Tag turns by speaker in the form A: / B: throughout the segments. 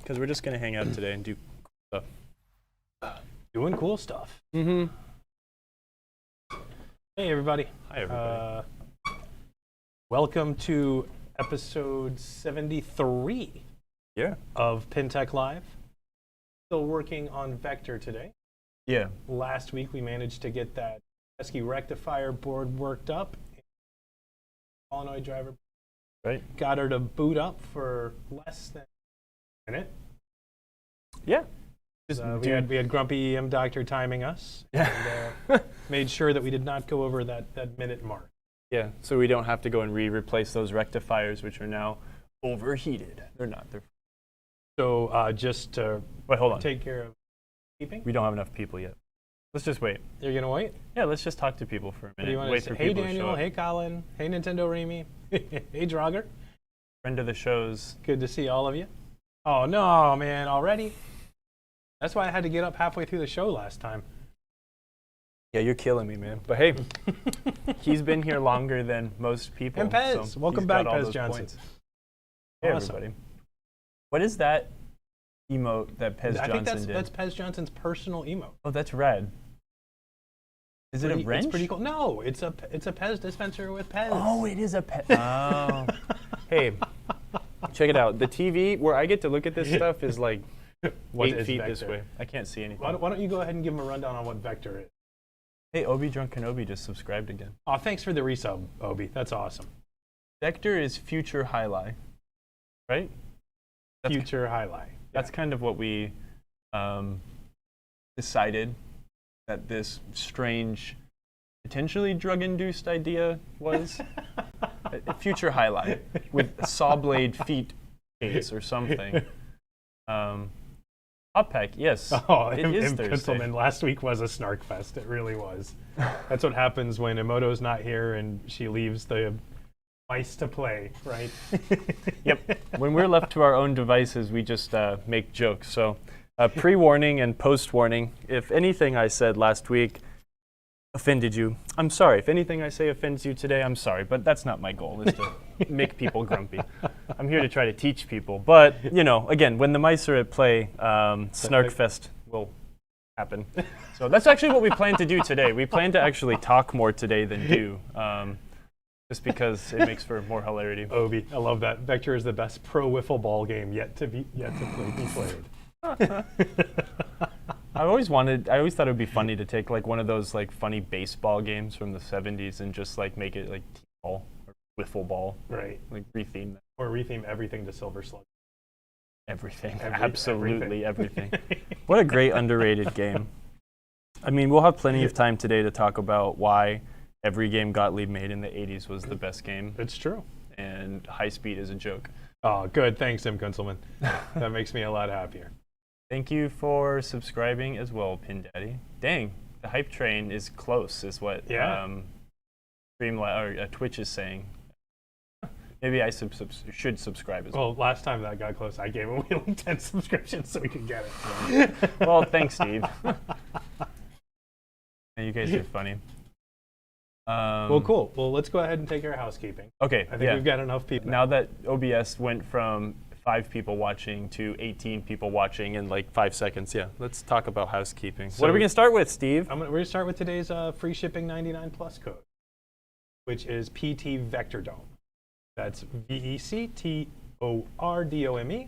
A: because we're just going to hang out today and do stuff.
B: Doing cool stuff.
A: Mm-hmm.
B: Hey, everybody.
A: Hi, everybody.
B: Welcome to episode 73 of Pintech Live. Still working on Vector today.
A: Yeah.
B: Last week, we managed to get that pesky rectifier board worked up. Solenoid driver.
A: Right.
B: Got her to boot up for less than a minute.
A: Yeah.
B: We had Grumpy EM Doctor timing us.
A: Yeah.
B: And, made sure that we did not go over that minute mark.
A: Yeah, so we don't have to go and replace those rectifiers, which are now overheated. They're not. They're
B: So just to
A: Wait, hold on.
B: take care of keeping.
A: We don't have enough people yet. Let's just wait.
B: You're going to wait?
A: Yeah, let's just talk to people for a
B: What do
A: minute.
B: you want
A: Wait
B: to say?
A: for
B: Hey,
A: people to show
B: Daniel.
A: up.
B: Hey, Colin. Hey, Nintendo Remy. Hey, Draugr.
A: Friend of the show's.
B: Good to see all of you. Oh, no, man. Already? That's why I had to get up halfway through the show last time.
A: Yeah, you're killing me, man. But hey, he's been here longer than most people.
B: And Pez.
A: So
B: Welcome
A: he's
B: back,
A: got all
B: Pez
A: those
B: Johnson.
A: points. Hey,
B: Awesome.
A: everybody. What is that emote that Pez
B: I
A: Johnson
B: think
A: did?
B: that's Pez Johnson's personal emote.
A: Oh, that's red. Is it a wrench?
B: It's pretty cool. No, it's a Pez dispenser with Pez.
A: Oh, it is a Pez. Oh. Hey, check it out. The TV where I get to look at this stuff is like 8 feet this
B: Vector?
A: way. I can't see anything.
B: Why don't you go ahead and give him a rundown on what Vector is?
A: Hey, Obi Drunk Kenobi just subscribed again.
B: Oh, thanks for the resub, Obi. That's awesome.
A: Vector is future highlight, right?
B: Future highlight.
A: That's kind of what we decided that this strange, potentially drug-induced idea was. A future highlight with saw blade feet case or something. Hot Pack, yes.
B: Oh,
A: it is Thursday.
B: Gentlemen, last week was a snark fest. It really was. That's what happens when Emoto's not here and she leaves the mice to play, right?
A: Yep. When we're left to our own devices, we just make jokes. So pre-warning and post-warning. If anything I said last week offended you, I'm sorry. If anything I say offends you today, I'm sorry. But that's not my goal, is to make people grumpy. I'm here to try to teach people. But, you know, again, when the mice are at play, Snarkfest will happen. So that's actually what we plan to do today. We plan to actually talk more today than do, just because it makes for more hilarity.
B: Obi, I love that. Vector is the best pro wiffle ball game yet to be played.
A: I always thought it would be funny to take like one of those like funny baseball games from the 70s and just like make it like t-ball or wiffle ball.
B: Right.
A: Like retheme that.
B: Or retheme everything to Silver Slug.
A: Everything. Absolutely everything. What a great underrated game. I mean, we'll have plenty of time today to talk about why every game Gottlieb made in the 80s was the best game.
B: It's true.
A: And High Speed is a joke.
B: Oh, good. Thanks, Tim Kunzelman. That makes me a lot happier.
A: Thank you for subscribing as well, Pin Daddy. Dang, the hype train is close, is what Twitch is saying. Maybe I should subscribe as well.
B: Well, last time that got close, I gave him 10 subscriptions so we could get it.
A: Well, thanks, Steve. You guys are funny.
B: Well, cool. Well, let's go ahead and take care of housekeeping.
A: Okay,
B: I think we've got enough people.
A: Now that OBS went from 5 people watching to 18 people watching in like 5 seconds, let's talk about housekeeping.
B: So
A: what are we going to start with, Steve?
B: We're going to start with today's free shipping 99 plus code, which is PT Vectordome. That's VECTORDOME.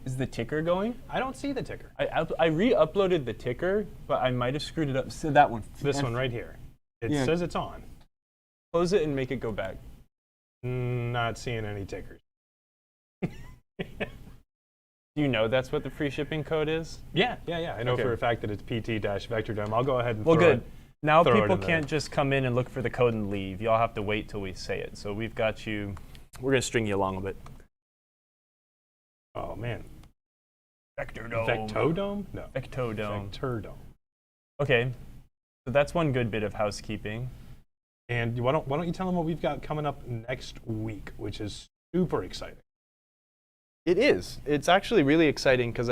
A: Is the ticker going?
B: I don't see the ticker.
A: I re-uploaded the ticker, but I might have screwed it up. So that one.
B: This one right here. It says it's on.
A: Close it and make it go back.
B: Not seeing any tickers.
A: Do you know that's what the free shipping code is?
B: Yeah. I know for a fact that it's PT-Vectordome. I'll go ahead and
A: Well, good. Now people
B: can't
A: can't just come in and look for the code and leave. Y'all have to wait till we say it. So we've got you. We're going to string you along a bit.
B: Oh, man.
A: Vectordome.
B: Vectodome? No.
A: Vectordome.
B: Vectordome.
A: Okay. So that's one good bit of housekeeping.
B: And why don't you tell them what we've got coming up next week, which is super exciting.
A: It is. It's actually really exciting because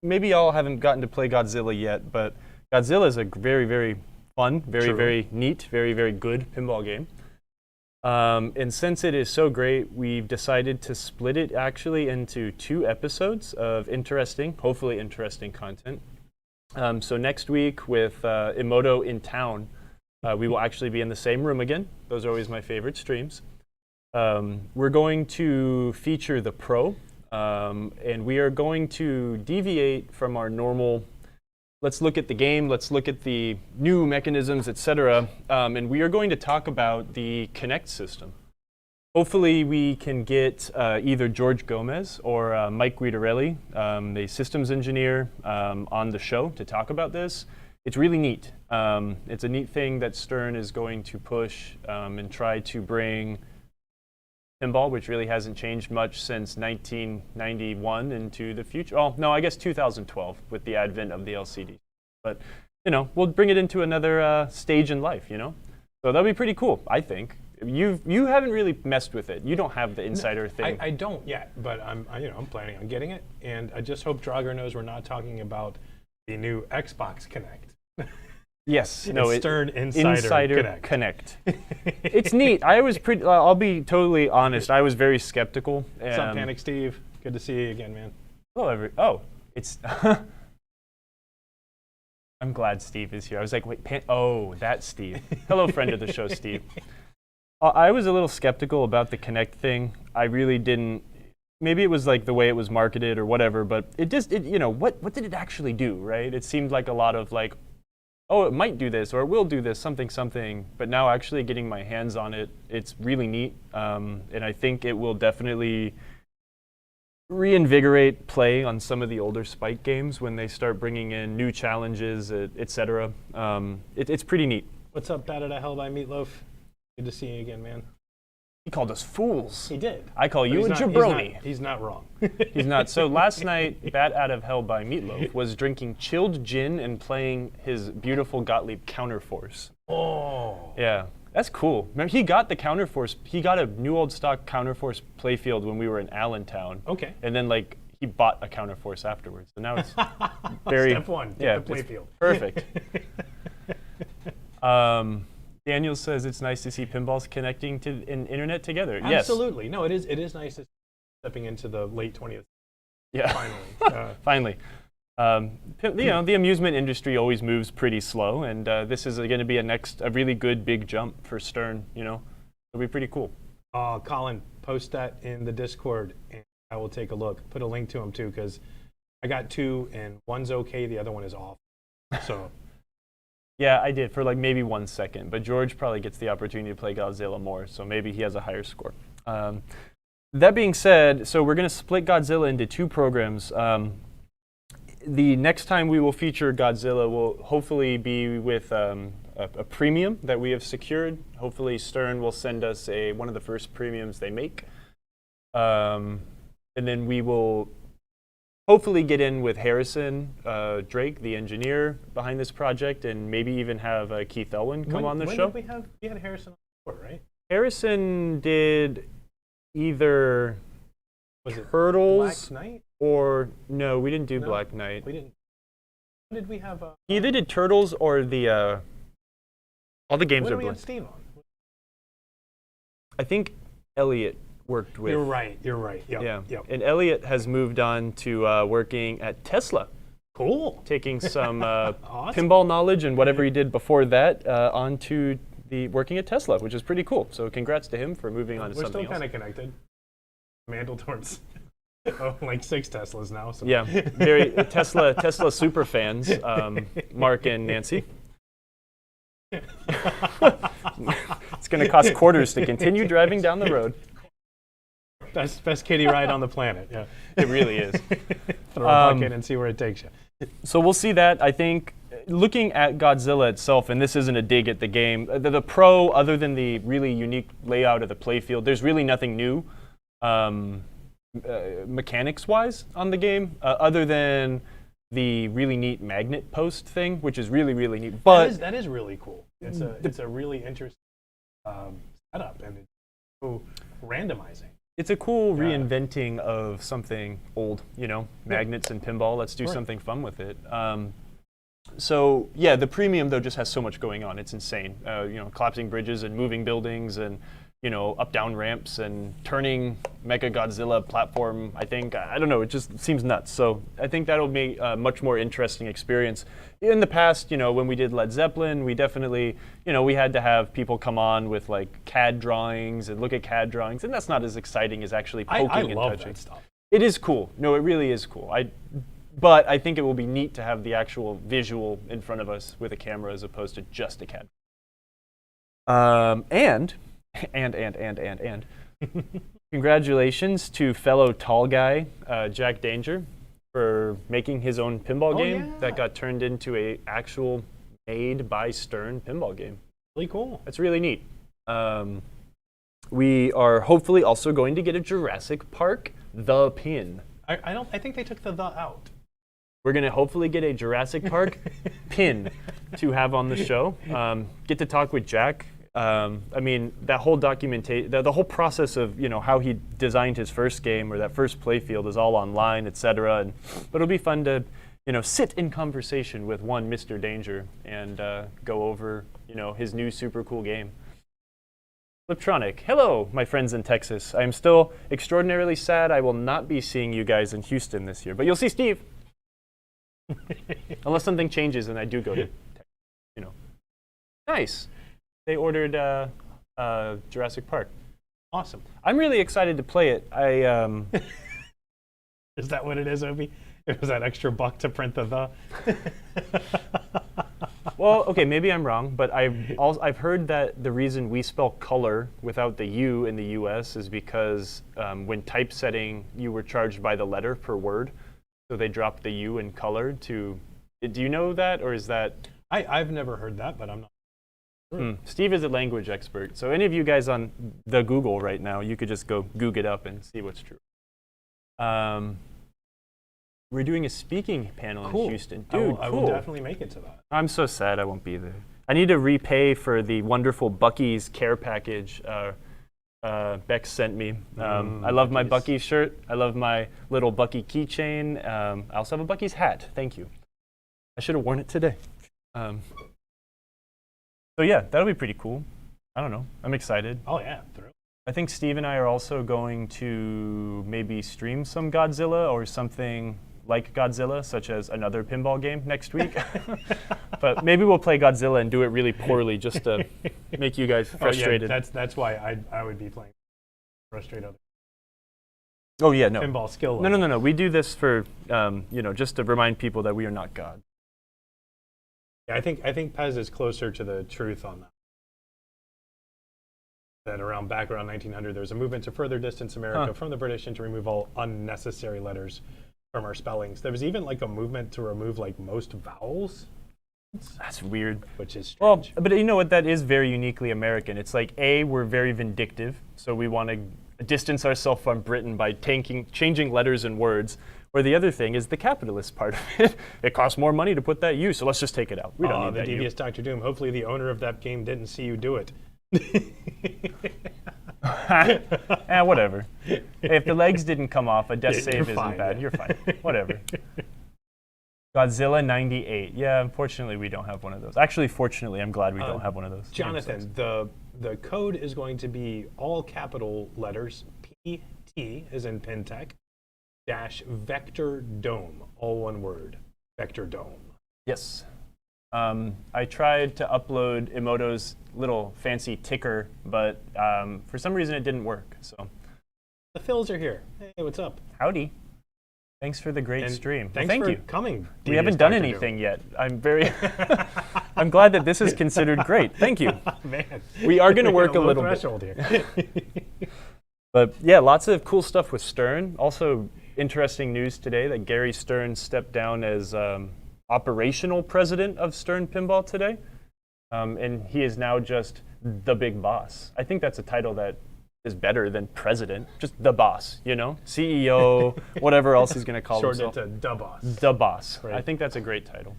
A: maybe y'all haven't gotten to play Godzilla yet, but Godzilla is a very, very fun, very, very neat, very, very good pinball game. And since it is so great, we've decided to split it actually into 2 episodes of hopefully interesting content. So next week with Emoto in town, we will actually be in the same room again. Those are always my favorite streams. We're going to feature the Pro, and we are going to deviate from our normal, let's look at the game, let's look at the new mechanisms, etc. And we are going to talk about the Kinect system. Hopefully we can get either George Gomez or Mike Guidarelli, the systems engineer, on the show to talk about this. It's really neat. It's a neat thing that Stern is going to push and try to bring pinball, which really hasn't changed much since 1991 into the future. Oh, no, I guess 2012 with the advent of the LCD. But, we'll bring it into another stage in life, So that'll be pretty cool, I think. You haven't really messed with it. You don't have the insider thing.
B: I don't yet, but I'm planning on getting it, and I just hope Draugr knows we're not talking about the new Xbox Kinect.
A: Yes, no,
B: it's Stern Insider
A: Connect. It's neat. I was I'll be totally honest. I was very skeptical.
B: What's up, Panic Steve? Good to see you again, man.
A: Hello, it's. I'm glad Steve is here. I was like, wait, that's Steve. Hello, friend of the show, Steve. I was a little skeptical about the Kinect thing. I really didn't. Maybe it was like the way it was marketed or whatever, but what did it actually do, right? It seemed like a lot of like, oh, it might do this or it will do this, something. But now actually getting my hands on it, it's really neat. And I think it will definitely reinvigorate play on some of the older Spike games when they start bringing in new challenges, etc. It's pretty neat.
B: What's up, Bat Out of Hell by Meatloaf? Good to see you again, man.
A: He called us fools.
B: He did.
A: I call you a jabroni.
B: He's not wrong.
A: He's not. So last night, Bat Out of Hell by Meatloaf was drinking chilled gin and playing his beautiful Gottlieb Counterforce.
B: Oh.
A: Yeah, that's cool. Remember, he got the Counterforce. He got a new old stock Counterforce playfield when we were in Allentown.
B: Okay.
A: And then he bought a Counterforce afterwards. So now it's very
B: Step 1. Get the playfield.
A: Perfect. Daniel says it's nice to see pinballs connecting to internet together.
B: Absolutely.
A: Yes.
B: No, it is nice to stepping into the late 20th.
A: Yeah.
B: Finally.
A: Finally. The amusement industry always moves pretty slow, and this is going to be a really good big jump for Stern. It'll be pretty cool.
B: Colin, post that in the Discord, and I will take a look. Put a link to them too, because I got 2, and one's okay, the other one is off. So.
A: Yeah, I did for maybe 1 second, but George probably gets the opportunity to play Godzilla more, so maybe he has a higher score. That being said, so we're going to split Godzilla into 2 programs. The next time we will feature Godzilla will hopefully be with a premium that we have secured. Hopefully Stern will send us one of the first premiums they make. And then we will hopefully get in with Harrison Drake, the engineer behind this project, and maybe even have Keith Elwin come on the show.
B: When did we had Harrison on board, right?
A: Harrison did either
B: Was it
A: Turtles
B: Black Knight?
A: or no, we didn't do
B: No,
A: Black Knight.
B: We didn't. When did we have
A: He either did Turtles or the all the games
B: when
A: are
B: did we have
A: blank.
B: Steve on?
A: I think Elliot worked with.
B: You're right. Yep,
A: Yeah.
B: Yep.
A: And Elliot has moved on to working at Tesla,
B: Cool.
A: taking some
B: Awesome.
A: pinball knowledge and whatever he did before that onto the working at Tesla, which is pretty cool. So congrats to him for moving on to
B: We're
A: something
B: still
A: else.
B: kind of connected. Mandeltorn's 6 Teslas now. So.
A: Yeah, very Tesla super fans, Mark and Nancy. It's going to cost quarters to continue driving down the road.
B: Best kiddie ride on the planet. Yeah,
A: it really is.
B: Throw a bucket and see where it takes you.
A: So we'll see that. I think looking at Godzilla itself, and this isn't a dig at the game, the Pro, other than the really unique layout of the playfield, there's really nothing new mechanics-wise on the game, other than the really neat magnet post thing, which is really, really neat. But
B: that is really cool. It's a really interesting setup, and it's so randomizing.
A: It's a cool reinventing of something old, magnets and pinball. Let's do something fun with it. So yeah, the premium though just has so much going on. It's insane. Collapsing bridges and moving buildings and up-down ramps and turning Mecha Godzilla platform. I think, I don't know, it just seems nuts. So I think that'll be a much more interesting experience. In the past, when we did Led Zeppelin, we definitely, we had to have people come on with like CAD drawings and look at CAD drawings, and that's not as exciting as actually poking
B: I
A: and
B: love
A: touching.
B: that stuff.
A: It is cool. No, it really is cool. But I think it will be neat to have the actual visual in front of us with a camera as opposed to just a CAD. And congratulations to fellow tall guy Jack Danger for making his own pinball game that got turned into a actual made by Stern pinball game.
B: Really cool.
A: That's really neat. We are hopefully also going to get a Jurassic Park The Pin.
B: I think they took the out.
A: We're going to hopefully get a Jurassic Park pin to have on the show. Get to talk with Jack. That whole documentation, the whole process of how he designed his first game or that first playfield is all online, etc. But it'll be fun to sit in conversation with one Mr. Danger and go over his new super cool game. Fliptronic, hello, my friends in Texas. I am still extraordinarily sad I will not be seeing you guys in Houston this year, but you'll see Steve. Unless something changes and I do go to Texas, Nice. They ordered Jurassic Park.
B: Awesome.
A: I'm really excited to play it.
B: Is that what it is, Obi? It was that extra buck to print the.
A: Well, okay, maybe I'm wrong, but I've heard that the reason we spell color without the U in the U.S. is because when typesetting, you were charged by the letter per word, so they dropped the U in color to. Do you know that, or is that?
B: I've never heard that, but I'm not.
A: Steve is a language expert, so any of you guys on the Google right now, you could just go Goog it up and see what's true. We're doing a speaking panel in Houston. Dude,
B: I will definitely make it to that.
A: I'm so sad I won't be there. I need to repay for the wonderful Buc-ee's care package Bex sent me. I love my Buc-ee's shirt. I love my little Buc-ee keychain. I also have a Buc-ee's hat. Thank you. I should have worn it today. So yeah, that'll be pretty cool. I don't know. I'm excited.
B: Oh yeah, thrilled.
A: I think Steve and I are also going to maybe stream some Godzilla or something like Godzilla, such as another pinball game next week. But maybe we'll play Godzilla and do it really poorly just to make you guys frustrated.
B: Oh, yeah, that's why I would be playing frustrated.
A: Oh yeah, no.
B: Pinball skill.
A: No. We do this for just to remind people that we are not God.
B: Yeah, I think Pez is closer to the truth on that. That back around 1900, there was a movement to further distance America from the British and to remove all unnecessary letters from our spellings. There was even like a movement to remove like most vowels.
A: That's weird.
B: Which is strange.
A: Well, but you know what? That is very uniquely American. It's like, we're very vindictive, so we want to distance ourselves from Britain by changing letters and words. Or the other thing is the capitalist part of it. It costs more money to put that U, so let's just take it out. We don't need that U.
B: The devious Dr. Doom. Hopefully the owner of that game didn't see you do it.
A: Whatever. If the legs didn't come off, a death save isn't bad. Yeah. You're fine. Whatever. Godzilla 98. Yeah, unfortunately, we don't have one of those. Actually, fortunately, I'm glad we don't have one of those.
B: Jonathan, the code is going to be all capital letters, PT, as in Pintech, -Vectordome, all one word, Vectordome.
A: Yes. I tried to upload Emoto's little fancy ticker, but for some reason it didn't work. So
B: the Phils are here. Hey, what's up?
A: Howdy. Thanks for the great stream.
B: Thank
A: you.
B: Coming.
A: We haven't done anything yet. I'm very. I'm glad that this is considered great. Thank you.
B: Man,
A: we are going to work a little
B: threshold
A: bit.
B: Here.
A: But yeah, lots of cool stuff with Stern. Also, interesting news today that Gary Stern stepped down as operational president of Stern Pinball today, and he is now just the big boss. I think that's a title that is better than president, just the boss, CEO, whatever else he's going to call himself.
B: Shorten it to the boss.
A: The boss.
B: Right.
A: I think that's a great title.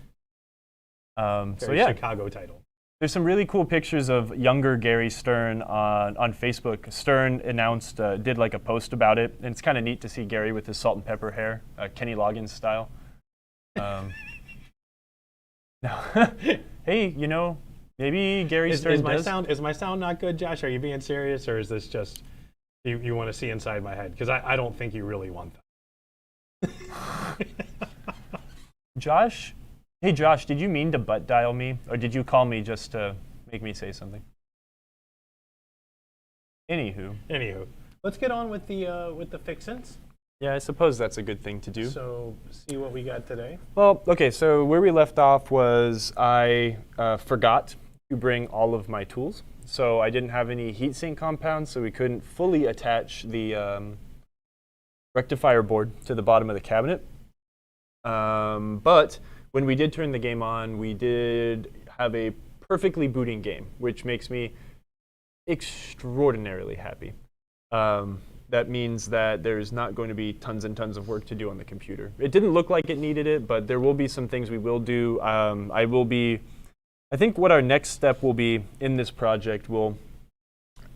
B: Very Chicago title.
A: There's some really cool pictures of younger Gary Stern on Facebook. Stern announced, did like a post about it, and it's kind of neat to see Gary with his salt and pepper hair, Kenny Loggins style. Hey, Maybe Gary Stern
B: Is my
A: does.
B: sound not good, Josh? Are you being serious, or is this just you want to see inside my head? Because I don't think you really want that.
A: Josh? Hey, Josh, did you mean to butt dial me? Or did you call me just to make me say something? Anywho.
B: Let's get on with the fixins.
A: Yeah, I suppose that's a good thing to do.
B: So, see what we got today.
A: Well, okay, so where we left off was I forgot to bring all of my tools. So I didn't have any heatsink compounds, so we couldn't fully attach the rectifier board to the bottom of the cabinet. But when we did turn the game on, we did have a perfectly booting game, which makes me extraordinarily happy. That means that there's not going to be tons and tons of work to do on the computer. It didn't look like it needed it, but there will be some things we will do. I think what our next step will be in this project will,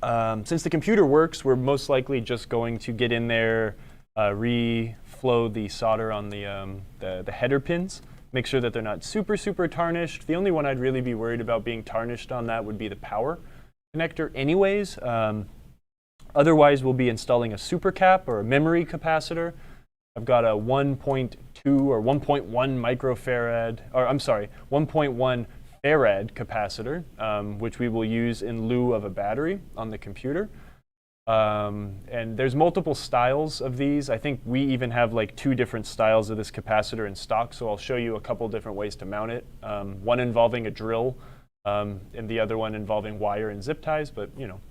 A: since the computer works, we're most likely just going to get in there, reflow the solder on the header pins, make sure that they're not super, super tarnished. The only one I'd really be worried about being tarnished on that would be the power connector anyways. Otherwise, we'll be installing a super cap or a memory capacitor. I've got a 1.2 or 1.1 microfarad, or I'm sorry, 1.1 farad capacitor, which we will use in lieu of a battery on the computer. And there's multiple styles of these. I think we even have like 2 different styles of this capacitor in stock, so I'll show you a couple different ways to mount it. One involving a drill, and the other one involving wire and zip ties, but you know.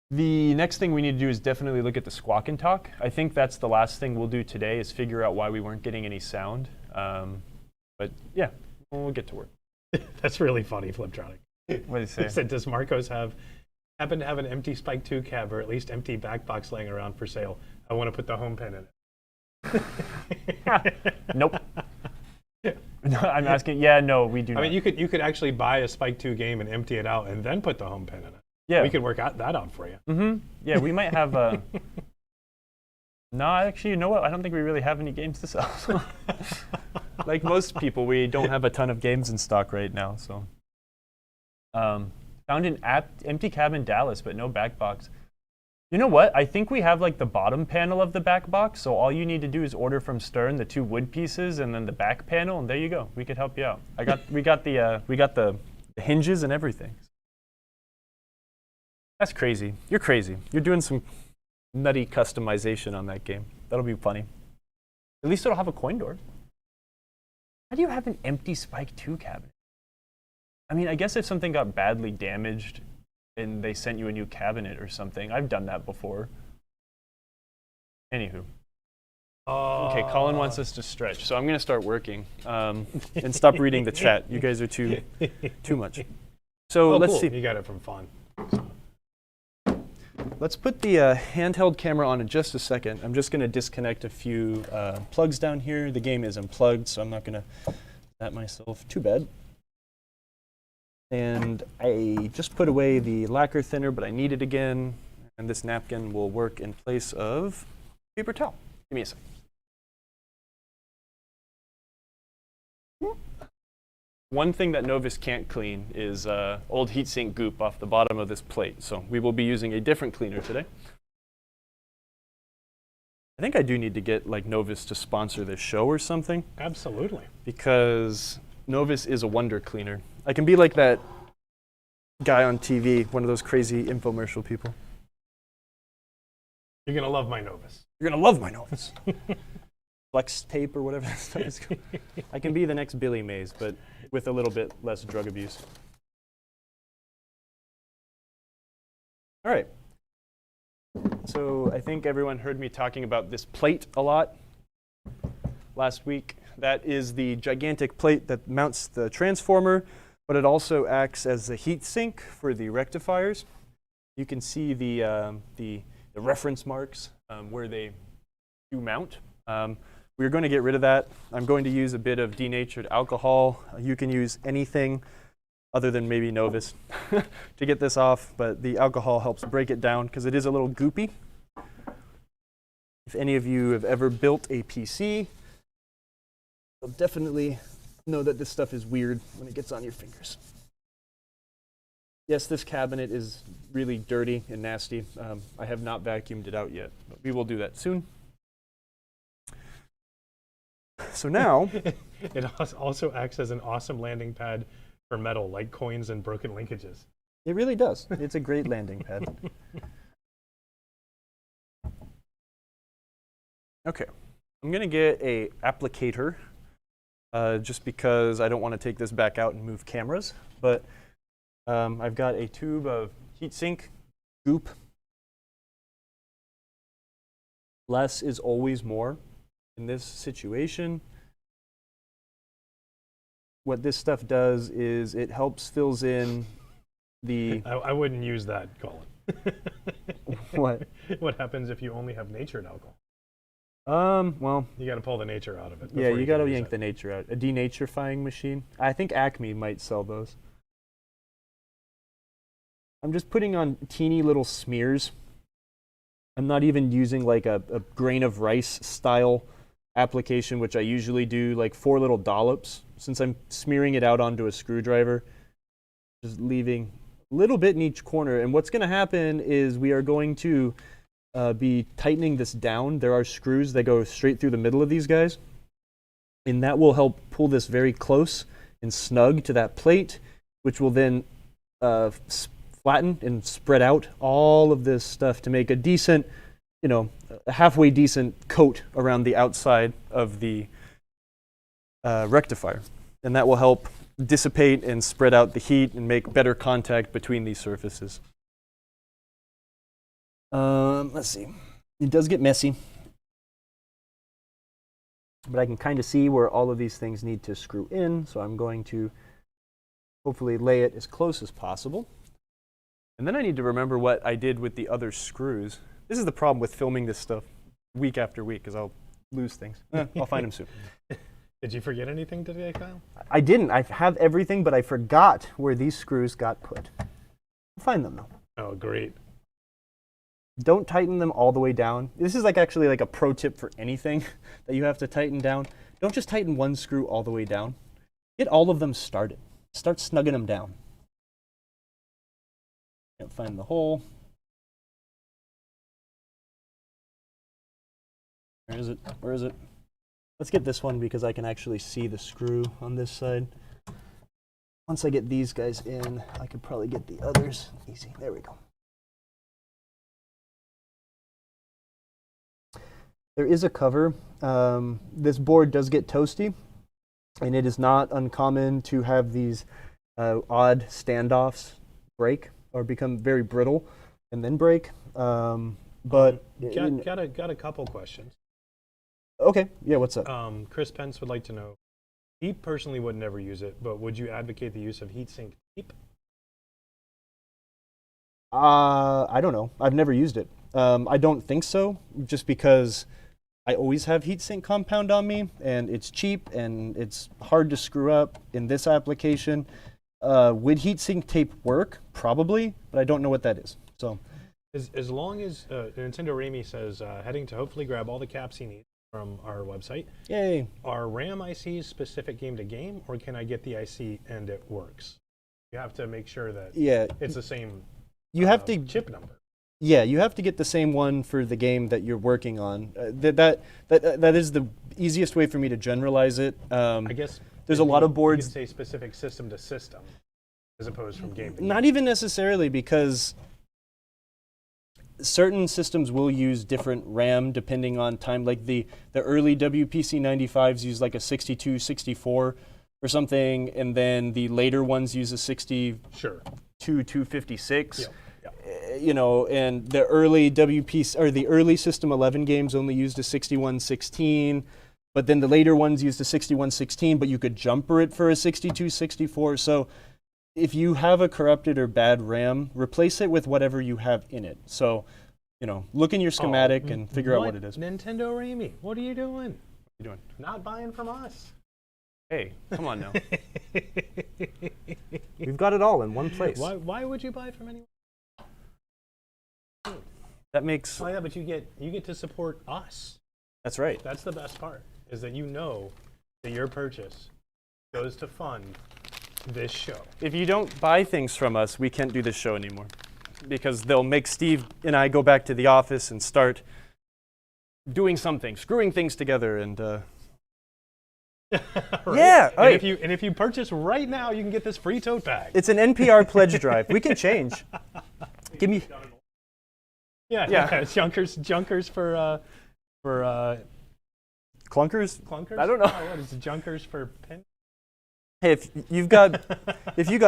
A: The next thing we need to do is definitely look at the squawk and talk. I think that's the last thing we'll do today is figure out why we weren't getting any sound. But yeah, we'll get to work.
B: That's really funny, Fliptronic.
A: What did you say?
B: He said, does Marcos happen to have an empty Spike 2 cab or at least empty back box laying around for sale? I want to put the home pin in it.
A: Nope. No, I'm asking, yeah, no, we do not.
B: I mean, you could actually buy a Spike 2 game and empty it out and then put the home pin in it.
A: Yeah.
B: We could work that out for you.
A: Mm-hmm. Yeah, we might have a... No, actually, you know what? I don't think we really have any games to sell. Like most people, we don't have a ton of games in stock right now. So, found an empty cab in Dallas, but no back box. You know what? I think we have like the bottom panel of the back box. So all you need to do is order from Stern the 2 wood pieces and then the back panel, and there you go. We could help you out. We got the hinges and everything. That's crazy. You're crazy. You're doing some nutty customization on that game. That'll be funny. At least it'll have a coin door. How do you have an empty Spike 2 cabinet? I mean, I guess if something got badly damaged and they sent you a new cabinet or something. I've done that before. Anywho. Okay, Colin wants us to stretch, so I'm going to start working and stop reading the chat. You guys are too much. So let's see.
B: You got it from Fawn.
A: Let's put the handheld camera on in just a second. I'm just going to disconnect a few plugs down here. The game is unplugged, so I'm not going to that myself. Too bad. And I just put away the lacquer thinner, but I need it again. And this napkin will work in place of paper towel. Give me a second. One thing that Novus can't clean is old heatsink goop off the bottom of this plate. So we will be using a different cleaner today. I think I do need to get like Novus to sponsor this show or something.
B: Absolutely.
A: Because Novus is a wonder cleaner. I can be like that guy on TV, one of those crazy infomercial people.
B: You're going to love my Novus.
A: You're going to love my Novus. Flex tape or whatever that stuff is called. I can be the next Billy Mays, but with a little bit less drug abuse. All right. So I think everyone heard me talking about this plate a lot last week. That is the gigantic plate that mounts the transformer, but it also acts as the heat sink for the rectifiers. You can see the reference marks where they do mount. We're going to get rid of that. I'm going to use a bit of denatured alcohol. You can use anything other than maybe Novus to get this off, but the alcohol helps break it down because it is a little goopy. If any of you have ever built a PC, you'll definitely know that this stuff is weird when it gets on your fingers. Yes, this cabinet is really dirty and nasty. I have not vacuumed it out yet, but we will do that soon. So now,
B: It also acts as an awesome landing pad for metal, like coins and broken linkages.
A: it really does. It's a great landing pad. Okay, I'm gonna get a applicator just because I don't want to take this back out and move cameras, but I've got a tube of heatsink goop. Less is always more in this situation. What this stuff does is it helps fills in the
B: I wouldn't use that, Colin.
A: what?
B: What happens if you only have natured alcohol?
A: Well,
B: You got to pull the nature out of it.
A: yeah,
B: before
A: you got to
B: can use
A: yank
B: it.
A: the nature out. A denaturifying machine. I think Acme might sell those. I'm just putting on teeny little smears. I'm not even using like a grain of rice style application, which I usually do, like 4 little dollops. Since I'm smearing it out onto a screwdriver, just leaving a little bit in each corner. And what's going to happen is we are going to be tightening this down. There are screws that go straight through the middle of these guys, and that will help pull this very close and snug to that plate, which will then flatten and spread out all of this stuff to make a decent, a halfway decent coat around the outside of the rectifier. And that will help dissipate and spread out the heat and make better contact between these surfaces. Let's see. It does get messy, but I can kind of see where all of these things need to screw in, so I'm going to hopefully lay it as close as possible. And then I need to remember what I did with the other screws. This is the problem with filming this stuff week after week, is I'll lose things. I'll find them soon.
B: Did you forget anything today, Kyle?
A: I didn't. I have everything, but I forgot where these screws got put. I'll find them though.
B: Oh, great.
A: Don't tighten them all the way down. This is actually like a pro tip for anything that you have to tighten down. Don't just tighten one screw all the way down. Get all of them started. Start snugging them down. Can't find the hole. Where is it? Where is it? Let's get this one because I can actually see the screw on this side. Once I get these guys in, I could probably get the others. Easy. There we go. There is a cover. This board does get toasty, and it is not uncommon to have these odd standoffs break or become very brittle and then break. But
B: Got a couple questions.
A: Okay, yeah, what's up?
B: Chris Pence would like to know, he personally would never use it, but would you advocate the use of heatsink tape?
A: I don't know. I've never used it. I don't think so, just because I always have heatsink compound on me, and it's cheap, and it's hard to screw up in this application. Would heatsink tape work? Probably, but I don't know what that is. So,
B: As long as Nintendo Ramy says, heading to hopefully grab all the caps he needs from our website.
A: yay.
B: Are RAM ICs specific game to game, or can I get the IC and it works? You have to make sure that
A: Yeah,
B: it's the same
A: you have to.
B: chip number.
A: Yeah, you have to get the same one for the game that you're working on. That is the easiest way for me to generalize it.
B: I guess
A: there's a lot of
B: you
A: boards.
B: could say specific system to system, as opposed from game to
A: Not
B: game.
A: even necessarily, because certain systems will use different RAM depending on time. Like the early WPC 95s use like a 62, 64 or something, and then the later ones use a 62,
B: Sure.
A: 256.
B: Yep.
A: And the early WPC or the early System 11 games only used a 6116, but then the later ones used a 6116, but you could jumper it for a 6264. So if you have a corrupted or bad RAM, replace it with whatever you have in it. So, look in your schematic and figure out what it is.
B: Nintendo Ramy, what are you doing?
A: What are you doing?
B: Not buying from us.
A: Hey, come on now. We've got it all in one place.
B: Why would you buy from anyone?
A: That makes.
B: Oh yeah, but you get to support us.
A: That's right.
B: That's the best part, is that you know that your purchase goes to fund this show.
A: If you don't buy things from us, we can't do this show anymore. Because they'll make Steve and I go back to the office and start doing something, screwing things together, and
B: Right?
A: yeah.
B: And if you purchase right now, you can get this free tote bag.
A: It's an NPR pledge drive. We can change. Give me.
B: Yeah. Junkers for
A: Clunkers?
B: clunkers.
A: I don't know.
B: Oh, what is it, junkers for pin?
A: Hey, if you got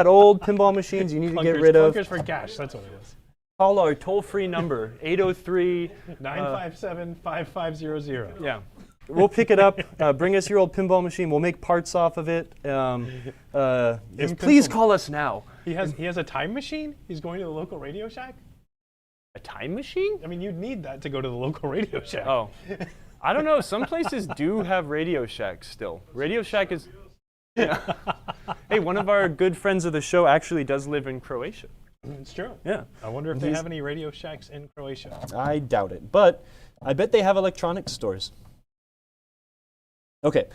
A: old pinball machines you need to get rid of,
B: Clunkers for cash. That's what it was.
A: call our toll-free number 803
B: 957-5500.
A: Yeah. We'll pick it up. Bring us your old pinball machine. We'll make parts off of it. Just please call us now.
B: He has a time machine. He's going to the local Radio Shack.
A: A time machine?
B: I mean, you'd need that to go to the local Radio Shack.
A: Oh. I don't know. Some places do have Radio Shacks still. Radio Shack is... Yeah. Hey, one of our good friends of the show actually does live in Croatia.
B: It's true.
A: Yeah.
B: I wonder if they have any Radio Shacks in Croatia.
A: I doubt it, but I bet they have electronics stores. Okay,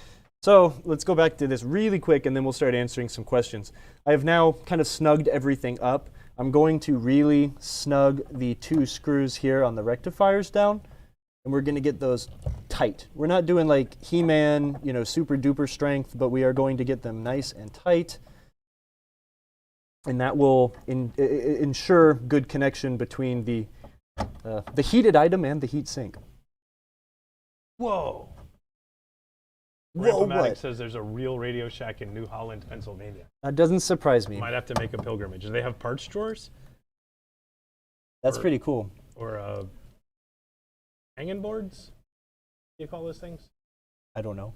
A: so let's go back to this really quick and then we'll start answering some questions. I have now kind of snugged everything up. I'm going to really snug the two screws here on the rectifiers down, and we're going to get those tight. We're not doing like He-Man, super duper strength, but we are going to get them nice and tight. And that will ensure good connection between the heated item and the heat sink.
B: Whoa.
A: Whoa,
B: Rampomatic
A: what?
B: says there's a real Radio Shack in New Holland, Pennsylvania.
A: That doesn't surprise me.
B: Might have to make a pilgrimage. Do they have parts drawers?
A: That's pretty cool.
B: Or hanging boards? What do you call those things?
A: I don't know.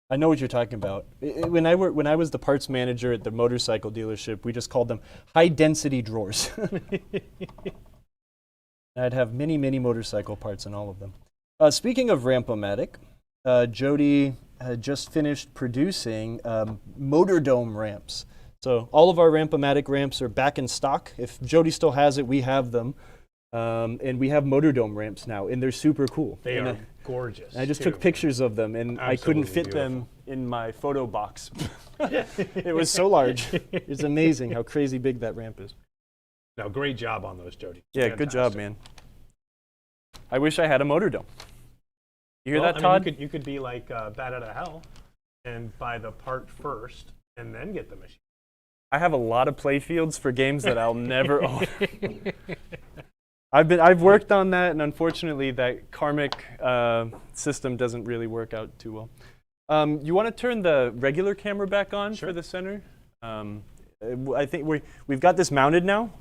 A: I know what you're talking about. When I was the parts manager at the motorcycle dealership, we just called them high-density drawers. I'd have many, many motorcycle parts in all of them. Speaking of Rampomatic, Jody just finished producing Motordome ramps. So all of our Rampomatic ramps are back in stock. If Jody still has it, we have them. And we have Motordome ramps now, and they're super cool.
B: They are gorgeous.
A: I just took pictures of them, and I couldn't fit them in my photo box. It was so large. It's amazing how crazy big that ramp is.
B: No, great job on those, Jody.
A: Yeah, good job, man. I wish I had a Motordome. You hear that,
B: I
A: Todd?
B: mean, you could be like Bat Out of Hell and buy the part first and then get the machine.
A: I have a lot of play fields for games that I'll never own. I've worked on that, and unfortunately, that karmic system doesn't really work out too well. You want to turn the regular camera back on for the center? I think we've got this mounted now,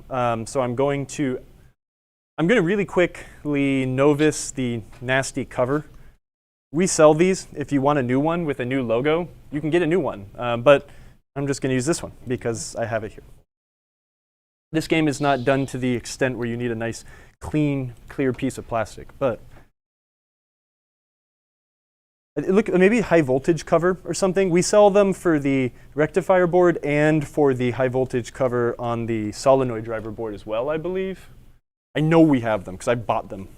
A: so I'm going to really quickly novice the nasty cover. We sell these. If you want a new one with a new logo, you can get a new one. But I'm just going to use this one because I have it here. This game is not done to the extent where you need a nice, clean, clear piece of plastic. But look, maybe high voltage cover or something. We sell them for the rectifier board and for the high voltage cover on the solenoid driver board as well, I believe. I know we have them because I bought them.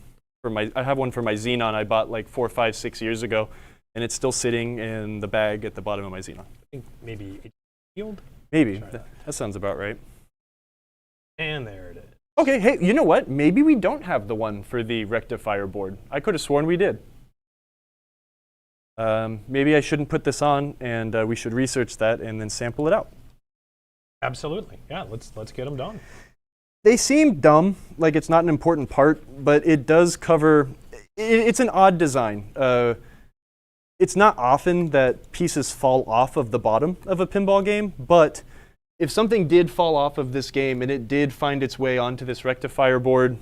A: I have one for my Xenon I bought like 4, 5, 6 years ago, and it's still sitting in the bag at the bottom of my Xenon.
B: I think maybe it's sealed.
A: Maybe. That sounds about right.
B: And there it is.
A: Okay, hey, you know what? Maybe we don't have the one for the rectifier board. I could have sworn we did. Maybe I shouldn't put this on, and we should research that and then sample it out.
B: Absolutely. Yeah, let's get them done.
A: They seem dumb, like it's not an important part, but it does cover, it's an odd design. It's not often that pieces fall off of the bottom of a pinball game, but if something did fall off of this game and it did find its way onto this rectifier board,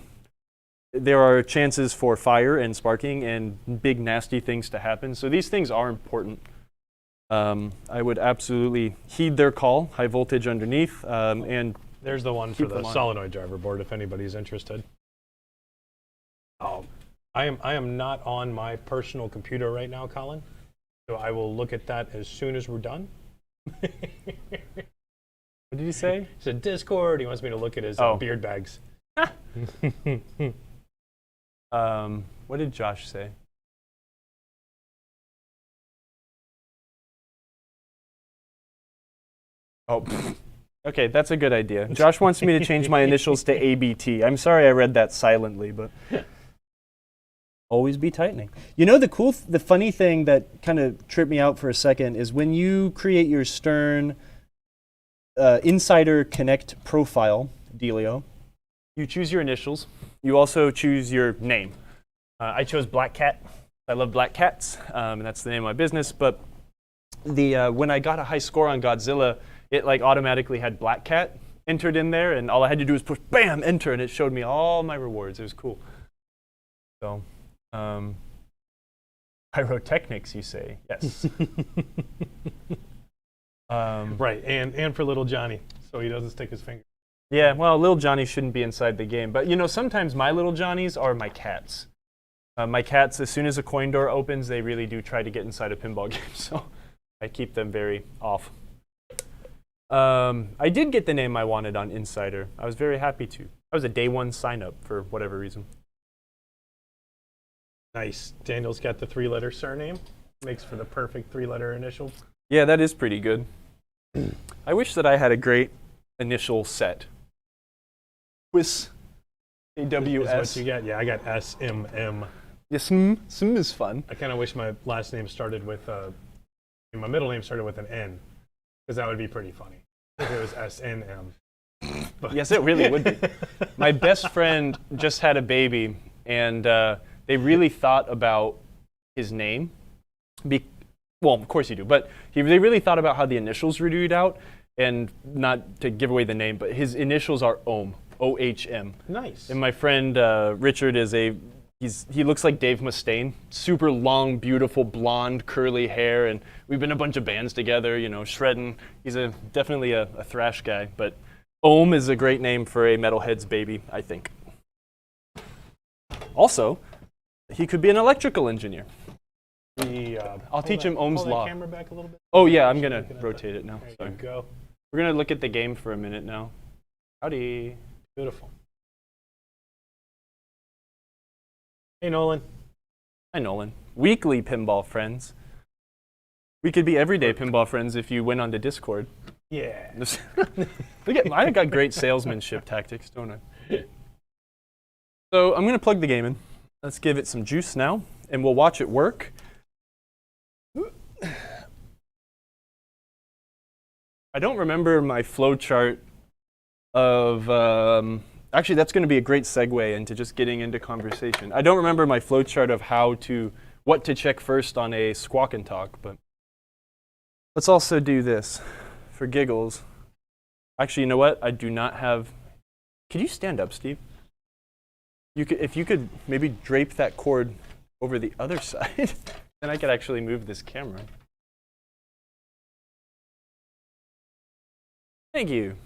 A: there are chances for fire and sparking and big nasty things to happen. So these things are important. I would absolutely heed their call, high voltage underneath, and
B: there's the one for the solenoid driver board if anybody's interested. Oh, I am not on my personal computer right now, Colin. So I will look at that as soon as we're done.
A: What did you say?
B: It's a Discord. He wants me to look at his beard bags.
A: What did Josh say? Oh, okay, that's a good idea. Josh wants me to change my initials to ABT. I'm sorry I read that silently, but always be tightening. You know, the funny thing that kind of tripped me out for a second is when you create your Stern Insider Connect profile, Delio, you choose your initials. You also choose your name. I chose Black Cat. I love black cats, and that's the name of my business. But when I got a high score on Godzilla, it like automatically had Black Cat entered in there, and all I had to do was push bam, enter, and it showed me all my rewards. It was cool. So, pyrotechnics, you say? Yes.
B: Right, and for little Johnny, so he doesn't stick his finger.
A: Yeah, well, little Johnny shouldn't be inside the game, but you know, sometimes my little Johnnies are my cats. My cats, as soon as a coin door opens, they really do try to get inside a pinball game, so I keep them very off. I did get the name I wanted on Insider. I was very happy to. I was a day one sign up for whatever reason.
B: Nice. Daniel's got the 3-letter surname. Makes for the perfect 3-letter initial.
A: Yeah, that is pretty good. I wish that I had a great initial set. With AWS.
B: Is what you got? Yeah, I got SMM.
A: Yeah, SM is fun.
B: I kind of wish my last name started with my middle name started with an N, because that would be pretty funny if it was SNM. But
A: yes, it really would be. My best friend just had a baby, and they really thought about his name. Well, of course you do, but they really thought about how the initials were read out, and not to give away the name, but his initials are OHM, O-H-M.
B: Nice.
A: And my friend Richard is he looks like Dave Mustaine, super long, beautiful, blonde, curly hair, and we've been in a bunch of bands together, you know, shredding. He's definitely a thrash guy, but Ohm is a great name for a metalhead's baby, I think. Also, he could be an electrical engineer. I'll teach him Ohm's
B: pull
A: law.
B: That camera back a little bit.
A: Oh yeah, I'm gonna rotate it now.
B: There you go.
A: We're gonna look at the game for a minute now. Howdy.
B: Beautiful. Hey, Nolan.
A: Hi, Nolan. Weekly pinball friends. We could be everyday pinball friends if you went onto Discord.
B: Yeah.
A: I got great salesmanship tactics, don't I? So I'm gonna plug the game in. Let's give it some juice now, and we'll watch it work. I don't remember my flowchart of, actually that's going to be a great segue into just getting into conversation. I don't remember my flowchart of what to check first on a squawk and talk, but let's also do this for giggles. Actually, you know what? I do not have, could you stand up, Steve? If you could maybe drape that cord over the other side, then I could actually move this camera. Thank you.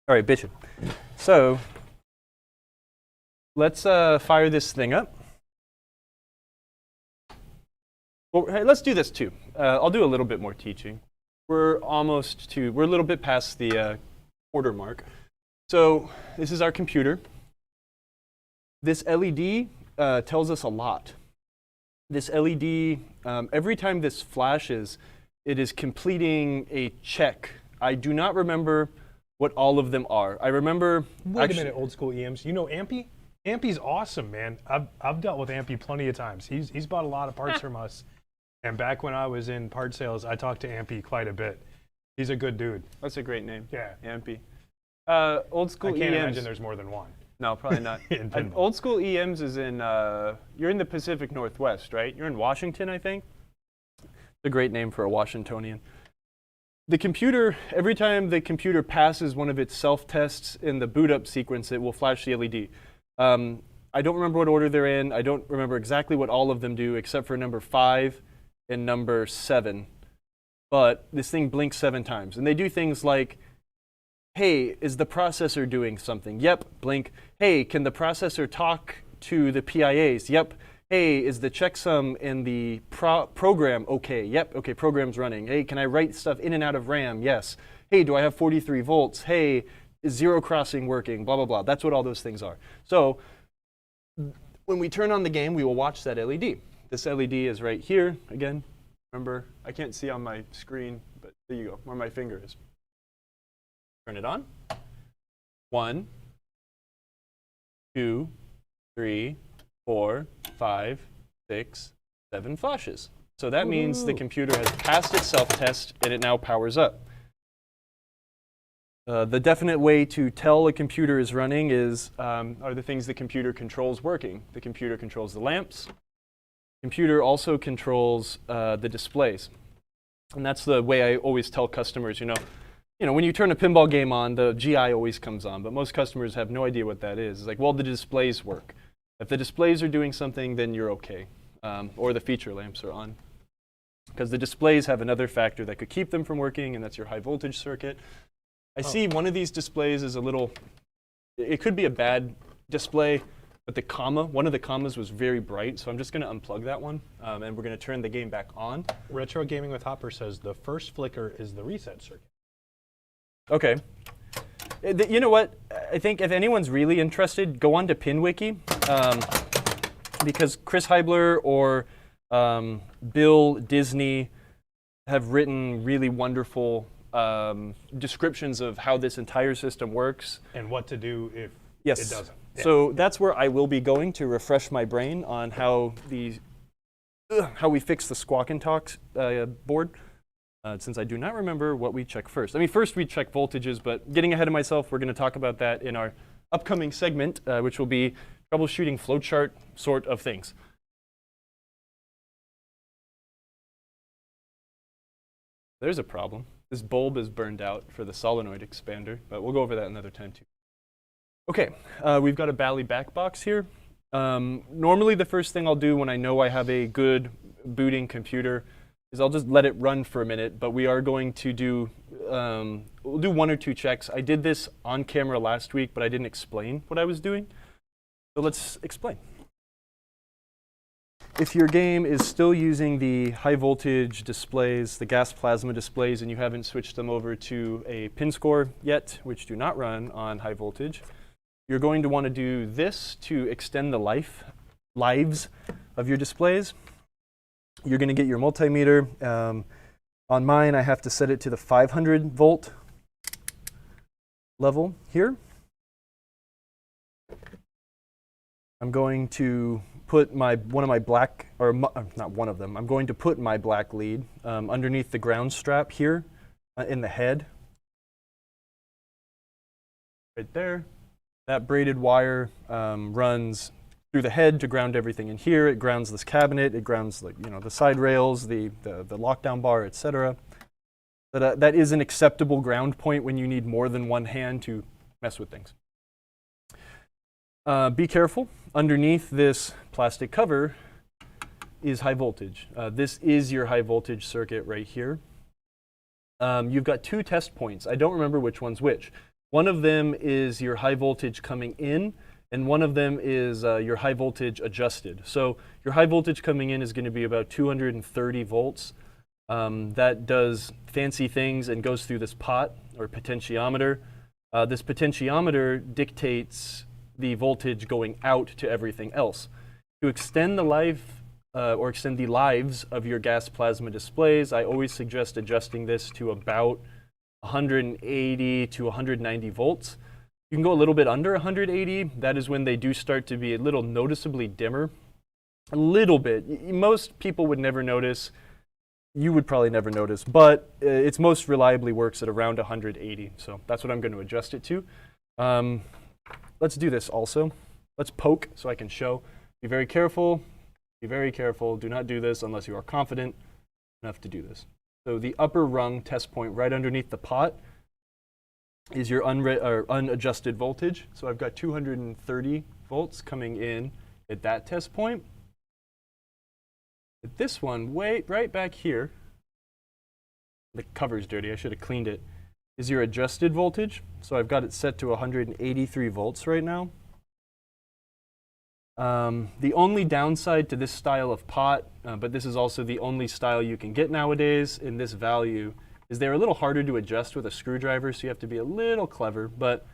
A: All right, Bishop. So let's fire this thing up. Well, hey, let's do this too. I'll do a little bit more teaching. We're a little bit past the quarter mark. So this is our computer. This LED tells us a lot. This LED, every time this flashes, it is completing a check. I do not remember what all of them are. I remember.
B: Wait a minute, old school EMs. You know Ampy? Ampy's awesome, man. I've dealt with Ampy plenty of times. He's bought a lot of parts from us. And back when I was in part sales, I talked to Ampy quite a bit. He's a good dude.
A: That's a great name.
B: Yeah.
A: Ampy. Old school EMs.
B: I can't imagine there's more than one.
A: No, probably not. Old school EMs is in, you're in the Pacific Northwest, right? You're in Washington, I think. It's a great name for a Washingtonian. The computer, every time the computer passes one of its self-tests in the boot up sequence, it will flash the LED. I don't remember what order they're in. I don't remember exactly what all of them do except for number 5 and number 7. But this thing blinks 7 times. And they do things like, hey, is the processor doing something? Yep, blink. Hey, can the processor talk to the PIAs? Yep. Hey, is the checksum in the program okay? Yep, okay, program's running. Hey, can I write stuff in and out of RAM? Yes. Hey, do I have 43 volts? Hey, is zero crossing working? Blah, blah, blah. That's what all those things are. So when we turn on the game, we will watch that LED. This LED is right here. Again, remember, I can't see on my screen, but there you go, where my finger is. Turn it on. 1, 2, 3, 4, 5, 6, 7 flashes. So that means the computer has passed its self-test and it now powers up. The definite way to tell a computer is running are the things the computer controls working. The computer controls the lamps. The computer also controls the displays. And that's the way I always tell customers, when you turn a pinball game on, the GI always comes on, but most customers have no idea what that is. It's like, well, the displays work. If the displays are doing something, then you're okay. Or the feature lamps are on. Because the displays have another factor that could keep them from working, and that's your high voltage circuit. I see one of these displays is it could be a bad display, but one of the commas was very bright, so I'm just going to unplug that one, and we're going to turn the game back on.
B: Retro Gaming with Hopper says the first flicker is the reset circuit.
A: Okay. You know what? I think if anyone's really interested, go on to PinWiki, because Chris Heibler or Bill Disney have written really wonderful descriptions of how this entire system works.
B: And what to do if
A: it
B: doesn't. Yeah.
A: So that's where I will be going to refresh my brain on how we fix the Squawk and Talk board, since I do not remember what we check first. I mean, first we check voltages, but getting ahead of myself, we're going to talk about that in our upcoming segment, which will be troubleshooting flowchart sort of things. There's a problem. This bulb is burned out for the solenoid expander, but we'll go over that another time too. Okay, we've got a Bally back box here. Normally the first thing I'll do when I know I have a good booting computer is I'll just let it run for a minute, but we are going to do, we'll do 1 or 2 checks. I did this on camera last week, but I didn't explain what I was doing. So let's explain. If your game is still using the high voltage displays, the gas plasma displays, and you haven't switched them over to a pin score yet, which do not run on high voltage, you're going to want to do this to extend the lives of your displays. You're going to get your multimeter. On mine, I have to set it to the 500 volt level here. I'm going to put I'm going to put my black lead underneath the ground strap here in the head. Right there. That braided wire runs through the head to ground everything in here. It grounds this cabinet. It grounds the side rails, the lockdown bar, etc. But that is an acceptable ground point when you need more than one hand to mess with things. Be careful. Underneath this plastic cover is high voltage. This is your high voltage circuit right here. You've got 2 test points. I don't remember which one's which. One of them is your high voltage coming in, and one of them is your high voltage adjusted. So your high voltage coming in is going to be about 230 volts. That does fancy things and goes through this pot or potentiometer. This potentiometer dictates the voltage going out to everything else. To extend the life extend the lives of your gas plasma displays, I always suggest adjusting this to about 180 to 190 volts. You can go a little bit under 180. That is when they do start to be a little noticeably dimmer. A little bit. Most people would never notice. You would probably never notice, but it's most reliably works at around 180. So that's what I'm going to adjust it to. Let's do this also. Let's poke so I can show. Be very careful. Be very careful. Do not do this unless you are confident enough to do this. So the upper rung test point right underneath the pot is your unadjusted voltage. So I've got 230 volts coming in at that test point. At this one, right back here, the cover's dirty, I should have cleaned it, is your adjusted voltage. So I've got it set to 183 volts right now. The only downside to this style of pot, but this is also the only style you can get nowadays in this value, is they're a little harder to adjust with a screwdriver, so you have to be a little clever. But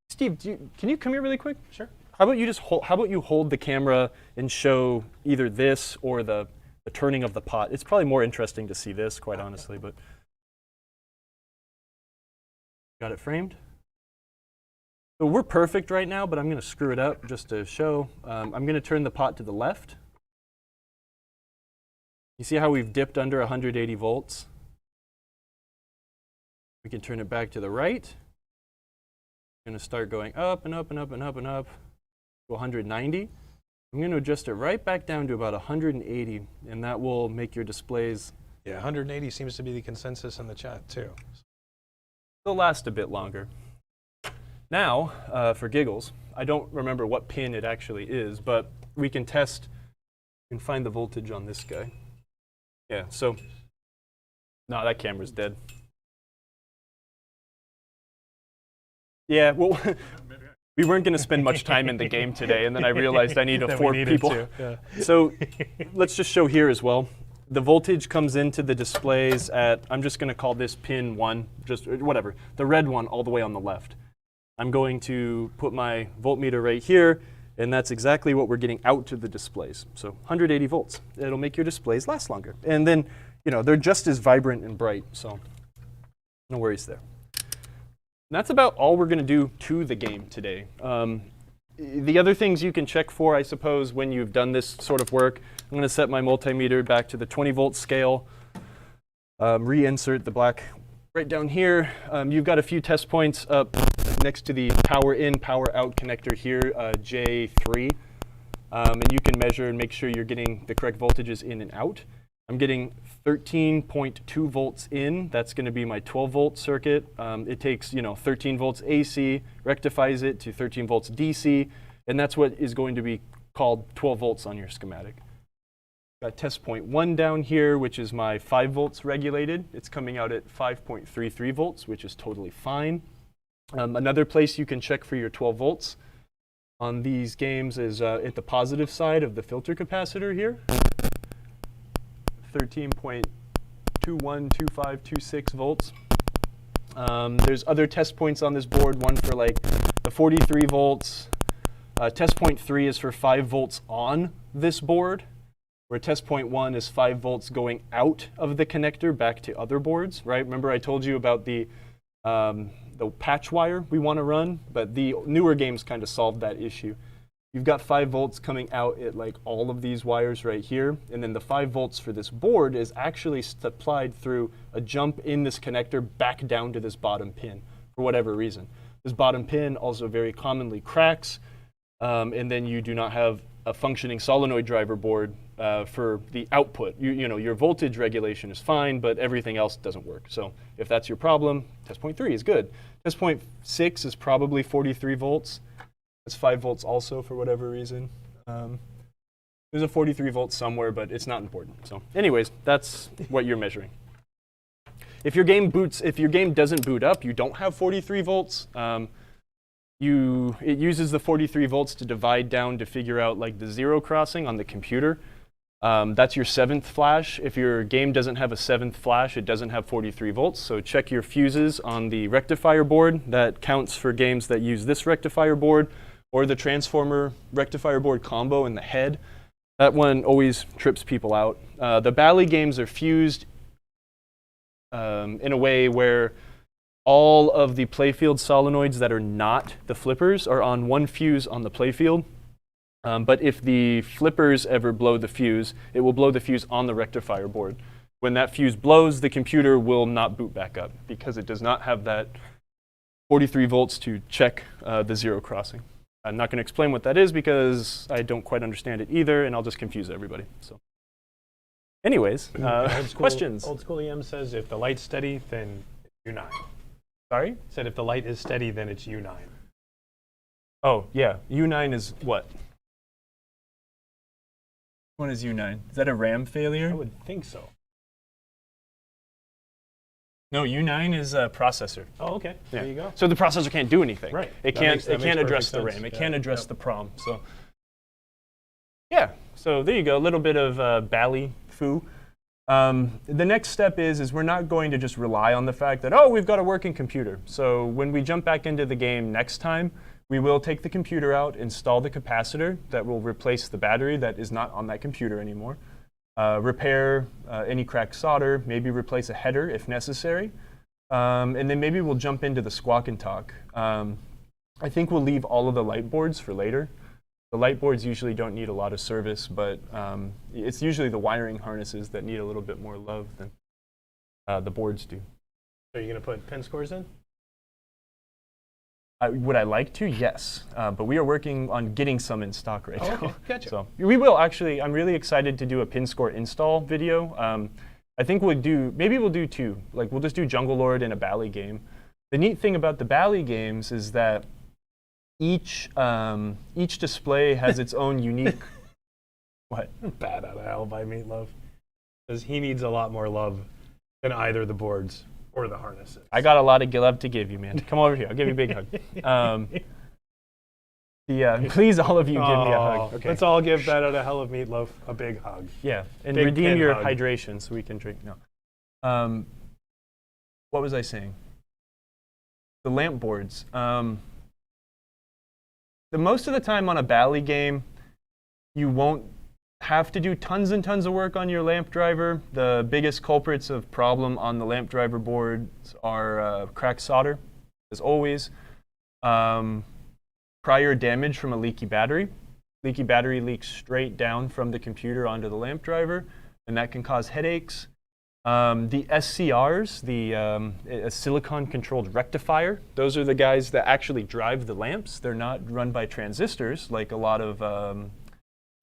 A: Steve, can you come here really quick?
B: Sure.
A: How about you hold the camera and show either this or the turning of the pot? It's probably more interesting to see this, quite honestly. But Got it framed? So we're perfect right now, but I'm going to screw it up just to show. I'm going to turn the pot to the left. You see how we've dipped under 180 volts? We can turn it back to the right. I'm going to start going up and up and up and up and up to 190. I'm going to adjust it right back down to about 180, and that will make your displays.
B: Yeah, 180 seems to be the consensus in the chat too.
A: They'll last a bit longer. Now, for giggles, I don't remember what pin it actually is, but we can test and find the voltage on this guy. Yeah, so, no, that camera's dead. Yeah, well, we weren't going to spend much time in the game today, and then I realized I need 4 people.
B: Yeah.
A: So let's just show here as well. The voltage comes into the displays at, I'm just going to call this pin 1, just whatever, the red one all the way on the left. I'm going to put my voltmeter right here, and that's exactly what we're getting out to the displays. So 180 volts. It'll make your displays last longer. And then, you know, they're just as vibrant and bright, so no worries there. And that's about all we're going to do to the game today. The other things you can check for, I suppose, when you've done this sort of work, I'm going to set my multimeter back to the 20 volt scale, reinsert the black right down here. You've got a few test points up next to the power in, power out connector here, J3. And you can measure and make sure you're getting the correct voltages in and out. I'm getting 13.2 volts in. That's going to be my 12 volt circuit. It takes 13 volts AC, rectifies it to 13 volts DC, and that's what is going to be called 12 volts on your schematic. Got test point 1 down here, which is my 5 volts regulated. It's coming out at 5.33 volts, which is totally fine. Another place you can check for your 12 volts on these games is at the positive side of the filter capacitor here. 13.212526 volts. There's other test points on this board, one for like the 43 volts. Test point 3 is for 5 volts on this board, where test point 1 is 5 volts going out of the connector back to other boards, right? Remember I told you about the patch wire we want to run, but the newer games kind of solved that issue. You've got 5 volts coming out at like all of these wires right here, and then the 5 volts for this board is actually supplied through a jump in this connector back down to this bottom pin for whatever reason. This bottom pin also very commonly cracks, and then you do not have a functioning solenoid driver board for the output. Your voltage regulation is fine, but everything else doesn't work. So if that's your problem, test point 3 is good. Test point 6 is probably 43 volts. It's 5 volts also for whatever reason. There's a 43 volts somewhere, but it's not important. So anyways, that's what you're measuring. If your game doesn't boot up, you don't have 43 volts. It uses the 43 volts to divide down to figure out like the zero crossing on the computer. That's your 7th flash. If your game doesn't have a 7th flash, it doesn't have 43 volts. So check your fuses on the rectifier board. That counts for games that use this rectifier board or the transformer rectifier board combo in the head. That one always trips people out. The Bally games are fused in a way where all of the playfield solenoids that are not the flippers are on one fuse on the playfield. But if the flippers ever blow the fuse, it will blow the fuse on the rectifier board. When that fuse blows, the computer will not boot back up because it does not have that 43 volts to check the zero crossing. I'm not going to explain what that is because I don't quite understand it either, and I'll just confuse everybody. So, anyways, questions?
B: Old school EM says if the light's steady, then it's U9.
A: Sorry?
B: Said if the light is steady, then it's U9.
A: Oh, yeah. U9 is what? What is U9? Is that a RAM failure?
B: I would think so.
A: No, U9 is a processor.
B: Oh, okay.
A: Yeah.
B: There you go.
A: So the processor can't do anything.
B: Right.
A: It can't address the RAM. It can't address the PROM. So yeah. So there you go. A little bit of Bally foo. The next step is we're not going to just rely on the fact that, oh, we've got a working computer. So when we jump back into the game next time, we will take the computer out, install the capacitor that will replace the battery that is not on that computer anymore. Repair any cracked solder, maybe replace a header if necessary. And then maybe we'll jump into the squawk and talk. I think we'll leave all of the light boards for later. The light boards usually don't need a lot of service, but it's usually the wiring harnesses that need a little bit more love than the boards do.
B: Are you going to put pin scores in?
A: Would I like to? Yes. But we are working on getting some in stock right now.
B: Okay, gotcha.
A: So we will actually. I'm really excited to do a pin score install video. I think maybe we'll do two. Like we'll just do Jungle Lord and a Bally game. The neat thing about the Bally games is that each display has its own unique. What?
B: Bad out of hell by Meatloaf. Because he needs a lot more love than either the boards or the harnesses.
A: I got a lot of love to give you, man. Come over here. I'll give you a big hug. Please, all of you, give me a hug. Okay.
B: Let's all give Bad out of hell of Meatloaf a big hug.
A: Yeah, and
B: Big
A: redeem
B: pin
A: your
B: hug.
A: hydration so we can drink. No. What was I saying? The lamp boards. Most of the time on a Bally game, you won't have to do tons and tons of work on your lamp driver. The biggest culprits of problem on the lamp driver boards are cracked solder, as always. Prior damage from a leaky battery. Leaky battery leaks straight down from the computer onto the lamp driver, and that can cause headaches. The SCRs, a silicon-controlled rectifier, those are the guys that actually drive the lamps. They're not run by transistors like a lot of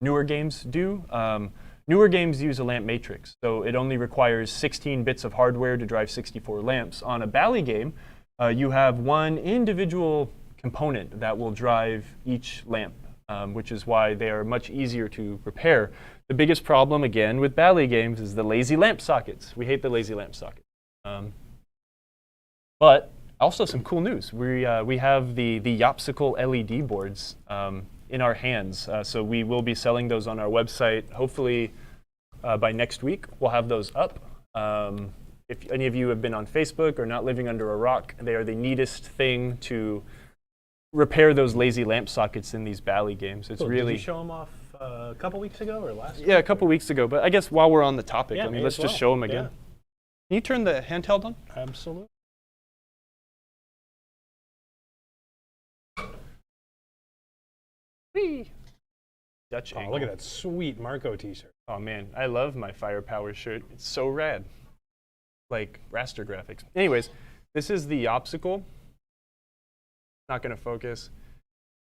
A: newer games do. Newer games use a lamp matrix, so it only requires 16 bits of hardware to drive 64 lamps. On a Bally game, you have one individual component that will drive each lamp, which is why they are much easier to repair. The biggest problem, again, with Bally games is the lazy lamp sockets. We hate the lazy lamp socket. But also some cool news. We have the Yopsical LED boards in our hands. So we will be selling those on our website. Hopefully by next week, we'll have those up. If any of you have been on Facebook or not living under a rock, they are the neatest thing to repair those lazy lamp sockets in these Bally games. It's
B: Cool.
A: really.
B: Did you show them off a couple weeks ago or last week?
A: Yeah, a couple weeks ago. But I guess while we're on the topic,
B: Yeah,
A: let's just show them again.
B: Yeah.
A: Can you turn the handheld on?
B: Absolutely.
A: Whee! Dutch
B: Oh,
A: angle.
B: look at that sweet Marco t-shirt.
A: Oh man, I love my Firepower shirt. It's so rad. Like raster graphics. Anyways, this is the Yopsical. Not gonna focus.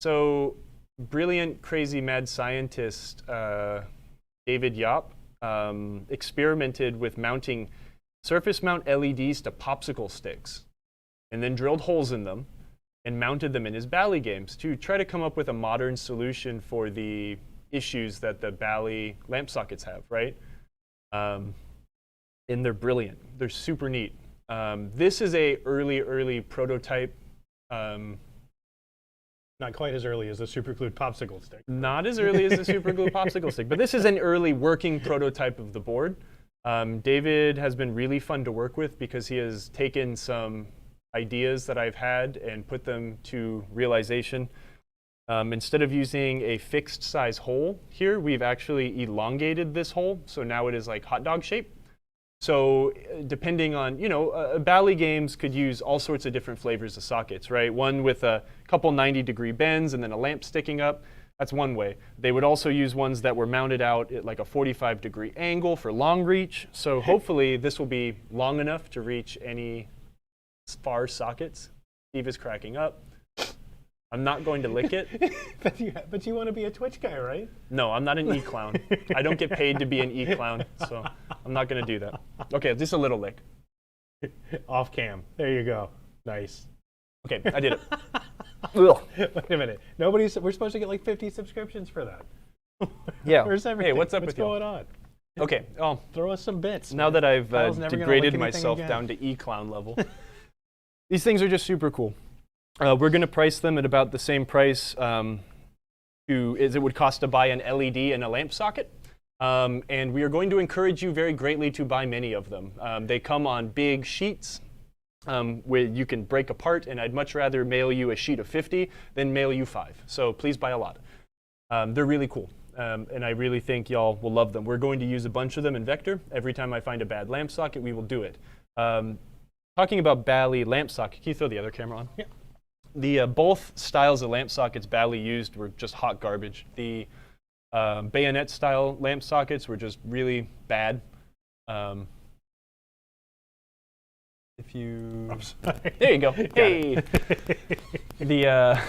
A: So, brilliant, crazy, mad scientist David Yop experimented with mounting surface mount LEDs to popsicle sticks and then drilled holes in them and mounted them in his Bally games to try to come up with a modern solution for the issues that the Bally lamp sockets have, right? And they're brilliant. They're super neat. This is a early prototype.
B: Not quite as early as the Superglued popsicle stick.
A: Not as early as the Superglue popsicle stick, but this is an early working prototype of the board. David has been really fun to work with because he has taken some ideas that I've had and put them to realization. Instead of using a fixed size hole here, we've actually elongated this hole, so now it is like hot dog shape. So depending on, Bally games could use all sorts of different flavors of sockets, right? One with a couple 90-degree bends and then a lamp sticking up. That's one way. They would also use ones that were mounted out at like a 45-degree angle for long reach. So hopefully this will be long enough to reach any far sockets. Steve is cracking up. I'm not going to lick it.
B: but you want to be a Twitch guy, right?
A: No, I'm not an e-clown. I don't get paid to be an e-clown, so I'm not going to do that. Okay, just a little lick.
B: Off cam. There you go. Nice.
A: Okay, I did it. Ugh.
B: Wait a minute. We're supposed to get like 50 subscriptions for that.
A: Yeah.
B: Where's everything?
A: Hey, what's up
B: What's
A: with you?
B: going on?
A: Okay.
B: Throw us some bits.
A: Now
B: man.
A: that I've
B: Kyle's never gonna
A: degraded
B: lick anything
A: myself
B: again.
A: down to e-clown level, these things are just super cool. We're going to price them at about the same price as it would cost to buy an LED and a lamp socket. And we are going to encourage you very greatly to buy many of them. They come on big sheets where you can break apart, and I'd much rather mail you a sheet of 50 than mail you 5. So please buy a lot. They're really cool. And I really think y'all will love them. We're going to use a bunch of them in Vector. Every time I find a bad lamp socket, we will do it. talking about Bally lamp socket. Can you throw the other camera on?
B: Yeah.
A: The both styles of lamp sockets Bally used were just hot garbage. The bayonet style lamp sockets were just really bad. If you,
B: I'm sorry.
A: there you go.
B: Got
A: Hey, the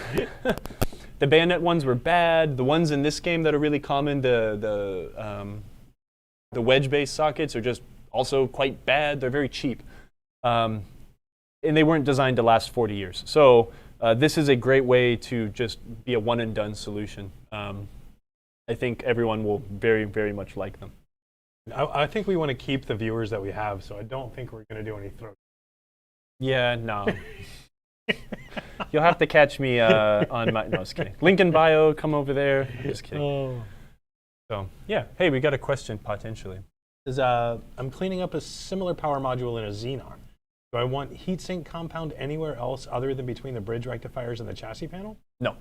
A: the bayonet ones were bad. The ones in this game that are really common, the wedge-based sockets are just also quite bad. They're very cheap, and they weren't designed to last 40 years. So this is a great way to just be a one-and-done solution. I think everyone will very, very much like them.
B: I think we want to keep the viewers that we have, so I don't think we're going to do any throw.
A: Yeah, no. You'll have to catch me on my. No, just kidding. Link in bio. Come over there. Just kidding.
B: Oh.
A: So yeah. Hey, we got a question potentially.
B: I'm cleaning up a similar power module in a Xenon. Do I want heatsink compound anywhere else other than between the bridge rectifiers and the chassis panel?
A: No.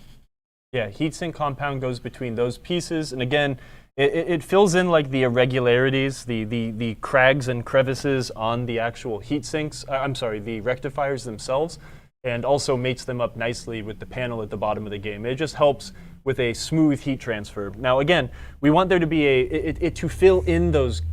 A: Yeah, heatsink compound goes between those pieces, and again, it fills in like the irregularities, the crags and crevices on the actual heat sinks. I'm sorry, the rectifiers themselves, and also mates them up nicely with the panel at the bottom of the game. It just helps with a smooth heat transfer. Now, again, we want there to be it to fill in those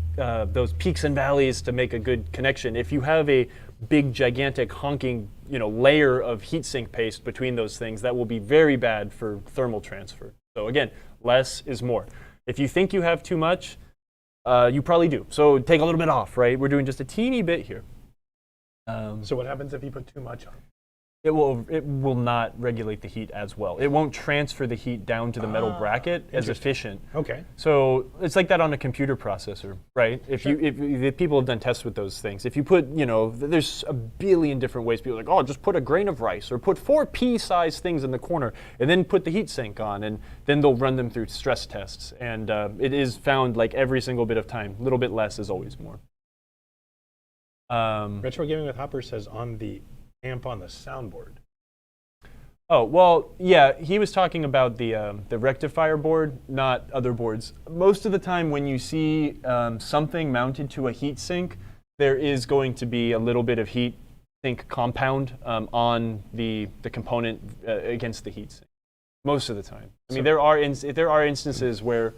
A: peaks and valleys to make a good connection. If you have a big, gigantic, honking, layer of heatsink paste between those things, that will be very bad for thermal transfer. So again, less is more. If you think you have too much, you probably do. So take a little bit off, right? We're doing just a teeny bit here.
B: So what happens if you put too much on?
A: It will not regulate the heat as well. It won't transfer the heat down to the metal bracket as efficient.
B: Okay.
A: So it's like that on a computer processor, right? If people have done tests with those things. If you put, there's a billion different ways. People are like, oh, just put a grain of rice or put 4 pea-sized things in the corner and then put the heat sink on, and then they'll run them through stress tests. And it is found like every single bit of time, a little bit less is always more.
B: Retro Gaming with Hopper says on the amp on the soundboard.
A: Oh, well, yeah, he was talking about the rectifier board, not other boards. Most of the time when you see something mounted to a heat sink, there is going to be a little bit of heat sink compound on the component against the heat sink. Most of the time. I mean, there are instances where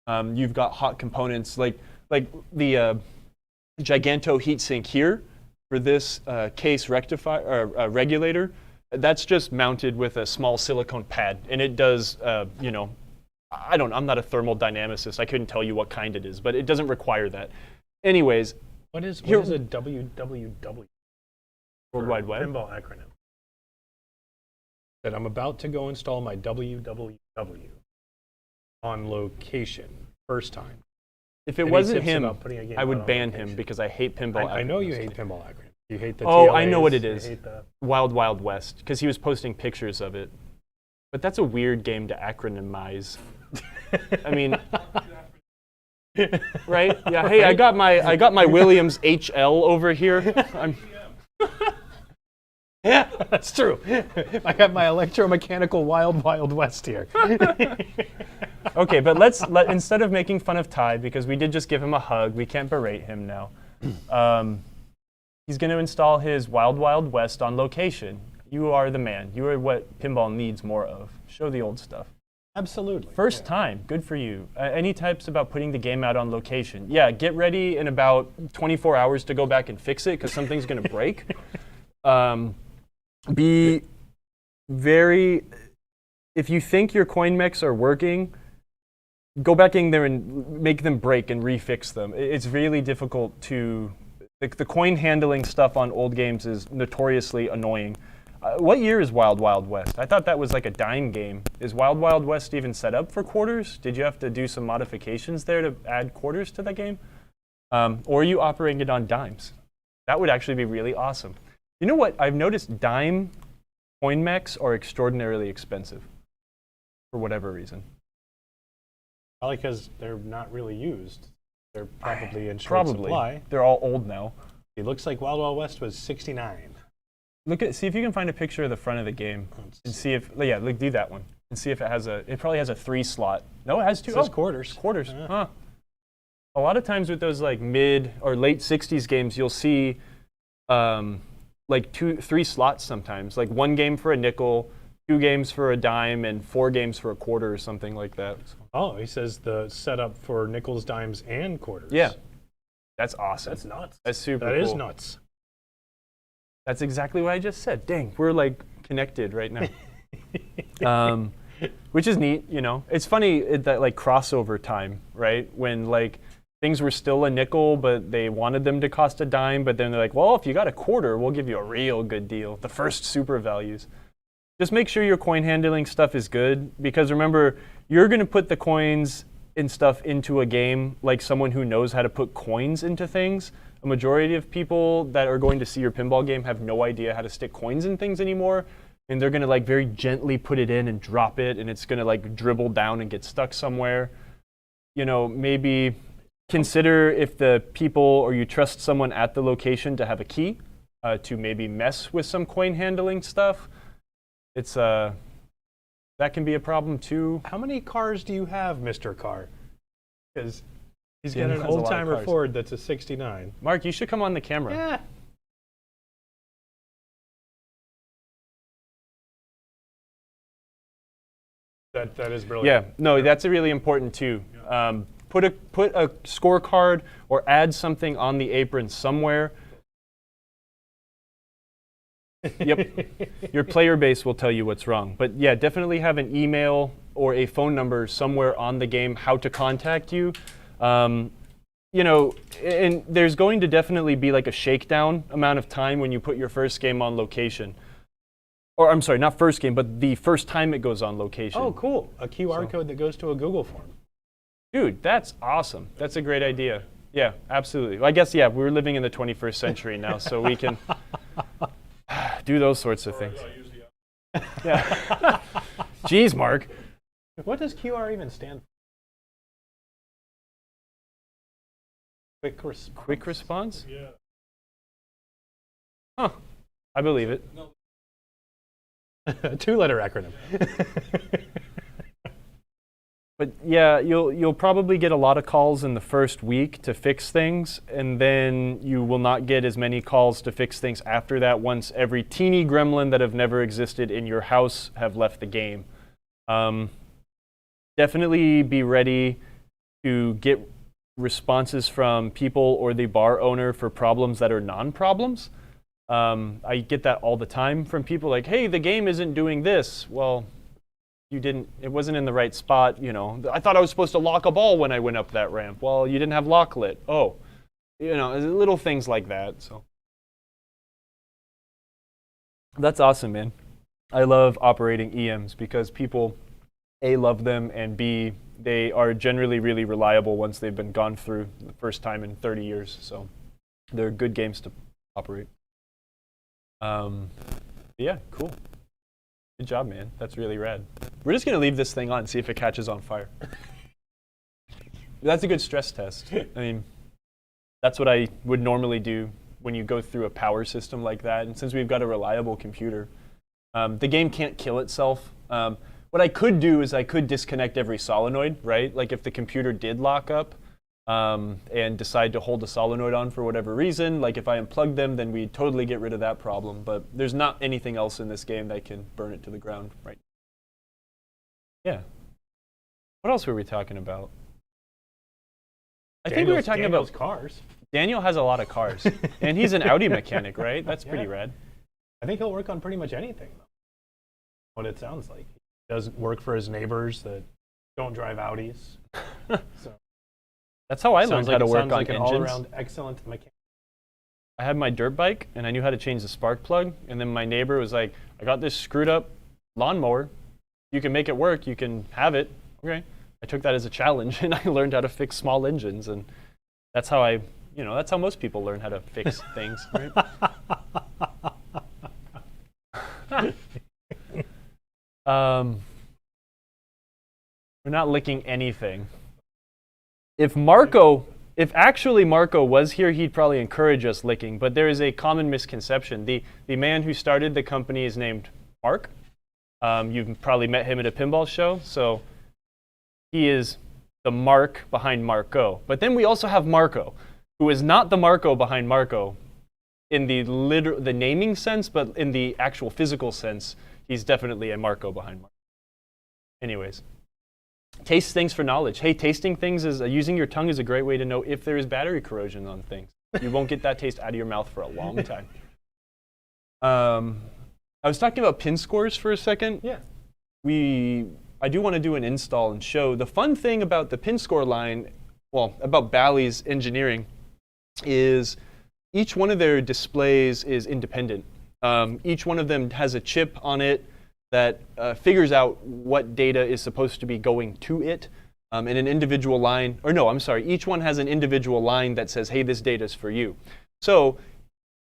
A: you've got hot components, like the Giganto heat sink here, for this case rectifier regulator, that's just mounted with a small silicone pad, and it does, I'm not a thermal dynamicist. I couldn't tell you what kind it is, but it doesn't require that. Anyways,
B: what is a WWW?
A: World Wide Web?
B: Pinball acronym. That I'm about to go install my WWW on location, first time.
A: If it wasn't him, I would ban him because I hate pinball acronyms.
B: I know you hate pinball acronyms. You hate the
A: Oh,
B: TLAs,
A: I know what it is.
B: You hate the
A: Wild Wild West, because he was posting pictures of it. But that's a weird game to acronymize. I mean, right? Yeah. Hey, I got my Williams HL over here.
B: Yeah, that's true. I got my electromechanical Wild Wild West here.
A: Okay, but instead of making fun of Ty, because we did just give him a hug, we can't berate him now. He's going to install his Wild Wild West on location. You are the man. You are what pinball needs more of. Show the old stuff.
B: Absolutely.
A: First time. Good for you. Any types about putting the game out on location? Yeah, get ready in about 24 hours to go back and fix it because something's going to break. Be very... If you think your coin mechs are working, go back in there and make them break and refix them. It's really difficult to... The coin handling stuff on old games is notoriously annoying. What year is Wild Wild West? I thought that was like a dime game. Is Wild Wild West even set up for quarters? Did you have to do some modifications there to add quarters to the game? Or are you operating it on dimes? That would actually be really awesome. You know what? I've noticed dime coin mechs are extraordinarily expensive for whatever reason.
B: Probably because they're not really used. They're probably in short supply.
A: They're all old now.
B: It looks like Wild Wild West was 69.
A: See if you can find a picture of the front of the game and see if, do that one and see if it probably has a 3 slot. No, it has 2.
B: It says quarters.
A: Quarters. Huh. A lot of times with those like mid or late 60s games, you'll see like 3 slots sometimes, like 1 game for a nickel, 2 games for a dime, and 4 games for a quarter or something like that.
B: Oh, he says the setup for nickels, dimes, and quarters.
A: Yeah, that's awesome.
B: That's nuts.
A: That's super cool.
B: That is nuts.
A: That's exactly what I just said. Dang, we're like connected right now. Which is neat, you know. It's funny that like crossover time, right? When like things were still a nickel, but they wanted them to cost a dime, but then they're like, well, if you got a quarter, we'll give you a real good deal. The first super values. Just make sure your coin handling stuff is good, because remember, you're going to put the coins and stuff into a game like someone who knows how to put coins into things. A majority of people that are going to see your pinball game have no idea how to stick coins in things anymore, and they're going to like very gently put it in and drop it, and it's going to like dribble down and get stuck somewhere. You know, maybe consider if the people or you trust someone at the location to have a key to maybe mess with some coin handling stuff. It's that can be a problem too.
B: How many cars do you have, Mr. Carr? Because he's got
A: Daniel
B: an
A: has a lot of
B: old-timer
A: cars.
B: Ford that's a 69.
A: Mark, you should come on the camera.
B: Yeah. That is brilliant.
A: Yeah, no, that's really important too. Put a scorecard or add something on the apron somewhere. Yep, your player base will tell you what's wrong. But yeah, definitely have an email or a phone number somewhere on the game how to contact you. You know, and there's going to definitely be like a shakedown amount of time when you put your first game on location. Or I'm sorry, not first game, but the first time it goes on location.
B: Oh, cool. A QR code that goes to a Google form.
A: Dude, that's awesome. That's a great idea. Yeah, absolutely. Well, I guess, yeah, we're living in the 21st century now, so we can do those sorts of things. Yeah. Jeez, Mark.
B: What does QR even stand for? Quick response.
A: Quick response? Yeah. Huh. I believe it.
B: A 2-letter acronym.
A: But yeah, you'll probably get a lot of calls in the first week to fix things, and then you will not get as many calls to fix things after that once every teeny gremlin that have never existed in your house have left the game. Definitely be ready to get responses from people or the bar owner for problems that are non-problems. I get that all the time from people like, hey, the game isn't doing this. Well, it wasn't in the right spot, you know. I thought I was supposed to lock a ball when I went up that ramp. Well, you didn't have lock lit. Oh, you know, little things like that. So that's awesome, man. I love operating EMs because people, A, love them, and B, they are generally really reliable once they've been gone through the first time in 30 years. So they're good games to operate. Yeah, cool. Good job, man. That's really rad. We're just going to leave this thing on and see if it catches on fire. That's a good stress test. I mean, that's what I would normally do when you go through a power system like that. And since we've got a reliable computer, the game can't kill itself. What I could do is I could disconnect every solenoid, right? Like if the computer did lock up and decide to hold a solenoid on for whatever reason, like if I unplug them, then we'd totally get rid of that problem. But there's not anything else in this game that can burn it to the ground, right? Yeah. What else were we talking about? I think we were talking
B: Daniel's
A: about
B: cars.
A: Daniel has a lot of cars, and he's an Audi mechanic, right? That's pretty rad.
B: I think he'll work on pretty much anything, though. What it sounds like. He does work for his neighbors that don't drive Audis. So
A: that's how I learned how to work on
B: like
A: engines.
B: An all-around excellent mechanic.
A: I had my dirt bike, and I knew how to change the spark plug, and then my neighbor was like, I got this screwed up lawnmower. You can make it work. You can have it. Okay. I took that as a challenge, and I learned how to fix small engines, and that's how that's how most people learn how to fix things, right? We're not licking anything. If actually Marco was here, he'd probably encourage us licking, but there is a common misconception. The man who started the company is named Mark. You've probably met him at a pinball show, so he is the Mark behind Marco. But then we also have Marco, who is not the Marco behind Marco, in the naming sense, but in the actual physical sense, he's definitely a Marco behind Marco. Anyways, taste things for knowledge. Hey, tasting things using your tongue is a great way to know if there is battery corrosion on things. You won't get that taste out of your mouth for a long time. I was talking about pin scores for a second.
B: Yeah.
A: I do want to do an install and show. The fun thing about the pin score line, well, about Bally's engineering, is each one of their displays is independent. Each one of them has a chip on it that figures out what data is supposed to be going to it in an individual line. Or no, I'm sorry. Each one has an individual line that says, hey, this data is for you. So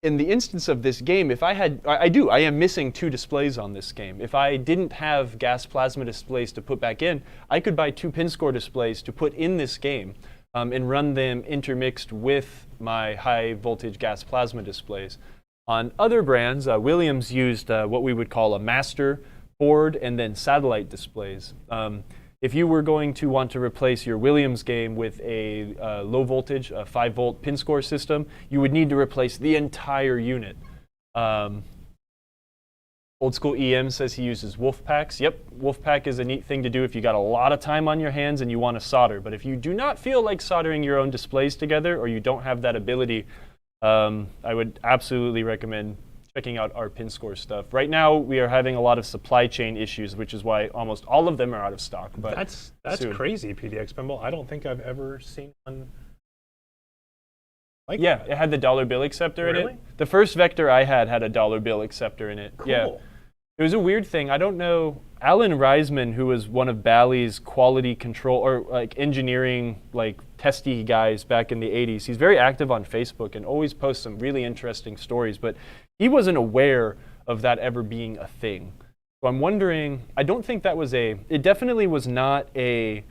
A: in the instance of this game, if I am missing 2 displays on this game. If I didn't have gas plasma displays to put back in, I could buy 2 pin score displays to put in this game and run them intermixed with my high voltage gas plasma displays. On other brands, Williams used what we would call a master board and then satellite displays. If you were going to want to replace your Williams game with a low voltage, a 5-volt pin score system, you would need to replace the entire unit. Old School EM says he uses Wolfpacks. Yep, Wolfpack is a neat thing to do if you got a lot of time on your hands and you want to solder. But if you do not feel like soldering your own displays together, or you don't have that ability, I would absolutely recommend checking out our pin score stuff. Right now, we are having a lot of supply chain issues, which is why almost all of them are out of stock. But
B: that's
A: soon.
B: crazy, PDX Pinball. I don't think I've ever seen one like
A: Yeah,
B: that.
A: it had the dollar bill acceptor in
B: Really?
A: it. The first Vector I had a dollar bill acceptor in it.
B: Cool.
A: Yeah. It was a weird thing. I don't know. Alan Reisman, who was one of Bally's quality control or like engineering, like testy guys back in the 80s, he's very active on Facebook and always posts some really interesting stories. But he wasn't aware of that ever being a thing. So I'm wondering, I don't think that was it definitely was not a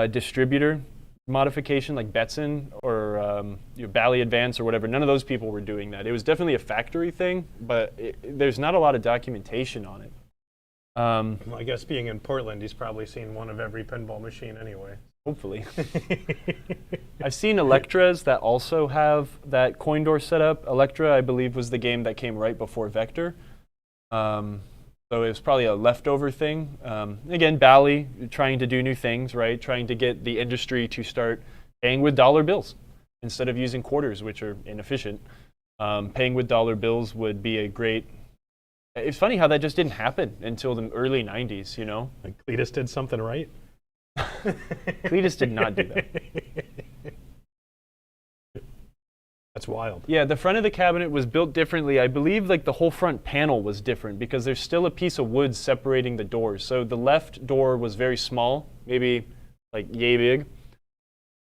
A: distributor modification like Betson or Bally Advance or whatever. None of those people were doing that. It was definitely a factory thing, but there's not a lot of documentation on it.
B: Well, I guess being in Portland, he's probably seen one of every pinball machine anyway.
A: Hopefully. I've seen Electras that also have that coin door setup. Electra, I believe, was the game that came right before Vector. So it was probably a leftover thing. Again, Bally trying to do new things, right? Trying to get the industry to start paying with dollar bills instead of using quarters, which are inefficient. Paying with dollar bills would be a great... It's funny how that just didn't happen until the early 90s, you know?
B: Like Cletus did something right.
A: Cletus did not do that.
B: That's wild.
A: Yeah, the front of the cabinet was built differently. I believe like the whole front panel was different because there's still a piece of wood separating the doors. So the left door was very small, maybe like yay big,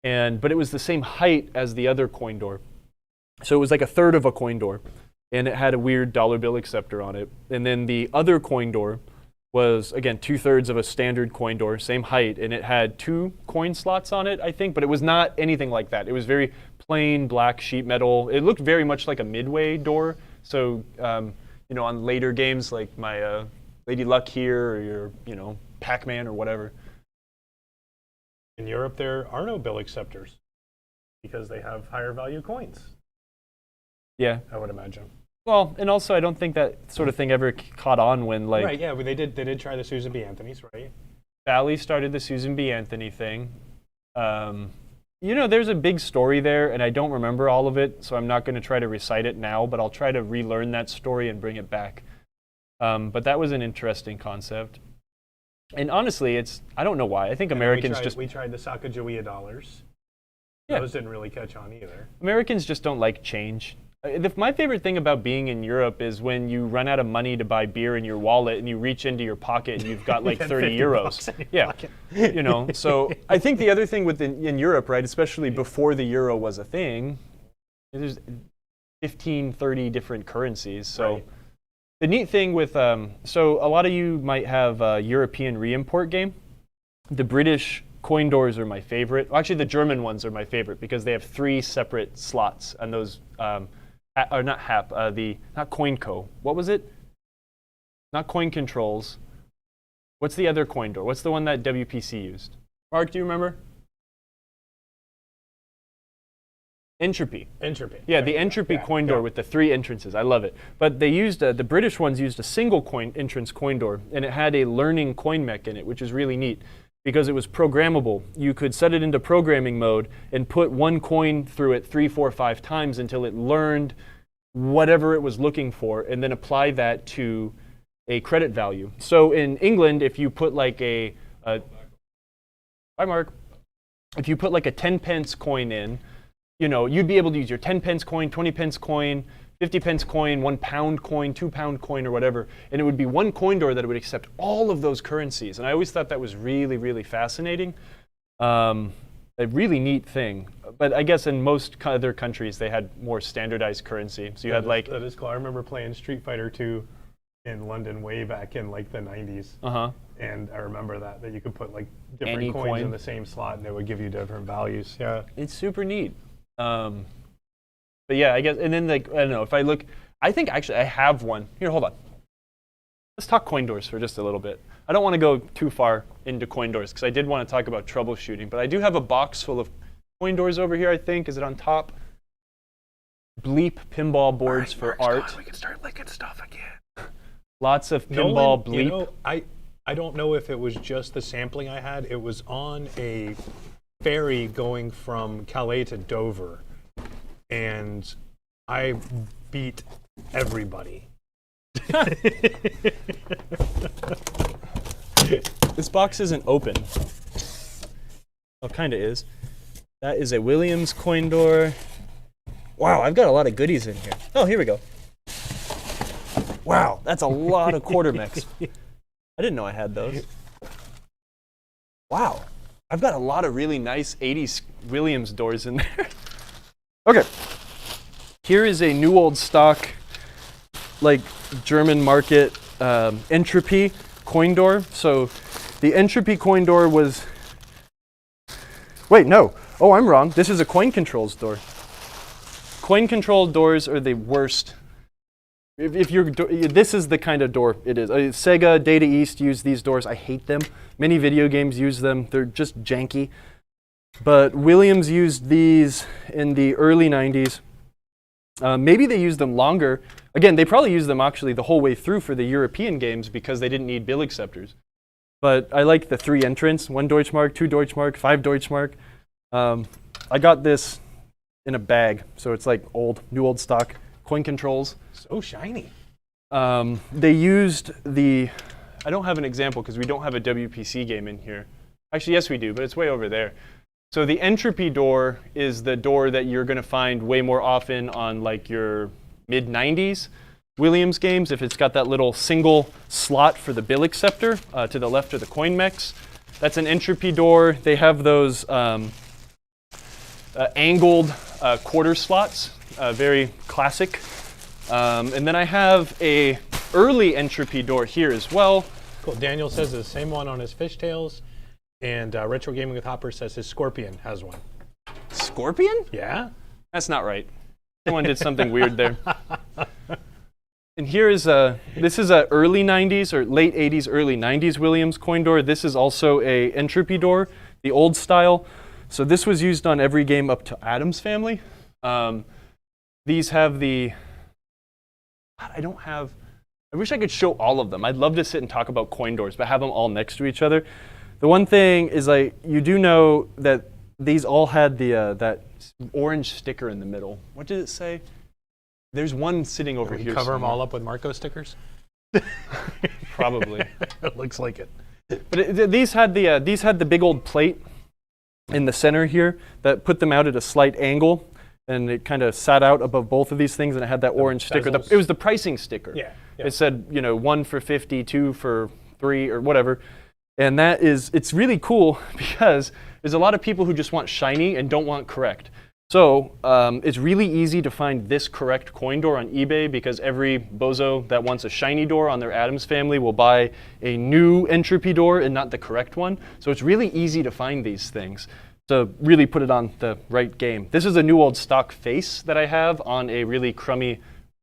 A: but it was the same height as the other coin door. So it was like a third of a coin door, and it had a weird dollar bill acceptor on it. And then the other coin door was, again, 2/3 of a standard coin door, same height, and it had 2 coin slots on it, I think, but it was not anything like that. It was very plain black sheet metal. It looked very much like a Midway door. So, you know, on later games like my Lady Luck here or your, you know, Pac-Man or whatever.
B: In Europe, there are no bill acceptors because they have higher value coins.
A: Yeah.
B: I would imagine.
A: Well, and also I don't think that sort of thing ever caught on when like
B: Right, yeah, but they did try the Susan B. Anthony's, right?
A: Bally started the Susan B. Anthony thing. You know, there's a big story there, and I don't remember all of it, so I'm not going to try to recite it now, but I'll try to relearn that story and bring it back. But that was an interesting concept. And honestly, I don't know why. I think Americans
B: we tried the Sacagawea dollars.
A: Yeah.
B: Those didn't really catch on either.
A: Americans just don't like change. My favorite thing about being in Europe is when you run out of money to buy beer in your wallet and you reach into your pocket and you've got like 30 euros. Yeah, you know. So I think the other thing in Europe, right, especially before the euro was a thing, there's 15, 30 different currencies. So
B: Right.
A: the neat thing with, so a lot of you might have a European re-import game. The British coin doors are my favorite. Well, actually, the German ones are my favorite because they have 3 separate slots, and those or not HAP, not CoinCo. What was it? Not Coin Controls. What's the other coin door? What's the one that WPC used? Mark, do you remember? Entropy.
B: Entropy.
A: Yeah, the Entropy coin door with the 3 entrances. I love it. But they used, the British ones used a single entrance coin door, and it had a learning coin mech in it, which is really neat because it was programmable. You could set it into programming mode and put one coin through it 3, 4, 5 times until it learned whatever it was looking for, and then apply that to a credit value. So in England, if you put like hi Mark, if you put like a 10 pence coin in, you know, you'd be able to use your 10 pence coin, 20 pence coin, 50 pence coin, £1 coin, £2 coin, or whatever, and it would be one coin door that would accept all of those currencies. And I always thought that was really, really fascinating. A really neat thing. But I guess in most other countries, they had more standardized currency. So you had like...
B: That is cool. I remember playing Street Fighter 2 in London way back in like the 90s. And I remember that you could put like different coins in the same slot and it would give you different values. Yeah.
A: It's super neat. But yeah, I guess, and then like, I don't know, if I look, I think actually I have one. Here, hold on. Let's talk coin doors for just a little bit. I don't want to go too far into coin doors because I did want to talk about troubleshooting, but I do have a box full of coin doors over here, I think. Is it on top? Bleep pinball boards for art.
B: We can start licking stuff again.
A: Lots of pinball bleep.
B: You know, I don't know if it was just the sampling I had. It was on a ferry going from Calais to Dover, and I beat everybody.
A: This box isn't open. Well, kind of is. That is a Williams coin door. Wow, I've got a lot of goodies in here. Oh, here we go. Wow, that's a lot of quarter mechs. I didn't know I had those. Wow, I've got a lot of really nice 80s Williams doors in there. Okay, here is a new old stock, like German market Entropy coin door. So the Entropy coin door was, wait, no. Oh, I'm wrong. This is a coin controls door. Coin control doors are the worst. If you're, this is the kind of door it is. Sega, Data East use these doors. I hate them. Many video games use them. They're just janky. But Williams used these in the early 90s. Maybe they used them longer. Again, they probably used them actually the whole way through for the European games because they didn't need bill acceptors. But I like the 3 entrants, 1 Deutschmark, 2 Deutschmark, 5 Deutschmark. I got this in a bag, so it's like new old stock coin controls.
B: So shiny.
A: They used the, I don't have an example because we don't have a WPC game in here. Actually, yes we do, but it's way over there. So the Entropy door is the door that you're going to find way more often on like your mid-90s Williams games if it's got that little single slot for the bill acceptor to the left of the coin mechs. That's an Entropy door. They have those angled quarter slots, very classic. And then I have a early Entropy door here as well.
B: Cool. Daniel says the same one on his fishtails. And Retro Gaming with Hopper says his Scorpion has one.
A: Scorpion?
B: Yeah?
A: That's not right. Someone did something weird there. And here is this is a early 90s or late 80s, early 90s Williams coin door. This is also a Entropy door, the old style. So this was used on every game up to Addams Family. These have the, I wish I could show all of them. I'd love to sit and talk about coin doors, but have them all next to each other. The one thing is, you do know that these all had the that orange sticker in the middle. What did it say? There's one sitting over here.
B: Cover them all up with Marco stickers?
A: Probably.
B: It looks like it.
A: But these had the big old plate in the center here that put them out at a slight angle, and it kind of sat out above both of these things, and it had that orange sticker. It was the pricing sticker.
B: Yeah.
A: It said, 1 for 50, 2 for 3, or whatever. And it's really cool because there's a lot of people who just want shiny and don't want correct. So it's really easy to find this correct coin door on eBay because every bozo that wants a shiny door on their Addams Family will buy a new Entropy door and not the correct one. So it's really easy to find these things to really put it on the right game. This is a new old stock face that I have on a really crummy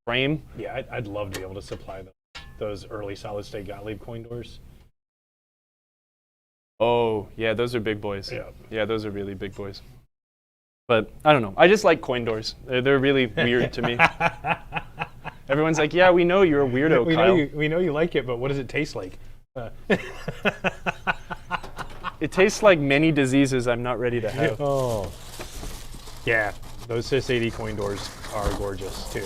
A: frame.
B: Yeah, I'd love to be able to supply those early solid-state Gottlieb coin doors.
A: Oh, yeah, those are big boys.
B: Yeah.
A: Yeah, those are really big boys. But I don't know. I just like coin doors. They're really weird to me. Everyone's like, yeah, we know you're a weirdo, Kyle.
B: We know you like it, but what does it taste like?
A: It tastes like many diseases I'm not ready to have.
B: Oh. Yeah, those Sys80 coin doors are gorgeous too.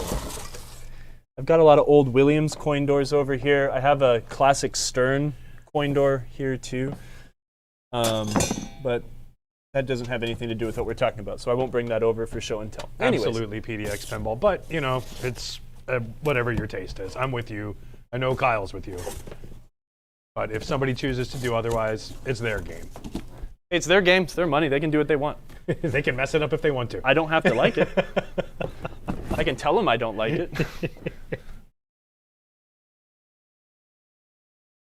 A: I've got a lot of old Williams coin doors over here. I have a classic Stern coin door here too. But that doesn't have anything to do with what we're talking about, so I won't bring that over for show and tell. Anyways.
B: Absolutely PDX pinball, but you know, it's whatever your taste is. I'm with you. I know Kyle's with you. But if somebody chooses to do otherwise, it's their game.
A: It's their game, it's their money. They can do what they want.
B: They can mess it up if they want to.
A: I don't have to like it. I can tell them I don't like it.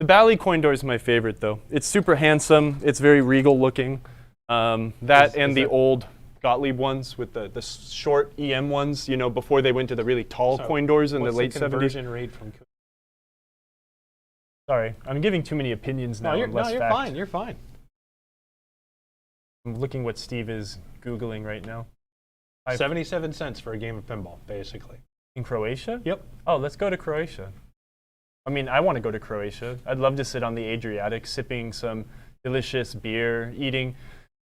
A: The Bally coin door is my favorite, though. It's super handsome. It's very regal looking. The old Gottlieb ones with the short EM ones, you know, before they went to the really tall coin doors in the late 70s.
B: What's the conversion rate from?
A: Sorry, I'm giving too many opinions now.
B: You're fine. You're fine.
A: I'm looking what Steve is Googling right now.
B: 77 cents for a game of pinball, basically.
A: In Croatia?
B: Yep.
A: Oh, let's go to Croatia. I mean, I want to go to Croatia. I'd love to sit on the Adriatic, sipping some delicious beer, eating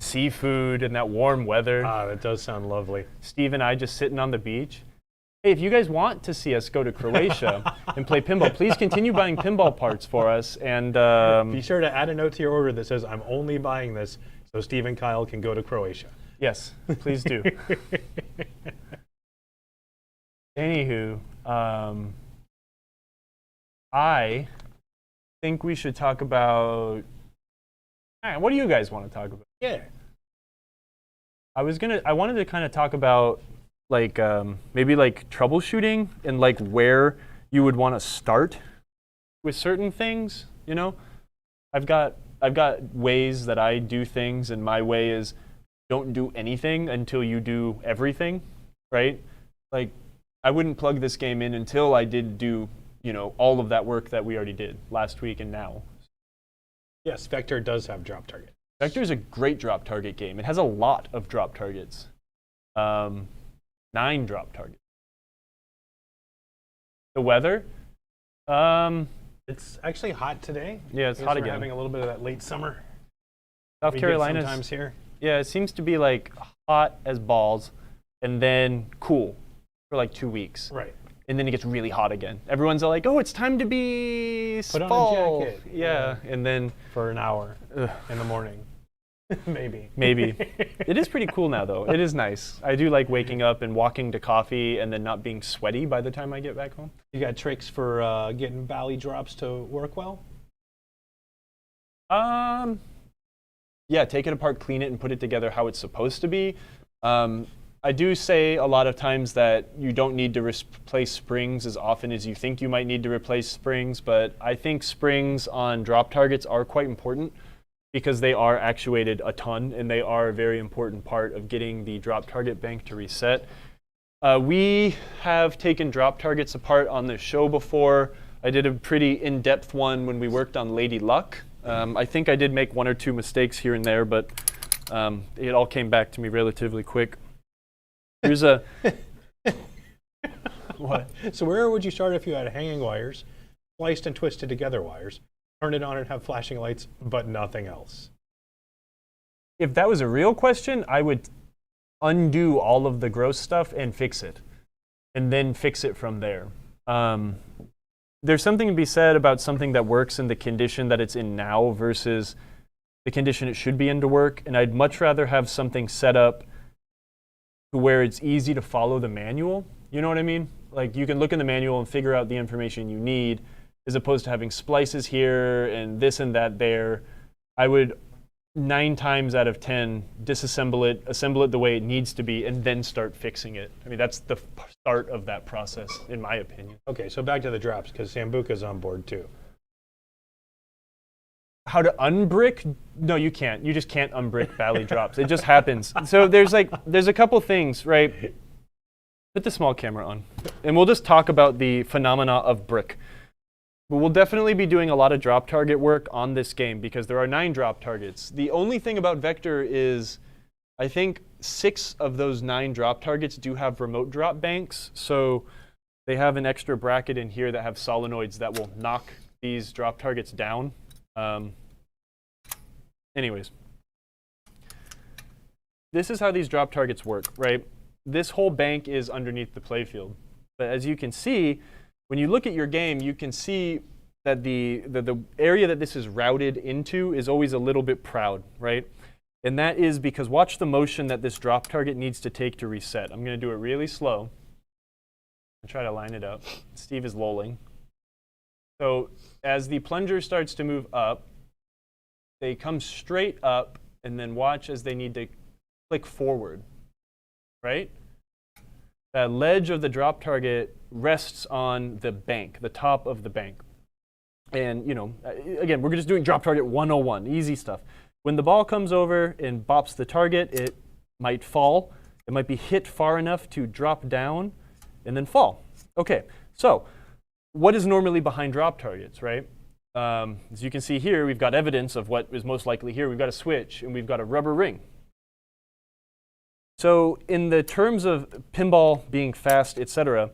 A: seafood in that warm weather.
B: Ah, that does sound lovely.
A: Steve and I just sitting on the beach. Hey, if you guys want to see us go to Croatia and play pinball, please continue buying pinball parts for us. And
B: be sure to add a note to your order that says, I'm only buying this so Steve and Kyle can go to Croatia.
A: Yes, please do. Anywho, I think we should talk about. All right, what do you guys want to talk about?
B: Yeah.
A: I wanted to kind of talk about like maybe like troubleshooting and like where you would want to start with certain things. You know, I've got ways that I do things, and my way is don't do anything until you do everything, right? Like I wouldn't plug this game in until I did do, you know, all of that work that we already did last week and now.
B: Yes, Vector does have drop target.
A: Vector is a great drop target game. It has a lot of drop targets. 9 drop targets. The weather?
B: It's actually hot today.
A: Yeah, it's hot again.
B: We're having a little bit of that late summer.
A: South Carolina
B: sometimes here.
A: Yeah, it seems to be like hot as balls and then cool for like 2 weeks.
B: Right.
A: And then it gets really hot again. Everyone's all like, oh, it's time to be
B: Put
A: fall.
B: on a jacket.
A: Yeah, and then
B: for an hour in the morning. Maybe. It is pretty cool now, though. It is nice. I do like waking up and walking to coffee and then not being sweaty by the time I get back home. You got tricks for getting Bally drops to work well? Yeah, take it apart, clean it, and put it together how it's supposed to be. I do say a lot of times that you don't need to replace springs as often as you think you might need to replace springs, but I think springs on drop targets are quite important because they are actuated a ton and they are a very important part of getting the drop target bank to reset. We have taken drop targets apart on the show before. I did a pretty in-depth one when we worked on Lady Luck. I think I did make 1 or 2 mistakes here and there, but it all came back to me relatively quick. Here's a what? So where would you start if you had hanging wires, spliced and twisted together wires, turn it on and have flashing lights, but nothing else?
A: If that was a real question, I would undo all of the gross stuff and fix it, and then fix it from there. There's something to be said about something that works in the condition that it's in now versus the condition it should be in to work, and I'd much rather have something set up where it's easy to follow the manual. You know what I mean? Like you can look in the manual and figure out the information you need as opposed to having splices here and this and that there. I would 9 times out of 10 disassemble it, assemble it the way it needs to be, and then start fixing it. I mean, that's the start of that process, in my opinion.
B: Okay, so back to the drops, because Sambuca's on board too.
A: How to unbrick? No, you can't. You just can't unbrick Bally drops. It just happens. So there's a couple things, right? Put the small camera on, and we'll just talk about the phenomena of brick. But we'll definitely be doing a lot of drop target work on this game because there are 9 drop targets. The only thing about Vector is, I think 6 of those 9 drop targets do have remote drop banks, so they have an extra bracket in here that have solenoids that will knock these drop targets down. Anyways, this is how these drop targets work, right? This whole bank is underneath the playfield. But as you can see, when you look at your game, you can see that the area that this is routed into is always a little bit proud, right? And that is because watch the motion that this drop target needs to take to reset. I'm going to do it really slow and try to line it up. Steve is lolling. So as the plunger starts to move up, they come straight up, and then watch as they need to click forward, right? That ledge of the drop target rests on the bank, the top of the bank. And, you know, again, we're just doing drop target 101, easy stuff. When the ball comes over and bops the target, it might fall. It might be hit far enough to drop down and then fall. Okay, so what is normally behind drop targets, right? As you can see here, we've got evidence of what is most likely here. We've got a switch, and we've got a rubber ring. So in the terms of pinball being fast, etc.,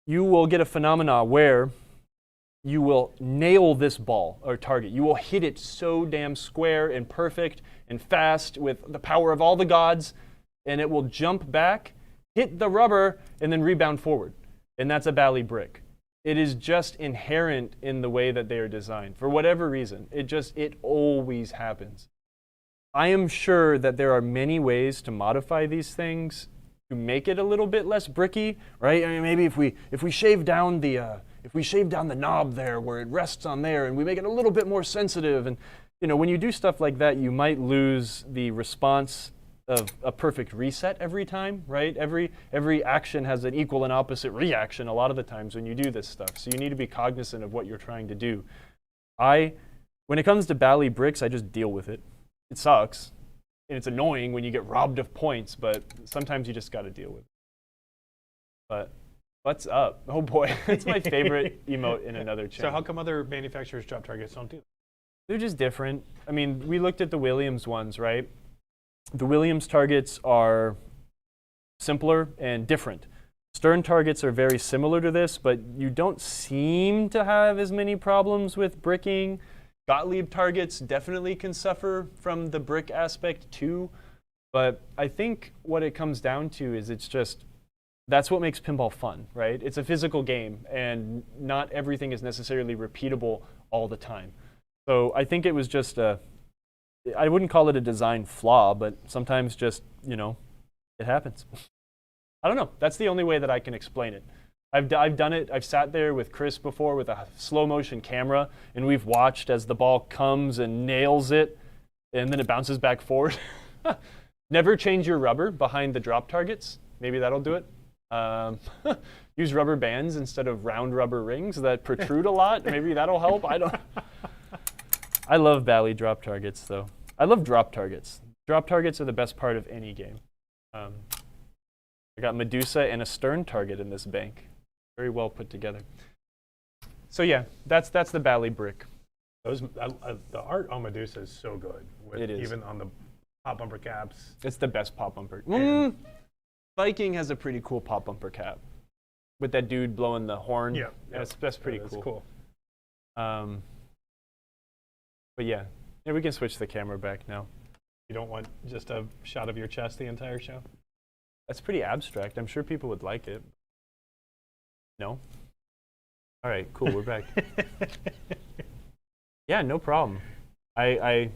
A: you will get a phenomena where you will nail this ball or target. You will hit it so damn square and perfect and fast with the power of all the gods, and it will jump back, hit the rubber, and then rebound forward. And that's a bally brick. It is just inherent in the way that they are designed. For whatever reason, it always happens. I am sure that there are many ways to modify these things to make it a little bit less bricky, right? I mean, maybe if we shave down the knob there where it rests on there, and we make it a little bit more sensitive, and you know, when you do stuff like that, you might lose the response of a perfect reset every time, right? Every action has an equal and opposite reaction a lot of the times when you do this stuff. So you need to be cognizant of what you're trying to do. When it comes to bally bricks, I just deal with it. It sucks, and it's annoying when you get robbed of points, but sometimes you just got to deal with it. But what's up? Oh boy, that's my favorite emote in another channel.
B: So how come other manufacturers' drop targets don't do that?
A: They're just different. I mean, we looked at the Williams ones, right? The Williams targets are simpler and different. Stern targets are very similar to this, but you don't seem to have as many problems with bricking. Gottlieb targets definitely can suffer from the brick aspect too, but I think what it comes down to is that's what makes pinball fun, right? It's a physical game, and not everything is necessarily repeatable all the time. So I think it was just I wouldn't call it a design flaw, but sometimes just, you know, it happens. I don't know. That's the only way that I can explain it. I've done it. I've sat there with Chris before with a slow motion camera, and we've watched as the ball comes and nails it, and then it bounces back forward. Never change your rubber behind the drop targets. Maybe that'll do it. Use rubber bands instead of round rubber rings that protrude a lot. Maybe that'll help. I love bally drop targets, though. I love drop targets. Drop targets are the best part of any game. I got Medusa and a Stern target in this bank. Very well put together. So yeah, that's the bally brick.
B: The art on Medusa is so good.
A: It is.
B: Even on the pop bumper caps.
A: It's the best pop bumper. Viking has a pretty cool pop bumper cap with that dude blowing the horn.
B: Yeah,
A: that's pretty cool. But yeah, we can switch the camera back now.
B: You don't want just a shot of your chest the entire show?
A: That's pretty abstract. I'm sure people would like it. No? All right, cool, we're back. Yeah, no problem. I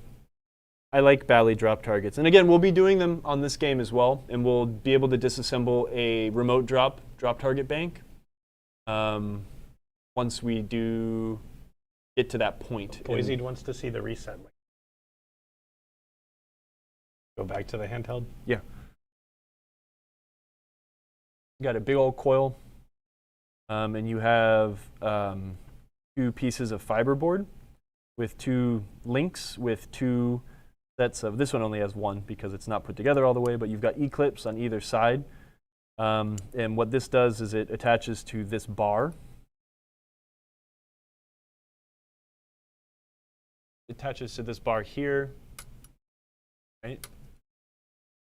A: like bally drop targets. And again, we'll be doing them on this game as well, and we'll be able to disassemble a remote drop target bank once we do get to that point.
B: Boise wants to see the reset. Go back to the handheld?
A: Yeah. You got a big old coil, and you have 2 pieces of fiberboard with 2 links with 2 sets of, this one only has 1 because it's not put together all the way, but you've got E-clips on either side. And what this does is it attaches to this bar. It attaches to this bar here, right?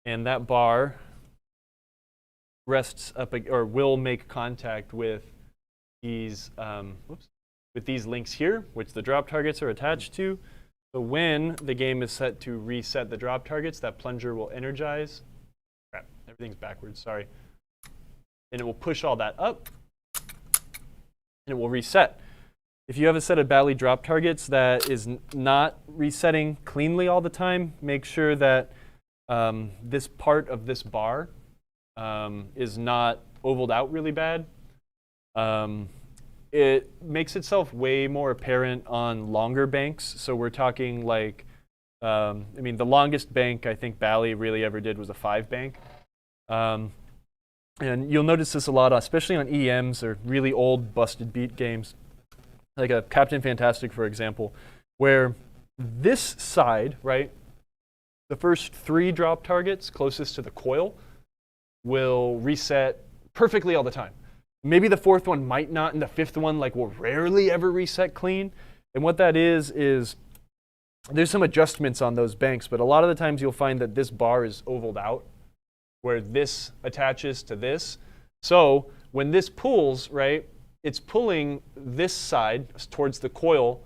A: and that bar rests up or will make contact with these with these links here, which the drop targets are attached to. So when the game is set to reset the drop targets, that plunger will energize. Crap, everything's backwards, sorry. And it will push all that up, and it will reset. If you have a set of Bally drop targets that is not resetting cleanly all the time, make sure that this part of this bar is not ovaled out really bad. It makes itself way more apparent on longer banks. So we're talking like, I mean, the longest bank I think Bally really ever did was a 5 bank. And you'll notice this a lot, especially on EMs or really old busted beat games, like a Captain Fantastic, for example, where this side, right, the first 3 drop targets closest to the coil will reset perfectly all the time. Maybe the 4th one might not, and the 5th one like will rarely ever reset clean. And what that is there's some adjustments on those banks, but a lot of the times you'll find that this bar is ovaled out, where this attaches to this. So when this pulls, right, it's pulling this side towards the coil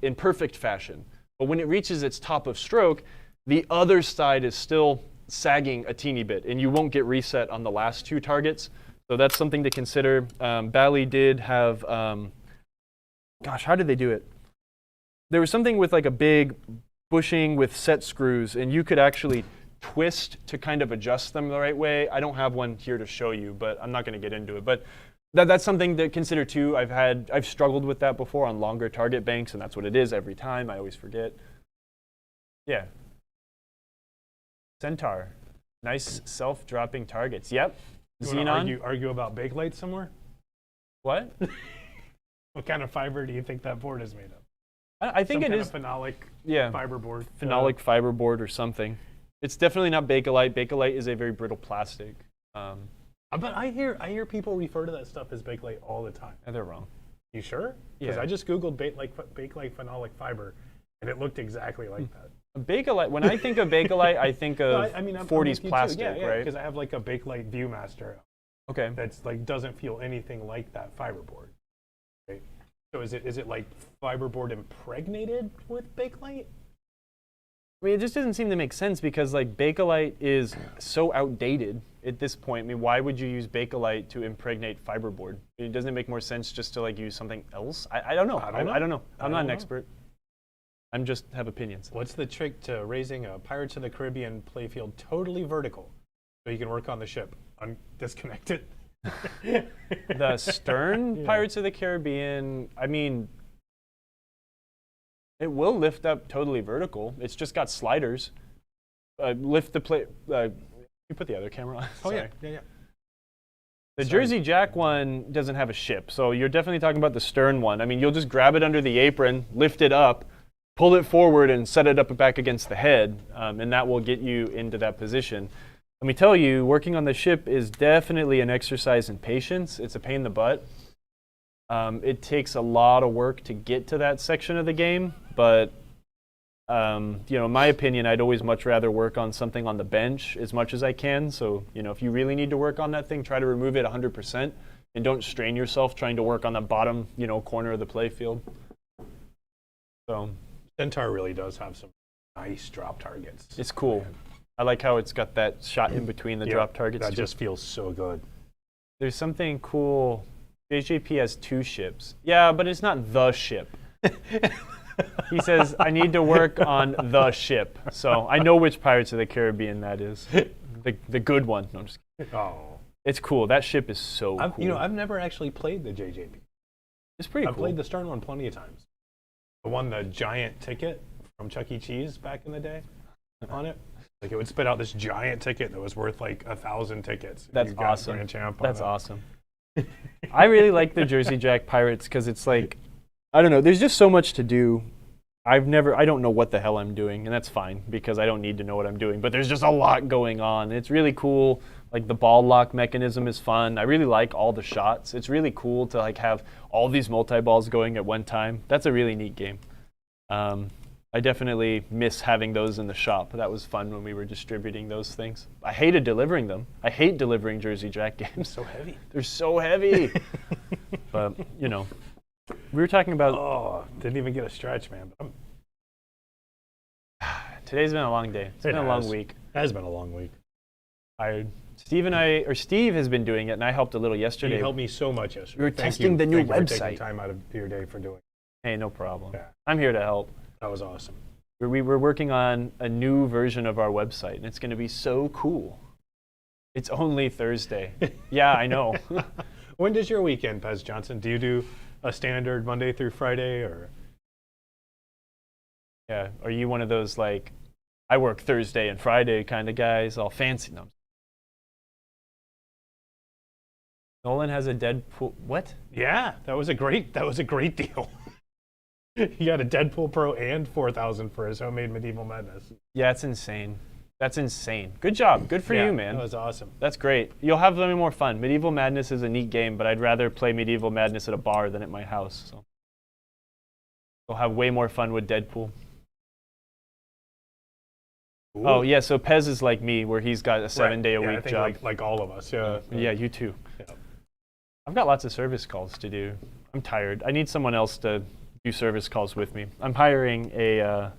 A: in perfect fashion. But when it reaches its top of stroke, the other side is still sagging a teeny bit, and you won't get reset on the last 2 targets. So that's something to consider. Bally did have, gosh, how did they do it? There was something with like a big bushing with set screws, and you could actually twist to kind of adjust them the right way. I don't have one here to show you, but I'm not going to get into it. But that's something to consider too. I've struggled with that before on longer target banks, and that's what it is every time. I always forget. Yeah. Centaur. Nice self-dropping targets. Yep. Xenon.
B: Argue about Bakelite somewhere?
A: What?
B: What kind of fiber do you think that board is made of?
A: I think
B: Some
A: it
B: kind
A: is
B: of phenolic fiber board.
A: Phenolic fiber board or something. It's definitely not Bakelite. Bakelite is a very brittle plastic.
B: But I hear people refer to that stuff as Bakelite all the time.
A: And they're wrong.
B: You sure? Because I just Googled Bakelite phenolic fiber, and it looked exactly like that.
A: Bakelite. When I think of Bakelite, I think of 40s plastic, right?
B: Because I have like a Bakelite Viewmaster.
A: Okay.
B: That's like doesn't feel anything like that fiberboard. Okay. So is it like fiberboard impregnated with Bakelite?
A: I mean, it just doesn't seem to make sense because like Bakelite is so outdated at this point. I mean, why would you use Bakelite to impregnate fiberboard? Doesn't it make more sense just to like use something else? I don't know. I don't know. I'm not an expert. I'm just have opinions.
B: What's the trick to raising a Pirates of the Caribbean playfield totally vertical so you can work on the ship disconnected?
A: The stern Pirates of the Caribbean, I mean, it will lift up totally vertical. It's just got sliders. Lift the plate. You put the other camera on.
B: Oh, yeah. The
A: Jersey Jack one doesn't have a ship, so you're definitely talking about the stern one. I mean, you'll just grab it under the apron, lift it up, pull it forward, and set it up back against the head, and that will get you into that position. Let me tell you, working on the ship is definitely an exercise in patience. It's a pain in the butt. It takes a lot of work to get to that section of the game, but in my opinion, I'd always much rather work on something on the bench as much as I can. So, if you really need to work on that thing, try to remove it 100% and don't strain yourself trying to work on the bottom, corner of the playfield. So,
B: Centaur really does have some nice drop targets.
A: It's cool. Man. I like how it's got that shot in between the drop targets.
B: That just feels so good.
A: There's something cool. JJP has 2 ships. Yeah, but it's not the ship. He says, I need to work on the ship. So I know which Pirates of the Caribbean that is. The good one. No, I'm just kidding.
B: Oh.
A: It's cool. That ship is so cool.
B: I've never actually played the JJP.
A: It's pretty cool.
B: I've played the stern one plenty of times. I won the giant ticket from Chuck E. Cheese back in the day on it. Like it would spit out this giant ticket that was worth like 1,000 tickets.
A: That's awesome. That's awesome. I really like the Jersey Jack Pirates because it's like, I don't know, there's just so much to do. I don't know what the hell I'm doing, and that's fine because I don't need to know what I'm doing, but there's just a lot going on. It's really cool. Like the ball lock mechanism is fun. I really like all the shots. It's really cool to like have all these multi-balls going at one time. That's a really neat game. I definitely miss having those in the shop. That was fun when we were distributing those things. I hated delivering them. I hate delivering Jersey Jack games.
B: So heavy.
A: They're so heavy. But, you know, we were talking about...
B: Oh, didn't even get a stretch, man. But
A: Today's been a long day. It's been a long week.
B: It has been a long week.
A: Steve has been doing it, and I helped a little yesterday.
B: You helped me so much yesterday.
A: We were testing the new
B: Thank you for
A: website.
B: taking time out of your day for doing it.
A: Hey, no problem.
B: Yeah.
A: I'm here to help.
B: That was awesome.
A: We were working on a new version of our website, and it's going to be so cool. It's only Thursday. Yeah, I know.
B: When does your weekend, Pez Johnson? Do you do a standard Monday through Friday, or?
A: Yeah, are you one of those, like, I work Thursday and Friday kind of guys, all fancy? No. Nolan has a Deadpool. What?
B: Yeah, that was a great deal. He got a Deadpool Pro and 4,000 for his homemade Medieval Madness.
A: Yeah, it's insane. That's insane. Good job. Good for you, man.
B: That was awesome.
A: That's great. You'll have way more fun. Medieval Madness is a neat game, but I'd rather play Medieval Madness at a bar than at my house. So you'll have way more fun with Deadpool.
B: Ooh.
A: Oh, yeah, so Pez is like me, where he's got a 7-day-a-week job.
B: Like all of us, yeah.
A: Yeah, you too.
B: Yeah.
A: I've got lots of service calls to do. I'm tired. I need someone else to do service calls with me. I'm hiring a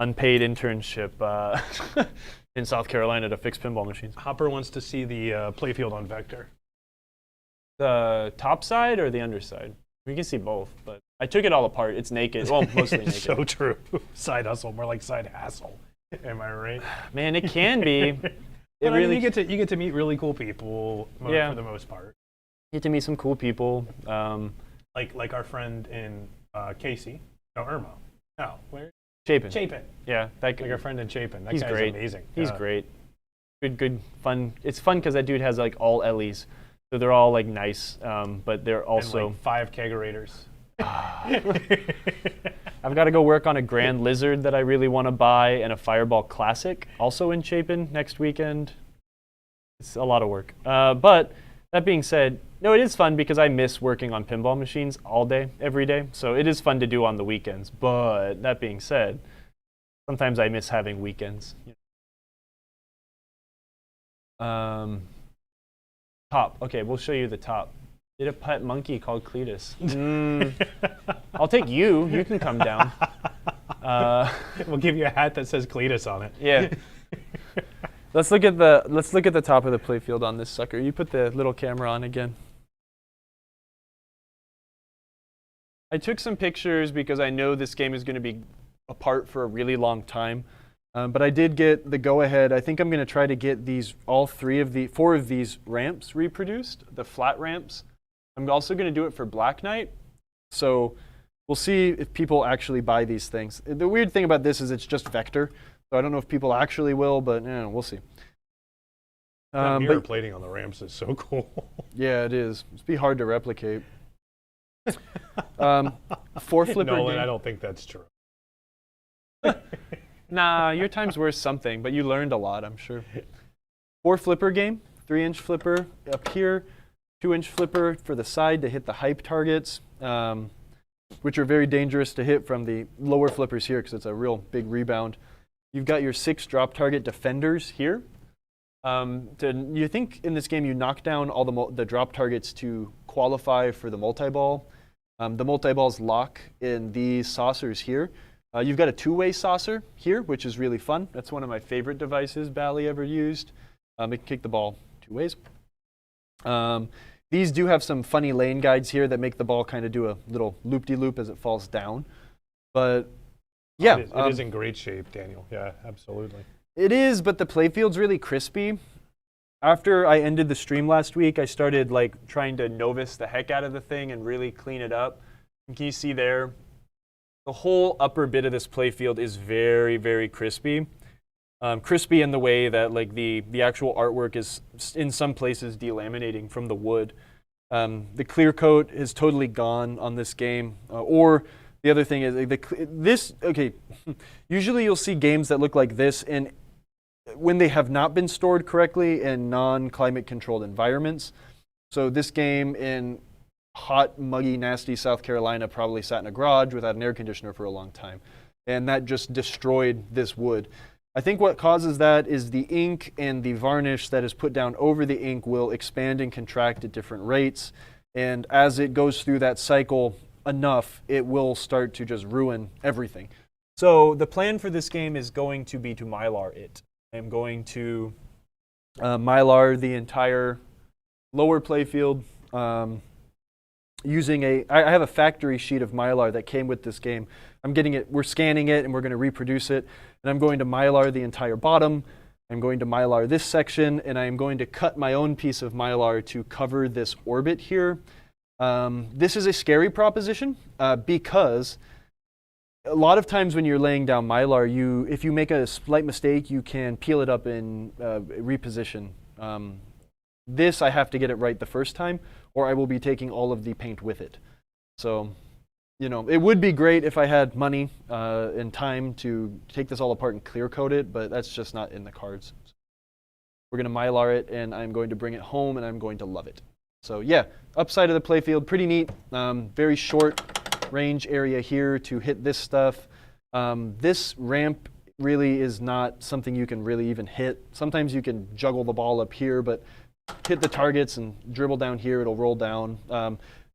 A: unpaid internship in South Carolina to fix pinball machines.
B: Hopper wants to see the playfield on Vector.
A: The top side or the underside? We can see both, but I took it all apart. It's naked. Well, mostly naked.
B: So true. Side hustle, more like side hassle. Am I right?
A: Man, it can be.
B: It really. You get to meet really cool people for the most part.
A: Get to meet some cool people.
B: Like our friend in Casey. No, Irma. No, where?
A: Chapin. Yeah,
B: like our friend in Chapin. That
A: he's
B: guy's
A: great.
B: Amazing.
A: He's great. Good, fun. It's fun because that dude has like all Ellies, so they're all like nice, but they're also
B: and like 5 kegerators.
A: I've got to go work on a Grand Lizard that I really want to buy and a Fireball Classic, also in Chapin next weekend. It's a lot of work. But that being said, no, it is fun because I miss working on pinball machines all day, every day. So it is fun to do on the weekends. But that being said, sometimes I miss having weekends. Top. Okay, we'll show you the top. Did a pet monkey called Cletus. I'll take you. You can come down.
B: We'll give you a hat that says Cletus on it.
A: Yeah. Let's look at the top of the playfield on this sucker. You put the little camera on again. I took some pictures because I know this game is going to be apart for a really long time. But I did get the go-ahead. I think I'm going to try to get four of these ramps reproduced, the flat ramps. I'm also going to do it for Black Knight. So we'll see if people actually buy these things. The weird thing about this is it's just vector. So I don't know if people actually will, but we'll see.
B: That mirror plating on the ramps is so cool.
A: Yeah, it is. It'd be hard to replicate. 4 flipper
B: Nolan,
A: game.
B: I don't think that's true.
A: Nah, your time's worth something, but you learned a lot, I'm sure. 4 flipper game, 3-inch flipper up here, 2-inch flipper for the side to hit the hype targets, which are very dangerous to hit from the lower flippers here because it's a real big rebound. You've got your 6 drop target defenders here. You think in this game you knock down all the drop targets to qualify for the multi-ball. The multi-balls lock in these saucers here. You've got a 2-way saucer here, which is really fun. That's one of my favorite devices Bally ever used. It can kick the ball 2 ways. These do have some funny lane guides here that make the ball kind of do a little loop-de-loop as it falls down. But yeah.
B: It is in great shape, Daniel. Yeah, absolutely.
A: It is, but the playfield's really crispy. After I ended the stream last week, I started like trying to novice the heck out of the thing and really clean it up. And can you see there? The whole upper bit of this playfield is very, very crispy. Crispy in the way that like the actual artwork is in some places delaminating from the wood. The clear coat is totally gone on this game. Or the other thing is usually you'll see games that look like this when they have not been stored correctly in non-climate controlled environments. So this game in hot, muggy, nasty South Carolina probably sat in a garage without an air conditioner for a long time.
C: and that just destroyed this wood. I think what causes that is the ink and the varnish that is put down over the ink will expand and contract at different rates, and as it goes through that cycle enough, it will start to just ruin everything. So the plan for this game is going to be to Mylar it. I'm going to Mylar the entire lower playfield using I have a factory sheet of Mylar that came with this game. I'm getting it, we're scanning it, and we're going to reproduce it. And I'm going to Mylar the entire bottom. I'm going to Mylar this section, and I'm going to cut my own piece of Mylar to cover this orbit here. This is a scary proposition because a lot of times when you're laying down Mylar, if you make a slight mistake, you can peel it up and reposition. This, I have to get it right the first time, or I will be taking all of the paint with it. So, you know, it would be great if I had money and time to take this all apart and clear coat it, but that's just not in the cards. We're going to Mylar it, and I'm going to bring it home, and I'm going to love it. So yeah, upside of the playfield, pretty neat. Very short range area here to hit this stuff. This ramp really is not something you can really even hit. Sometimes you can juggle the ball up here, but hit the targets and dribble down here, it'll roll down.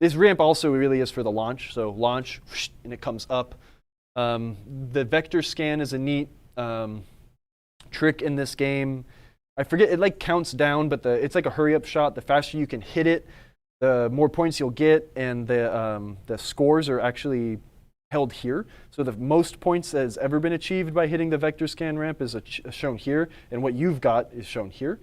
C: This ramp also really is for the launch. So launch, whoosh, and it comes up. The vector scan is a neat trick in this game. I forget, it like counts down, but it's like a hurry up shot. The faster you can hit it, the more points you'll get, and the scores are actually held here. So the most points that has ever been achieved by hitting the vector scan ramp is shown here, and what you've got is shown here.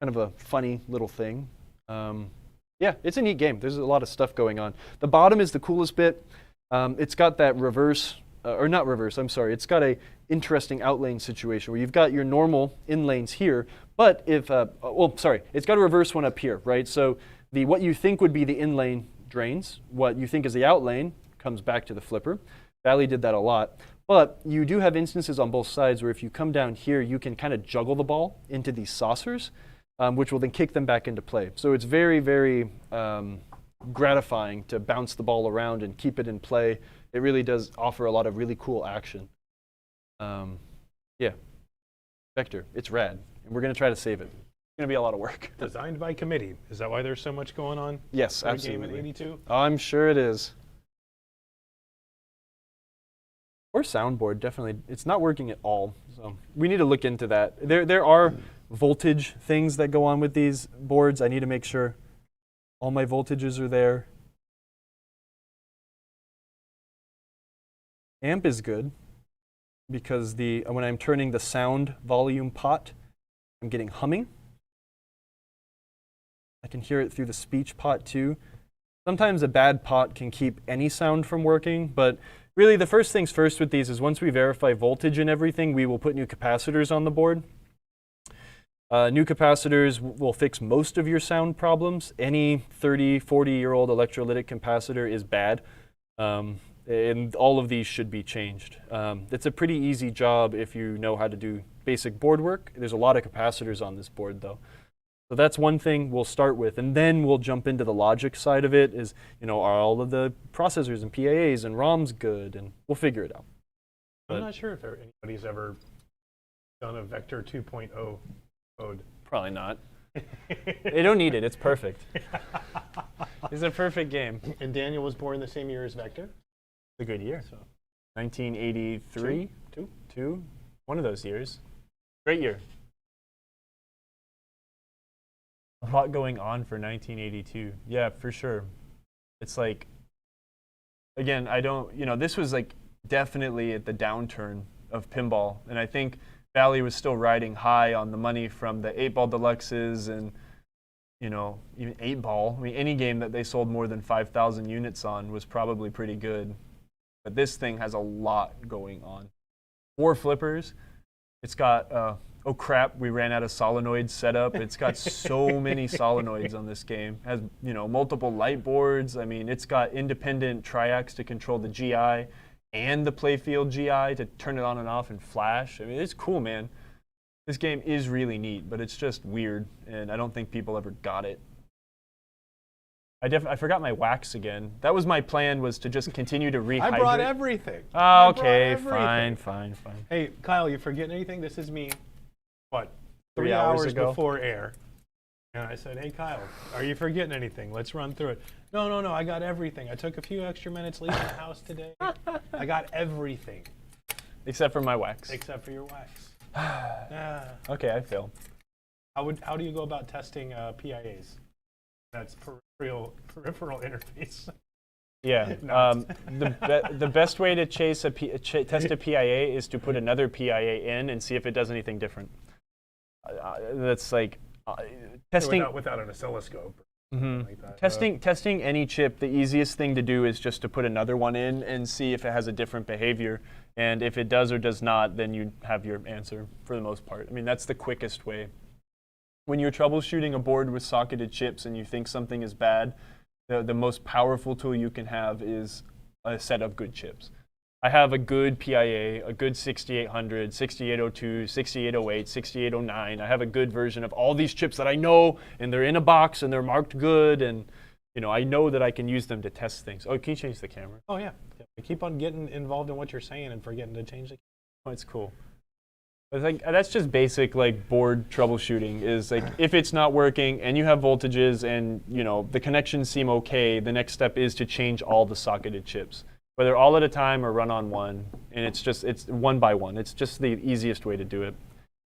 C: Kind of a funny little thing. Yeah, it's a neat game. There's a lot of stuff going on. The bottom is the coolest bit. It's got that reverse, or not reverse, I'm sorry. It's got a interesting outlane situation where you've got your normal inlanes here, but if, it's got a reverse one up here, right? So what you think would be the inlane drains, what you think is the outlane comes back to the flipper. Valley did that a lot. But you do have instances on both sides where if you come down here, you can kind of juggle the ball into these saucers, which will then kick them back into play. So it's very, very gratifying to bounce the ball around and keep it in play. It really does offer a lot of really cool action. Yeah, Vector, it's rad. And we're going to try to save it. It's going to be a lot of work.
B: Designed by committee. Is that why there's so much going on?
C: Yes, absolutely.
B: Game in 82?
C: I'm sure it is. Or soundboard, definitely. It's not working at all. So we need to look into that. There are voltage things that go on with these boards. I need to make sure all my voltages are there. Amp is good because when I'm turning the sound volume pot, I'm getting humming. I can hear it through the speech pot too. Sometimes a bad pot can keep any sound from working, but really the first things first with these is once we verify voltage and everything, we will put new capacitors on the board. New capacitors will fix most of your sound problems. Any 30, 40-year-old electrolytic capacitor is bad, and all of these should be changed. It's a pretty easy job if you know how to do basic board work. There's a lot of capacitors on this board, though. So that's one thing we'll start with, and then we'll jump into the logic side of it. Is, you know, are all of the processors and PAAs and ROMs good? And we'll figure it out.
B: I'm not sure if anybody's ever done a Vector 2.0 code.
A: Probably not. They don't need it. It's perfect. It's a perfect game.
B: And Daniel was born the same year as Vector.
A: It's a good year. So, 1983, two, one of those years. Great year. A lot going on for 1982. Yeah, for sure. It's like, again, this was like definitely at the downturn of pinball. And I think Valley was still riding high on the money from the 8-ball deluxes and, you know, even 8-ball. I mean, any game that they sold more than 5,000 units on was probably pretty good. But this thing has a lot going on. 4 flippers. It's got, oh crap, we ran out of solenoid setup. It's got so many solenoids on this game. It has, you know, multiple light boards. I mean, it's got independent triacs to control the GI and the playfield GI to turn it on and off and flash. I mean, it's cool, man. This game is really neat, but it's just weird, and I don't think people ever got it. I forgot my wax again. That was my plan, was to just continue to rehydrate.
B: I brought everything.
A: Oh, okay, fine.
B: Hey, Kyle, you forgetting anything? This is me, what,
A: 3 hours ago?
B: before air. And I said, hey, Kyle, are you forgetting anything? Let's run through it. No, I got everything. I took a few extra minutes leaving the house today. I got everything.
A: Except for my wax.
B: Except for your wax.
A: Okay, I fail.
B: How do you go about testing PIAs? That's peripheral interface.
A: Yeah. The best way to test a PIA is to put another PIA in and see if it does anything different. That's like testing
B: without an oscilloscope. Like that.
A: Testing any chip, the easiest thing to do is just to put another one in and see if it has a different behavior. And if it does or does not, then you have your answer for the most part. I mean, that's the quickest way. When you're troubleshooting a board with socketed chips and you think something is bad, the most powerful tool you can have is a set of good chips. I have a good PIA, a good 6800, 6802, 6808, 6809. I have a good version of all these chips that I know, and they're in a box and they're marked good, and I know that I can use them to test things. Oh, can you change the camera?
B: Oh yeah. I keep on getting involved in what you're saying and forgetting to change the camera.
A: Oh, it's cool. I think that's just basic like board troubleshooting. Is like if it's not working and you have voltages and the connections seem okay, the next step is to change all the socketed chips, whether all at a time or run on one. And it's one by one. It's just the easiest way to do it.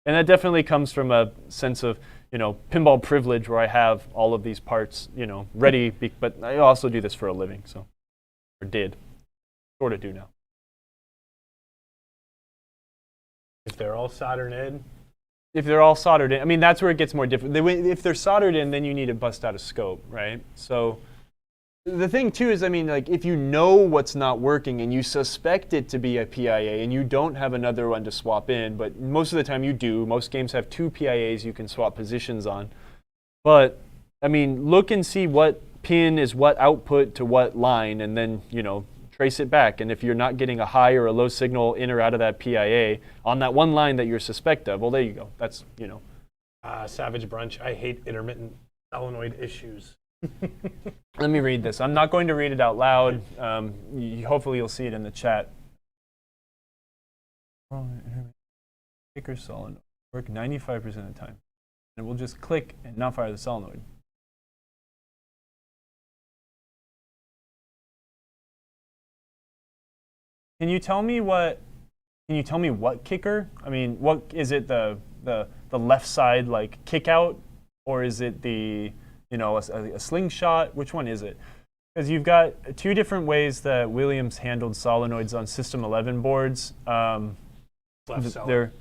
A: And that definitely comes from a sense of pinball privilege, where I have all of these parts ready. But I also do this for a living, or did, sort of do now.
B: If they're all soldered in?
A: If they're all soldered in, I mean, that's where it gets more difficult. If they're soldered in, then you need to bust out a scope, right? So the thing too is, I mean, like if you know what's not working and you suspect it to be a PIA and you don't have another one to swap in, but most of the time you do. Most games have 2 PIAs you can swap positions on. But I mean, look and see what pin is what output to what line, and then trace it back. And if you're not getting a high or a low signal in or out of that PIA on that one line that you're suspect of, well, there you go. That's,
B: Savage Brunch, I hate intermittent solenoid issues.
A: Let me read this. I'm not going to read it out loud. Hopefully you'll see it in the chat. Kicker solenoid. Work 95% of the time. And we'll just click and not fire the solenoid. Can you tell me what kicker? I mean, what is it, the left side like kick out, or is it the a slingshot? Which one is it? Because you've got 2 different ways that Williams handled solenoids on System 11 boards.
B: Left cellar.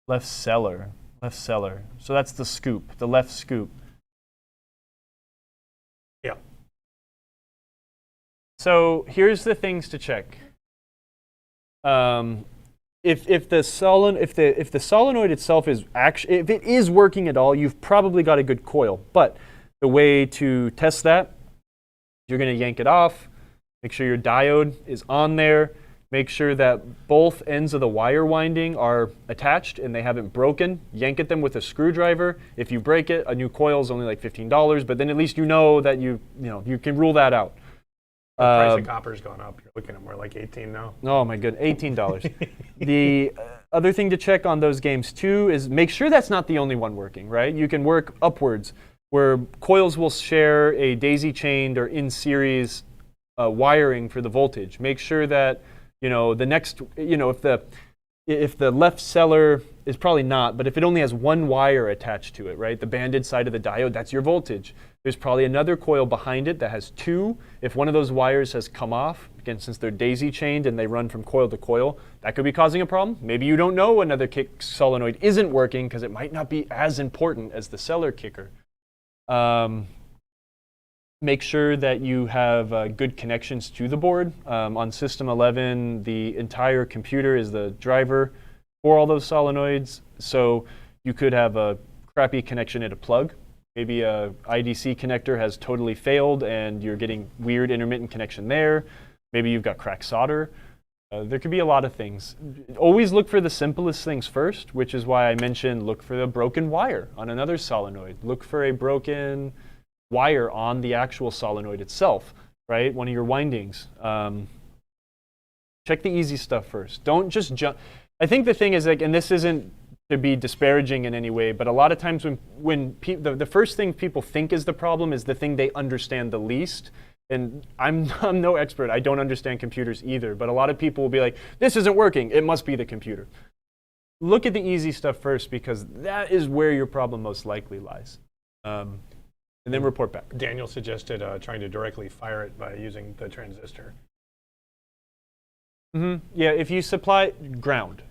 A: Left cellar. So that's the scoop, the left scoop.
B: Yeah.
A: So here's the things to check. If the solenoid itself is if it is working at all, you've probably got a good coil. But the way to test that, you're going to yank it off, make sure your diode is on there, make sure that both ends of the wire winding are attached and they haven't broken. Yank at them with a screwdriver. If you break it, a new coil is only like $15, but then at least you know that you can rule that out.
B: The price of copper's gone up. You're looking at more like 18 now.
A: Oh my goodness, $18. The other thing to check on those games too is make sure that's not the only one working, right? You can work upwards, where coils will share a daisy-chained or in-series wiring for the voltage. Make sure that the next, if the left cellar is probably not, but if it only has one wire attached to it, right? The banded side of the diode, that's your voltage. There's probably another coil behind it that has 2. If one of those wires has come off, again, since they're daisy chained and they run from coil to coil, that could be causing a problem. Maybe you don't know another kick solenoid isn't working because it might not be as important as the cellar kicker. Make sure that you have good connections to the board. On System 11, the entire computer is the driver for all those solenoids. So you could have a crappy connection at a plug. Maybe a IDC connector has totally failed and you're getting weird intermittent connection there. Maybe you've got cracked solder. There could be a lot of things. Always look for the simplest things first, which is why I mentioned look for the broken wire on another solenoid. Look for a broken wire on the actual solenoid itself, right? One of your windings. Check the easy stuff first. Don't just jump. I think the thing is, like, and this isn't to be disparaging in any way, but a lot of times when the first thing people think is the problem is the thing they understand the least. And I'm no expert. I don't understand computers either. But a lot of people will be like, this isn't working. It must be the computer. Look at the easy stuff first, because that is where your problem most likely lies. And then report back.
B: Daniel suggested trying to directly fire it by using the transistor.
A: Yeah, if you supply ground.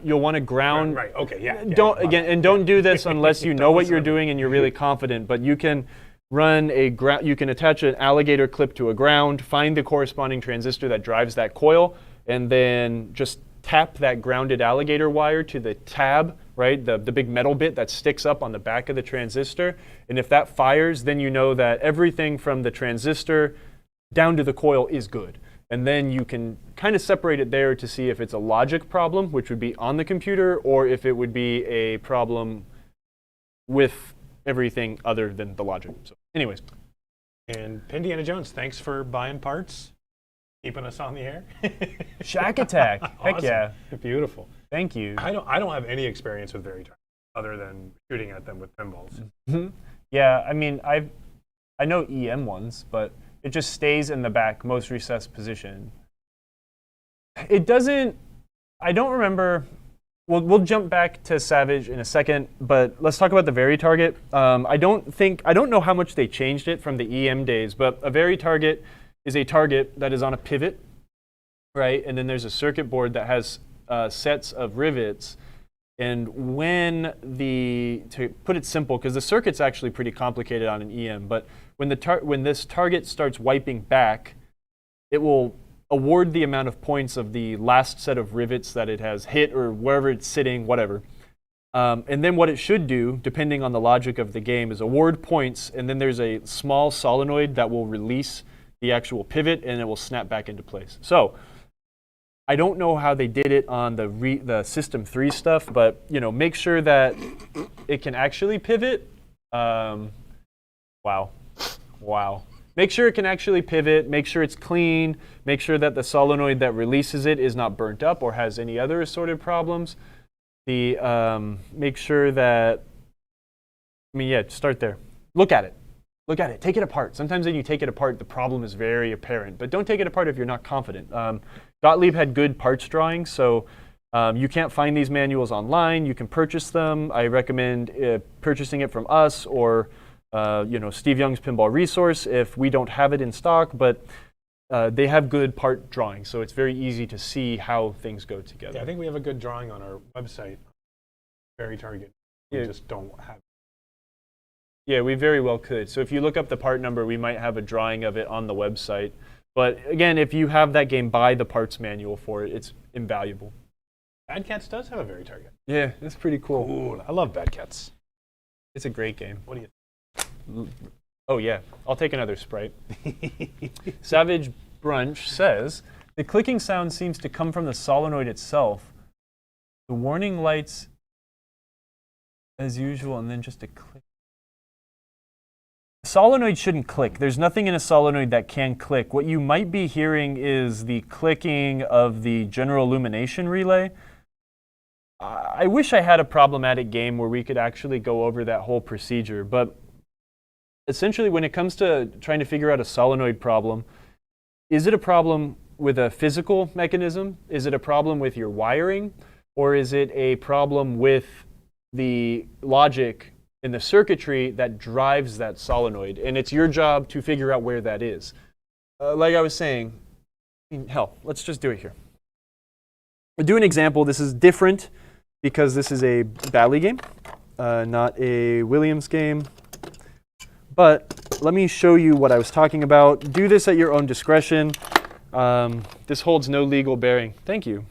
A: You'll want to ground.
B: Right. Okay. Yeah.
A: Don't do this unless you know what you're doing and you're really confident. But you can run you can attach an alligator clip to a ground, find the corresponding transistor that drives that coil, and then just tap that grounded alligator wire to the tab, right? The big metal bit that sticks up on the back of the transistor. And if that fires, then you know that everything from the transistor down to the coil is good. And then you can kind of separate it there to see if it's a logic problem, which would be on the computer, or if it would be a problem with everything other than the logic. So anyways.
B: And Indiana Jones, thanks for buying parts, keeping us on the air.
A: Shack Attack. Heck
B: Awesome.
A: yeah.
B: Beautiful.
A: Thank you.
B: I don't have any experience with Vectordome other than shooting at them with pinballs.
A: Yeah, I mean, I know EM ones, but it just stays in the back, most recessed position. It doesn't, I don't remember, we'll jump back to Savage in a second, but let's talk about the VariTarget. I don't know how much they changed it from the EM days, but a VariTarget is a target that is on a pivot, right? And then there's a circuit board that has sets of rivets. And to put it simple, because the circuit's actually pretty complicated on an EM, but when this target starts wiping back, it will award the amount of points of the last set of rivets that it has hit or wherever it's sitting, whatever. And then what it should do, depending on the logic of the game, is award points, and then there's a small solenoid that will release the actual pivot, and it will snap back into place. So I don't know how they did it on the System 3 stuff, but make sure that it can actually pivot. Wow. Make sure it can actually pivot. Make sure it's clean. Make sure that the solenoid that releases it is not burnt up or has any other assorted problems. Make sure that, start there. Look at it. Take it apart. Sometimes when you take it apart, the problem is very apparent. But don't take it apart if you're not confident. Gottlieb had good parts drawing, so you can't find these manuals online. You can purchase them. I recommend purchasing it from us or Steve Young's Pinball Resource if we don't have it in stock. But they have good part drawing, so it's very easy to see how things go together.
B: Yeah, I think we have a good drawing on our website, VariTarget. We just don't have it.
A: Yeah, we very well could. So if you look up the part number, we might have a drawing of it on the website. But again, if you have that game, buy the parts manual for it. It's invaluable.
B: Bad Cats does have a VariTarget.
A: Yeah, it's pretty cool.
B: Cool. I love Bad Cats.
A: It's a great game.
B: What do you
A: Oh yeah, I'll take another Sprite. Savage Brunch says, the clicking sound seems to come from the solenoid itself. The warning lights as usual, and then just a click. Solenoid shouldn't click. There's nothing in a solenoid that can click. What you might be hearing is the clicking of the general illumination relay. I wish I had a problematic game where we could actually go over that whole procedure, but essentially when it comes to trying to figure out a solenoid problem, is it a problem with a physical mechanism? Is it a problem with your wiring? Or is it a problem with the logic in the circuitry that drives that solenoid? And it's your job to figure out where that is. Like I was saying, hell, let's just do it here. We'll do an example. This is different because this is a Bally game, not a Williams game. But let me show you what I was talking about. Do this at your own discretion. This holds no legal bearing. Thank you.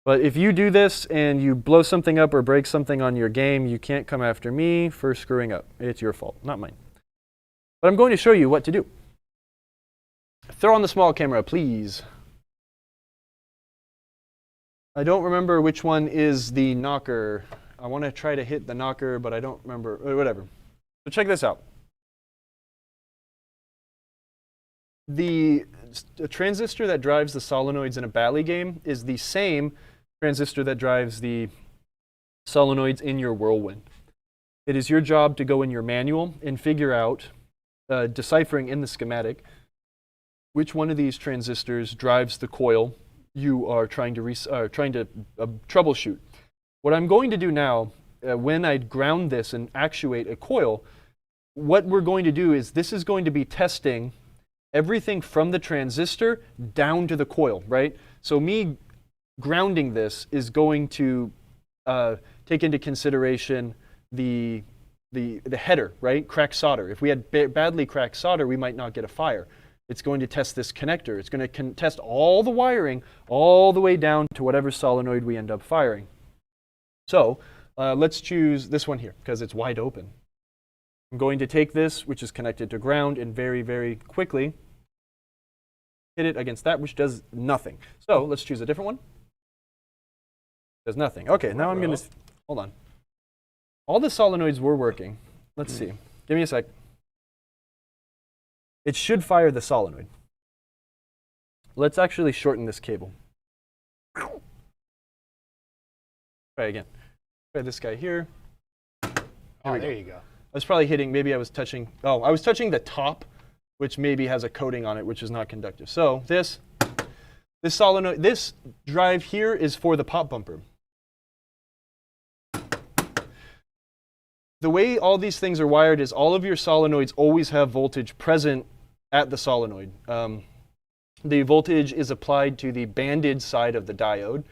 A: But if you do this and you blow something up or break something on your game, you can't come after me for screwing up. It's your fault, not mine. But I'm going to show you what to do. Throw on the small camera, please. I don't remember which one is the knocker. I want to try to hit the knocker, but I don't remember. Whatever. So check this out.
C: the transistor that drives the solenoids in a Bally game is the same transistor that drives the solenoids in your Whirlwind. It is your job to go in your manual and figure out, deciphering in the schematic, which one of these transistors drives the coil you are trying to troubleshoot. What I'm going to do now, when I ground this and actuate a coil, what we're going to do is this is going to be testing everything from the transistor down to the coil, right? So me grounding this is going to take into consideration the header, right? Cracked solder. If we had badly cracked solder, we might not get a fire. It's going to test this connector. It's going to test all the wiring all the way down to whatever solenoid we end up firing. So let's choose this one here because it's wide open. I'm going to take this, which is connected to ground, and very, very quickly hit it against that, which does nothing. So let's choose a different one. Does nothing. Okay, now I'm going to, hold on. All the solenoids were working. Let's see. Give me a sec. It should fire the solenoid. Let's actually shorten this cable. Try again. Try this guy here.
B: There you go.
C: I was probably hitting, maybe I was touching, I was touching the top, which maybe has a coating on it, which is not conductive. So this solenoid, this drive here is for the pop bumper. The way all these things are wired is all of your solenoids always have voltage present at the solenoid. The voltage is applied to the banded side of the diode.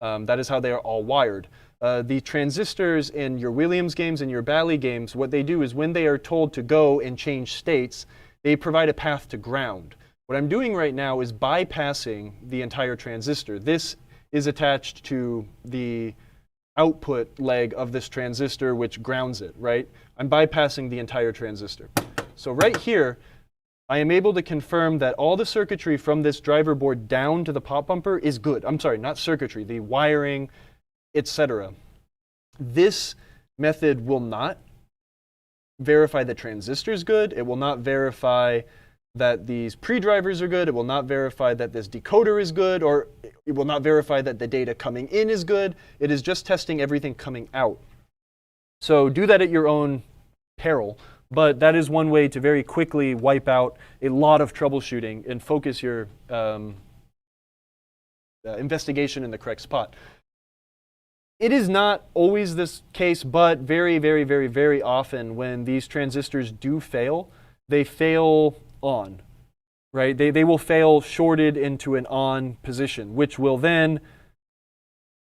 C: That is how they are all wired. The transistors in your Williams games and your Bally games, what they do is when they are told to go and change states, they provide a path to ground. What I'm doing right now is bypassing the entire transistor. This is attached to the output leg of this transistor, which grounds it, right? I'm bypassing the entire transistor. So right here, I am able to confirm that all the circuitry from this driver board down to the pop bumper is good. I'm sorry, not circuitry, the wiring, etc. This method will not verify the transistor is good. It will not verify that these pre-drivers are good. It will not verify that this decoder is good, or it will not verify that the data coming in is good. It is just testing everything coming out. So do that at your own peril. But that is one way to very quickly wipe out a lot of troubleshooting and focus your investigation in the correct spot. It is not always this case, but very, very, very, very often when these transistors do fail, they fail on, right? They will fail shorted into an on position, which will then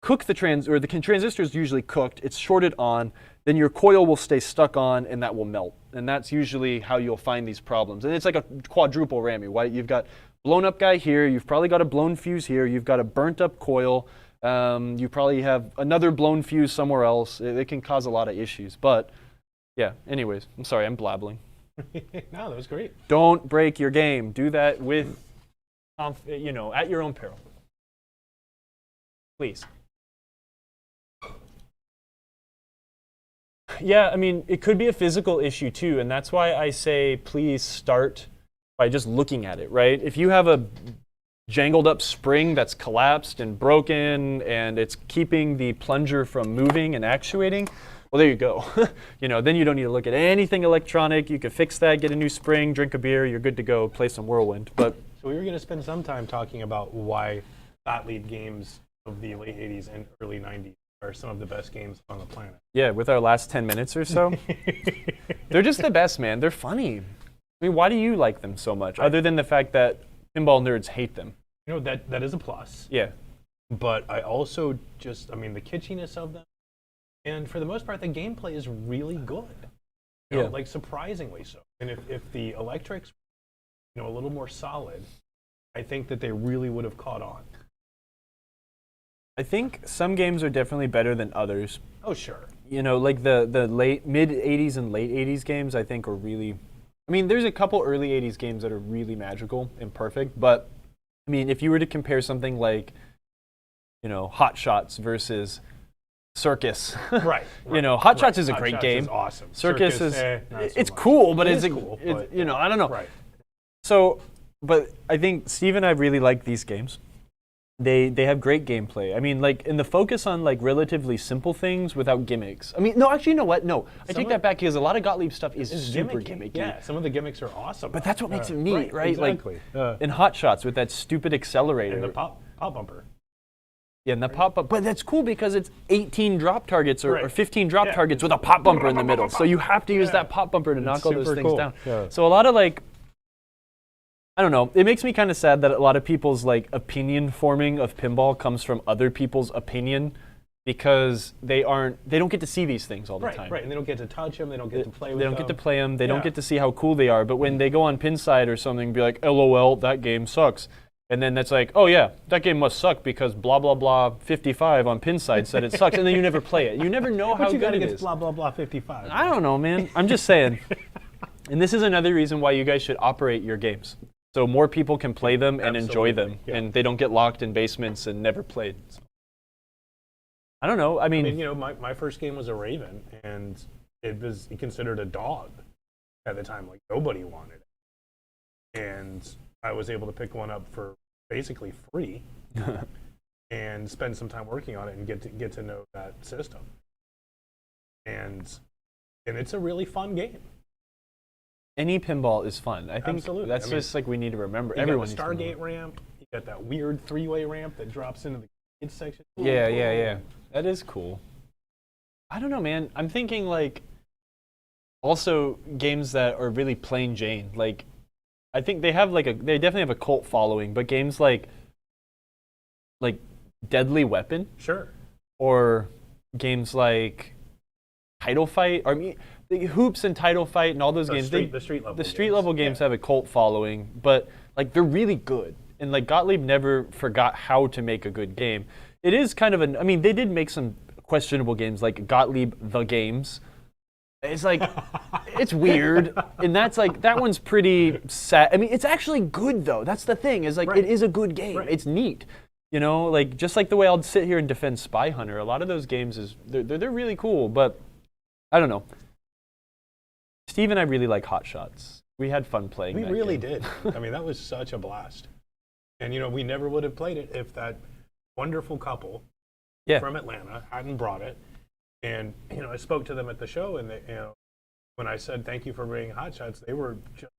C: cook the transistor is usually cooked. It's shorted on. Then your coil will stay stuck on, and that will melt. And that's usually how you'll find these problems. And it's like a quadruple whammy, right? You've got blown up guy here. You've probably got a blown fuse here. You've got a burnt up coil. You probably have another blown fuse somewhere else. It can cause a lot of issues. But yeah, anyways, I'm sorry, I'm blabbling.
B: No, that was great.
A: Don't break your game. Do that with, at your own peril. Please. Yeah, I mean, it could be a physical issue too, and that's why I say please start by just looking at it, right? If you have a jangled up spring that's collapsed and broken and it's keeping the plunger from moving and actuating, well, there you go. Then you don't need to look at anything electronic. You can fix that, get a new spring, drink a beer, you're good to go, play some Whirlwind. But
B: so we were going to spend some time talking about why Fat Lead games of the late 80s and early 90s are some of the best games on the planet.
A: Yeah, with our last 10 minutes or so. They're just the best, man. They're funny. I mean, why do you like them so much, other than the fact that pinball nerds hate them?
B: That is a plus.
A: Yeah.
B: But I also the kitschiness of them, and for the most part, the gameplay is really good. Like surprisingly so. And if the electrics, a little more solid, I think that they really would have caught on.
A: I think some games are definitely better than others.
B: Oh, sure.
A: Like the mid 80s and late 80s games, I think are really, there's a couple early 80s games that are really magical and perfect, but if you were to compare something like, Hot Shots versus Circus.
B: Right.
A: Hot Shots is a great game.
B: Is awesome.
A: Circus is,
B: not so
A: it's
B: much.
A: cool, but
B: it is cool, but
A: I don't know.
B: Right.
A: So but I think Steve and I really like these games. They have great gameplay. I mean, like, and the focus on like relatively simple things without gimmicks. I mean, no, actually, you know what? No, I take that back because a lot of Gottlieb stuff is super gimmicky.
B: Yeah, some of the gimmicks are awesome.
A: But that's what makes it neat, right?
B: Exactly.
A: Like in Hot Shots with that stupid accelerator.
B: And the pop bumper.
A: Yeah, and the pop-up. But that's cool because it's 18 drop targets or 15 drop
B: Yeah.
A: targets with a pop bumper in the middle. So you have to use that pop bumper to knock all those
B: super
A: things
B: cool.
A: down.
B: Yeah.
A: So a lot of like, I don't know. It makes me kind of sad that a lot of people's like opinion forming of pinball comes from other people's opinion because they don't get to see these things all the time.
B: Right, and they don't get to touch them, they don't get to play with them.
A: They don't get to play them. They don't get to see how cool they are. But when they go on Pinside or something, be like, LOL, that game sucks. And then that's like, oh yeah, that game must suck because blah blah blah 55 on Pinside said it sucks, and then you never play it. You never know how good it is.
B: Blah blah blah 55.
A: I don't know, man. I'm just saying. And this is another reason why you guys should operate your games, so more people can play them and enjoy them, and they don't get locked in basements and never played. So. I don't know. I mean,
B: you know, my first game was a Raven, and it was considered a dog at the time. Like nobody wanted it, and I was able to pick one up for basically free and spend some time working on it and get to know that system. And it's a really fun game.
A: any pinball is fun. I think
B: Absolutely.
A: that's just like we need to remember.
B: You
A: Everyone
B: got the
A: needs to
B: Stargate ramp. You got that weird three-way ramp that drops into the kids section.
A: Yeah. That is cool. I don't know, man. I'm thinking like also games that are really plain Jane. Like I think they definitely have a cult following, but games like Deadly Weapon,
B: Sure.
A: or games like Title Fight, or I mean, the Hoops and Title Fight and all those games.
B: The street
A: level games have a cult following, but like they're really good. And like Gottlieb never forgot how to make a good game. It is kind of I mean, they did make some questionable games like Gottlieb the Games. It's like it's weird, and that's like that one's pretty sad. I mean, it's actually good though. That's the thing. Is like
B: Right.
A: It is a good game.
B: Right.
A: It's neat. You know, like just like the way I'll sit here and defend Spy Hunter. A lot of those games they're really cool, but I don't know. Steve and I really like Hot Shots. We had fun playing.
B: We
A: that
B: really
A: game.
B: did. I mean, that was such a blast. And, you know, we never would have played it if that wonderful couple from Atlanta hadn't brought it. And, you know, I spoke to them at the show, and, they, you know, when I said thank you for bringing Hot Shots, they were just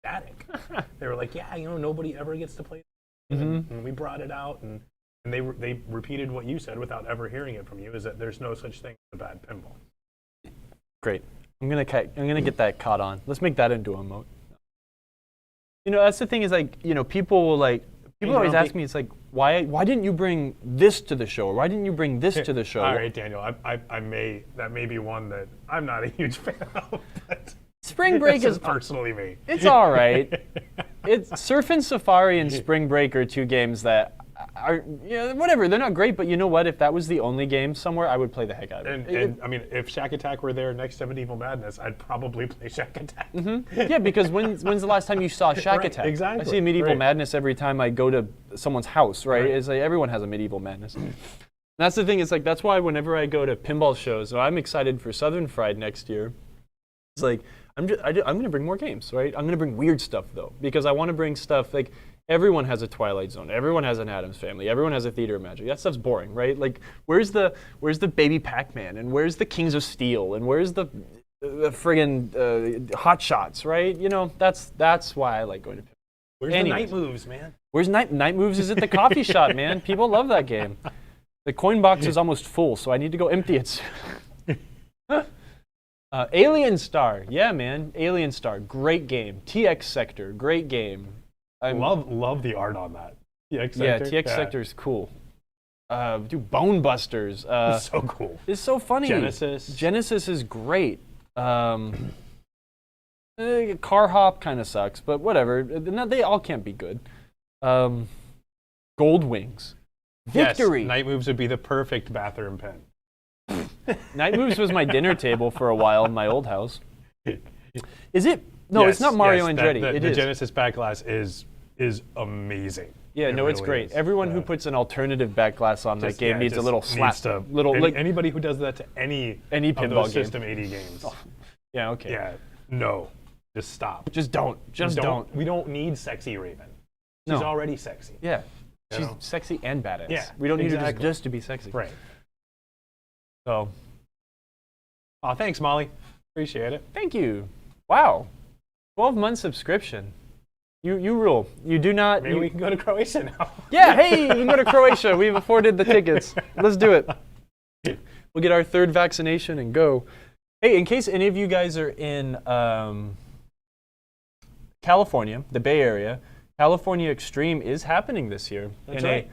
B: ecstatic. They were like, yeah, you know, nobody ever gets to play it.
A: Mm-hmm.
B: And we brought it out, and they repeated what you said without ever hearing it from you, is that there's no such thing as a bad pinball.
A: Great. I'm gonna get that caught on. Let's make that into a emote. You know, that's the thing is like, you know, people always ask me, it's like, why didn't you bring this to the show? Or why didn't you bring this to the show?
B: All right, Daniel, that may be one that I'm not a huge fan of, but
A: Spring Break is
B: personally me.
A: It's all right. It's Surf and Safari and Spring Break are two games that are, you know, whatever. They're not great, but you know what? If that was the only game somewhere, I would play the heck out of it.
B: And I mean, if Shack Attack were there next to Medieval Madness, I'd probably play Shack Attack.
A: Mm-hmm. Yeah, because when's the last time you saw Shack Attack?
B: Exactly.
A: I see Medieval Madness every time I go to someone's house, right? It's like everyone has a Medieval Madness. And that's the thing. It's like that's why whenever I go to pinball shows, so I'm excited for Southern Fried next year. It's like I'm going to bring more games, right? I'm going to bring weird stuff though, because I want to bring stuff like everyone has a Twilight Zone, everyone has an Addams Family, everyone has a Theater of Magic. That stuff's boring, right? Like where's the Baby Pac-Man, and where's the Kings of Steel, and where's the friggin' Hot Shots, right? You know, that's why I like going to pinball.
B: Where's the Night Moves, man?
A: Where's Night Moves is at the coffee shop, man. People love that game. The coin box is almost full, so I need to go empty it soon. Alien Star, yeah, man. Alien Star, great game. TX Sector, great game.
B: Love the art on that. TX Sector.
A: Yeah, TX Sector is cool. Bone Busters.
B: It's so cool.
A: It's so funny. Genesis is great. Car Hop kind of sucks, but whatever. They all can't be good. Gold Wings. Victory.
B: Yes, Night Moves would be the perfect bathroom pen.
A: Night Moves was my dinner table for a while in my old house. Is it? No,
B: yes,
A: it's not Mario
B: yes,
A: Andretti.
B: The Genesis back glass is amazing.
A: Yeah, it's great.
B: Is.
A: Everyone who puts an alternative back glass on that game needs a little slap.
B: Anybody who does that to any
A: pinball
B: of those
A: game.
B: System 80 games.
A: Oh, yeah, okay.
B: Yeah, no. Just stop.
A: Just don't. Just don't.
B: We don't need sexy Raven. She's
A: No.
B: already sexy.
A: Yeah.
B: You
A: She's
B: know?
A: sexy and badass.
B: Yeah,
A: We don't need her
B: exactly.
A: just to be sexy.
B: Right.
A: So,
B: Oh, thanks, Molly. Appreciate it.
A: thank you. Wow. 12-month subscription. You rule. You do not.
B: Maybe we can go to Croatia now.
A: Yeah, hey, we can go to Croatia. We've afforded the tickets. Let's do it. We'll get our 3rd vaccination and go. Hey, in case any of you guys are in California, the Bay Area, California Extreme is happening this year.
B: That's
A: in
B: right.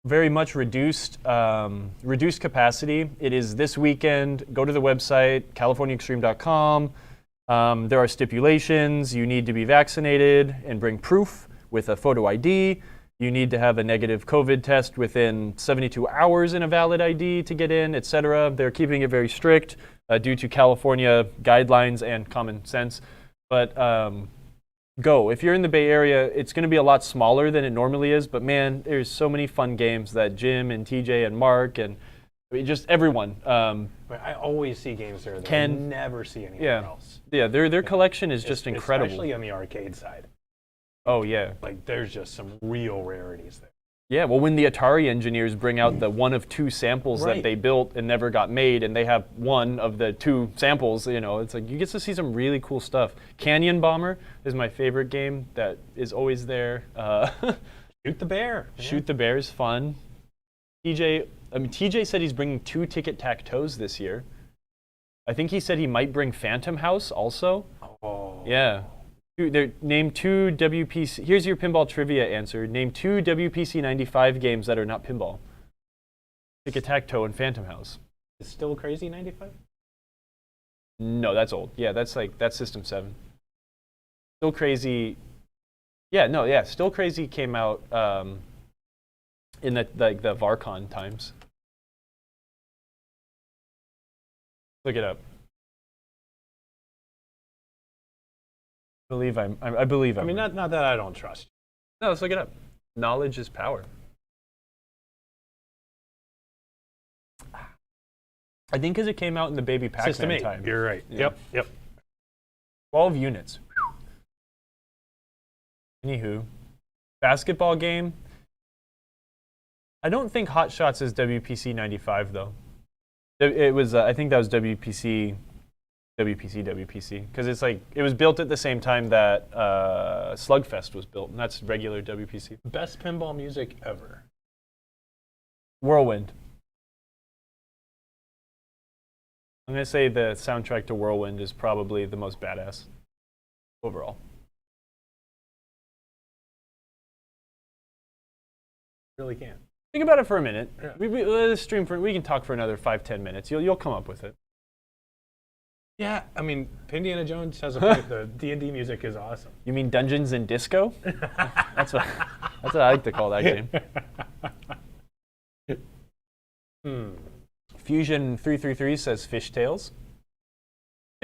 A: a very much reduced capacity. It is this weekend. Go to the website, californiaextreme.com. There are stipulations. You need to be vaccinated and bring proof with a photo ID. You need to have a negative COVID test within 72 hours and a valid ID to get in, etc. They're keeping it very strict due to California guidelines and common sense. But go. If you're in the Bay Area, it's going to be a lot smaller than it normally is. But man, there's so many fun games that Jim and TJ and Mark and I mean, just everyone.
B: But I always see games there that I
A: Can-
B: never see anywhere else.
A: Yeah, their collection is just incredible.
B: Especially on the arcade side.
A: Oh yeah.
B: Like, there's just some real rarities there.
A: Yeah, well, when the Atari engineers bring out the one of 2 samples that
B: Right.
A: they built and never got made, and they have one of the 2 samples, you know, it's like you get to see some really cool stuff. Canyon Bomber is my favorite game that is always there.
B: Shoot the bear.
A: Shoot the Bear is fun. TJ said he's bringing 2 Tic-Tac-Toes this year. I think he said he might bring Phantom House also.
B: Oh.
A: Yeah. Name 2 WPC. Here's your pinball trivia answer. Name 2 WPC 95 games that are not pinball. Tic-Tac-Toe and Phantom House.
B: Is Still Crazy 95?
A: No, that's old. Yeah, that's System 7. Still Crazy. Yeah, Still Crazy came out in the Varcon times. Look it up. I believe I'm.
B: I mean, not that I don't trust you.
A: No, let's look it up. Knowledge is power. I think because it came out in the Baby
B: System
A: Pac-Man
B: 8.
A: time.
B: You're right.
A: Yeah.
B: Yep.
A: 12 units. Anywho, basketball game. I don't think Hot Shots is WPC 95 though. It was. I think that was WPC, because it's like it was built at the same time that Slugfest was built, and that's regular WPC.
B: Best pinball music ever.
A: Whirlwind. I'm gonna say the soundtrack to Whirlwind is probably the most badass overall.
B: Really can.
A: Think about it for a minute.
B: Yeah.
A: Let us stream we can talk for another 5-10 minutes. You'll come up with it.
B: Yeah, I mean, Indiana Jones has a point. The D&D music is awesome.
A: You mean Dungeons and Disco? That's what I like to call that game. Fusion 333 says Fishtails.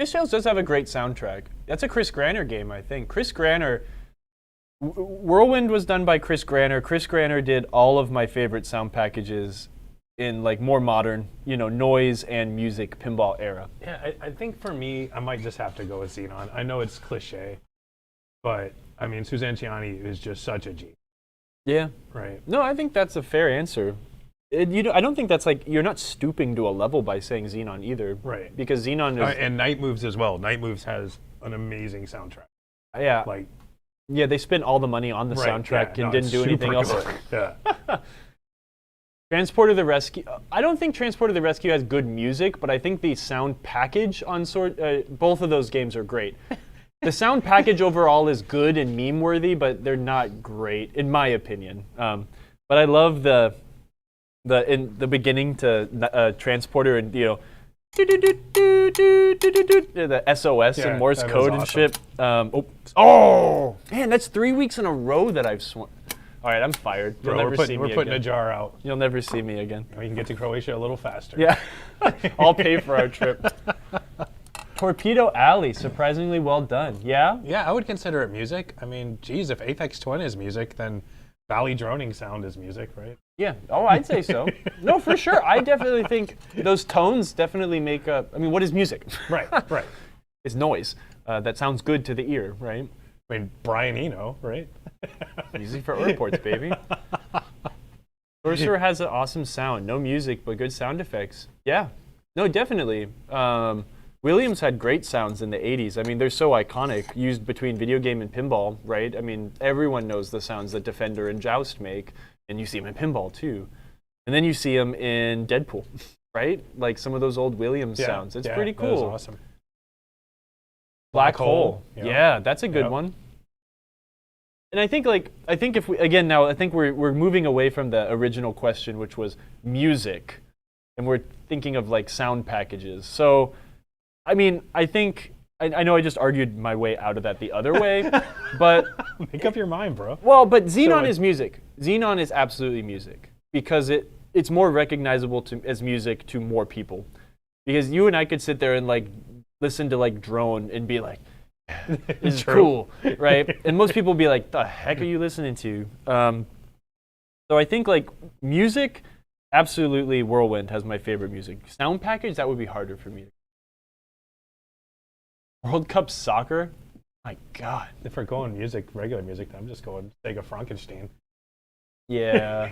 A: Fishtails does have a great soundtrack. That's a Chris Granner game, I think. Chris Granner. Whirlwind was done by Chris Granner. Chris Granner did all of my favorite sound packages in like more modern, noise and music pinball era.
B: Yeah, I think for me, I might just have to go with Xenon. I know it's cliche, but I mean, Suzanne Ciani is just such a G.
A: Yeah.
B: Right.
A: No, I think that's a fair answer. I don't think that's like, you're not stooping to a level by saying Xenon either.
B: Right.
A: Because Xenon is...
B: and Night Moves as well. Night Moves has an amazing soundtrack.
A: Yeah.
B: Like,
A: yeah, they spent all the money on the soundtrack and didn't do anything else.
B: Yeah.
A: Transport of the Rescue. I don't think Transport of the Rescue has good music, but I think the sound package on both of those games are great. The sound package overall is good and meme-worthy, but they're not great, in my opinion. But I love in the beginning to Transporter and the SOS and Morse
B: that is
A: code and
B: awesome.
A: shit. Oh man, that's 3 weeks in a row that I've sworn. All right, I'm fired. You'll never see me
B: we're putting
A: again.
B: a jar out.
A: You'll never see me again.
B: We can get to Croatia a little faster.
A: Yeah, I'll pay for our trip. Torpedo Alley, surprisingly well done. Yeah?
B: Yeah, I would consider it music. I mean, geez, if Apex Twin is music, then Valley Droning Sound is music, right?
A: Yeah. Oh, I'd say so. No, for sure. I definitely think those tones definitely make up. I mean, what is music?
B: Right, right.
A: is noise that sounds good to the ear, right?
B: I mean, Brian Eno, right?
A: Music for airports, baby. Sorcerer has an awesome sound. No music, but good sound effects. Yeah. No, definitely. Williams had great sounds in the 80s. I mean, they're so iconic, used between video game and pinball, right? I mean, everyone knows the sounds that Defender and Joust make, and you see them in pinball, too. And then you see them in Deadpool, right? Like some of those old Williams sounds. It's pretty cool.
B: That is awesome.
A: Black Hole. Yeah, that's a good one. And I think if we I think we're moving away from the original question, which was music, and we're thinking of like sound packages. So, I mean, I think I know I just argued my way out of that the other way, but
B: make up your mind, bro.
A: Well, but Xenon is music. Xenon is absolutely music because it's more recognizable as music to more people. Because you and I could sit there and like listen to like Drone and be like, it's cool, right? And most people will be like, the heck are you listening to? So I think like music, absolutely Whirlwind has my favorite music. Sound package, that would be harder for me. World Cup soccer? My God.
B: If we're going music, regular music, then I'm just going Sega Frankenstein.
A: Yeah.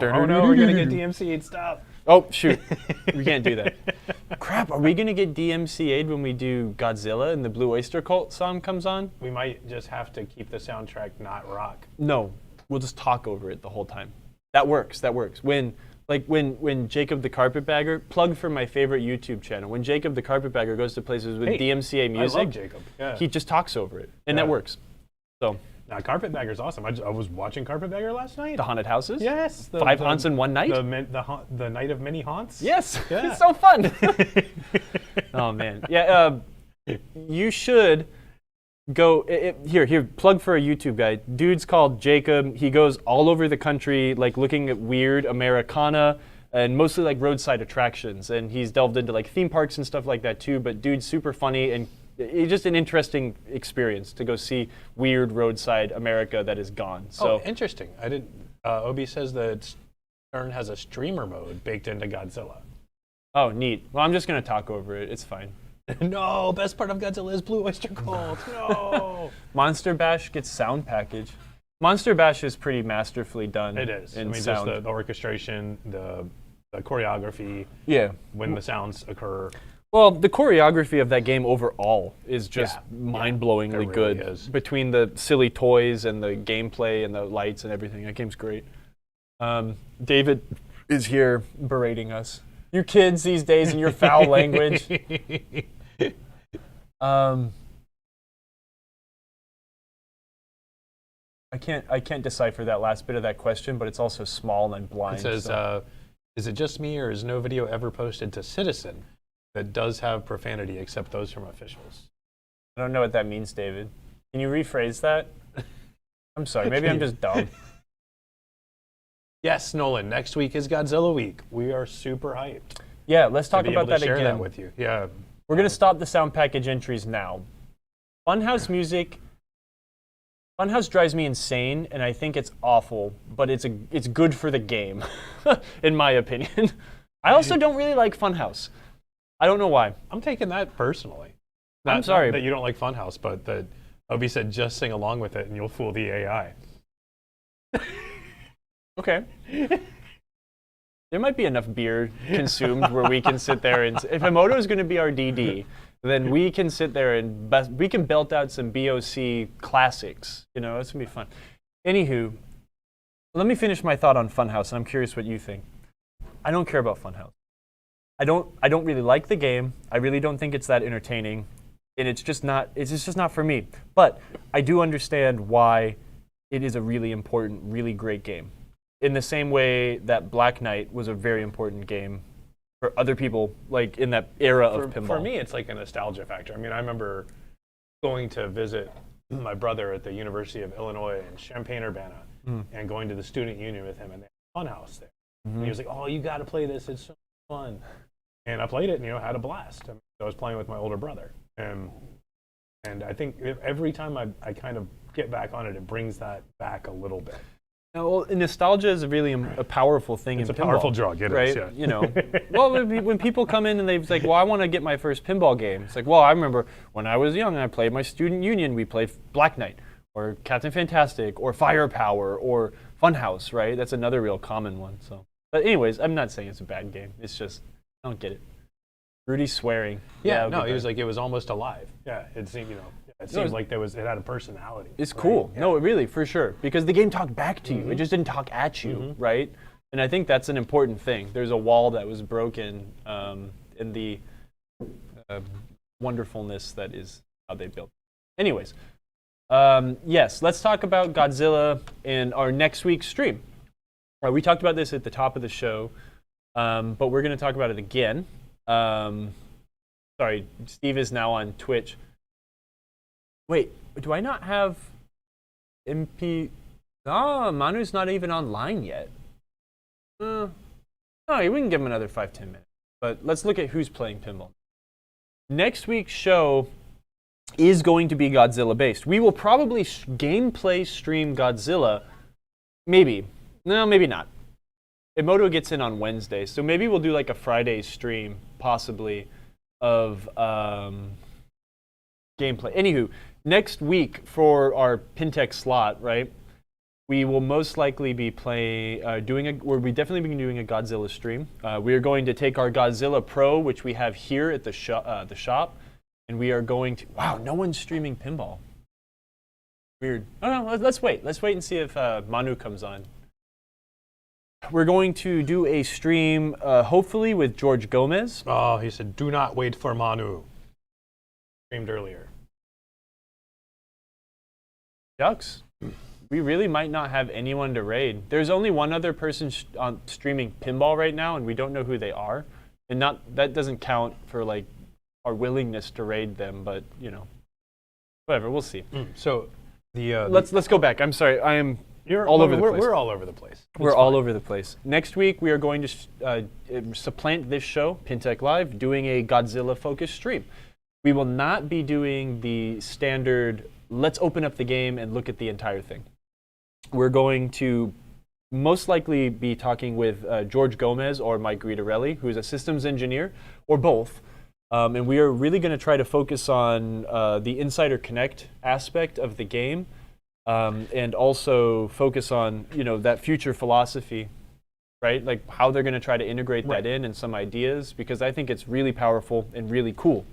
B: Oh no, we're gonna get DMCA'd. Stop.
A: Oh shoot, we can't do that. Crap, are we gonna get DMCA'd when we do Godzilla and the Blue Oyster Cult song comes on?
B: We might just have to keep the soundtrack not rock.
A: No, we'll just talk over it the whole time. That works. When Jacob the Carpetbagger, plug for my favorite YouTube channel. When Jacob the Carpetbagger goes to places with DMCA music,
B: I love Jacob. Yeah.
A: He just talks over it, and that works. So.
B: Now, Carpetbagger's awesome. I was watching Carpetbagger last night.
A: The haunted houses?
B: Yes.
A: Five haunts in one night?
B: The night of many haunts?
A: Yes.
B: Yeah.
A: It's so fun. Oh, man. Yeah, you should go. Here, plug for a YouTube guy. Dude's called Jacob. He goes all over the country, like looking at weird Americana and mostly like roadside attractions. And he's delved into like theme parks and stuff like that too. But dude's super funny and it's just an interesting experience to go see weird roadside America that is gone. So
B: interesting. I didn't. Obi says that Stern has a streamer mode baked into Godzilla.
A: Oh, neat. Well, I'm just gonna talk over it. It's fine.
B: No, best part of Godzilla is Blue Oyster Cult. No.
A: Monster Bash gets sound package. Monster Bash is pretty masterfully done.
B: It is.
A: In
B: just
A: sound.
B: the orchestration, the choreography.
A: Yeah.
B: When the sounds occur.
A: Well, the choreography of that game overall is just mind-blowingly
B: really
A: good.
B: is.
A: Between the silly toys and the gameplay and the lights and everything, that game's great. David is here berating us. You kids these days and your foul language. I can't decipher that last bit of that question, but it's also small and I'm blind.
B: It says, is it just me or is no video ever posted to Citizen that does have profanity except those from officials?
A: I don't know what that means, David. Can you rephrase that? I'm sorry, maybe I'm just dumb.
B: Yes, Nolan, next week is Godzilla week. We are super hyped.
A: Yeah, let's talk
B: to be
A: about
B: able to
A: that
B: share
A: again.
B: That with you. Yeah.
A: We're going to stop the sound package entries now. Funhouse music, Funhouse drives me insane, and I think it's awful, but it's good for the game, in my opinion. I also don't really like Funhouse. I don't know why.
B: I'm taking that personally.
A: I'm sorry.
B: Not that you don't like Funhouse, but that Obi said just sing along with it and you'll fool the AI.
A: Okay. There might be enough beer consumed where we can sit there and if Emoto is going to be our DD, then we can sit there and we can belt out some BOC classics. You know, it's going to be fun. Anywho, let me finish my thought on Funhouse, and I'm curious what you think. I don't care about Funhouse. I don't really like the game. I really don't think it's that entertaining, and it's just not for me. But I do understand why it is a really important, really great game. In the same way that Black Knight was a very important game for other people, like in that era of pinball.
B: For me, it's like a nostalgia factor. I mean, I remember going to visit my brother at the University of Illinois in Champaign-Urbana and going to the student union with him, and they had a Funhouse there. And he was like, "Oh, you got to play this. It's so fun." And I played it and, had a blast. I was playing with my older brother. And I think every time I kind of get back on it, it brings that back a little bit.
A: Well, nostalgia is really a powerful thing
B: It's
A: in
B: a
A: pinball,
B: powerful drug, it is,
A: right?
B: yeah.
A: You know, well, when people come in and they're like, well, I want to get my first pinball game. It's like, well, I remember when I was young, I played my student union. We played Black Knight or Captain Fantastic or Firepower or Funhouse, right? That's another real common one. So, but anyways, I'm not saying it's a bad game. It's just, I don't get it. Rudy swearing.
B: Yeah,
A: I'll
B: no,
A: get
B: he was
A: that.
B: like, it was almost alive. Yeah, it seemed, it seemed like it had a personality.
A: It's
B: right?
A: cool.
B: Yeah.
A: No, it really, for sure. Because the game talked back to you. It just didn't talk at you, right? And I think that's an important thing. There's a wall that was broken in the wonderfulness that is how they built. Anyways, yes, let's talk about Godzilla in our next week's stream. We talked about this at the top of the show, but we're going to talk about it again. Sorry, Steve is now on Twitch. Wait, do I not have MP? Oh, Manu's not even online yet. Oh, we can give him another 5-10 minutes. But let's look at who's playing pinball. Next week's show is going to be Godzilla based. We will probably gameplay stream Godzilla. Maybe. No, maybe not. Emoto gets in on Wednesday, so maybe we'll do like a Friday stream, possibly, of gameplay. Anywho, next week for our Pintech slot, right? We will most likely be we'll definitely be doing a Godzilla stream. We are going to take our Godzilla Pro, which we have here at the shop, and we are going to. Wow, no one's streaming pinball. Weird. Oh no, let's wait. Let's wait and see if Manu comes on. We're going to do a stream, hopefully with George Gomez.
B: Oh, he said, do not wait for Manu. Streamed earlier.
A: Ducks. We really might not have anyone to raid. There's only one other person streaming pinball right now, and we don't know who they are. And that doesn't count for like our willingness to raid them, but whatever. We'll see.
B: So
A: Let's go back. I'm sorry. I am.
B: We're
A: all over the place.
B: We're all over the place.
A: We're all over the place. Next week, we are going to supplant this show, Pintech Live, doing a Godzilla-focused stream. We will not be doing the standard, let's open up the game and look at the entire thing. We're going to most likely be talking with George Gomez or Mike Guidarelli, who is a systems engineer, or both. And we are really going to try to focus on the Insider Connect aspect of the game. And also focus on, that future philosophy, right? Like how they're going to try to integrate that in and some ideas, because I think it's really powerful and really cool.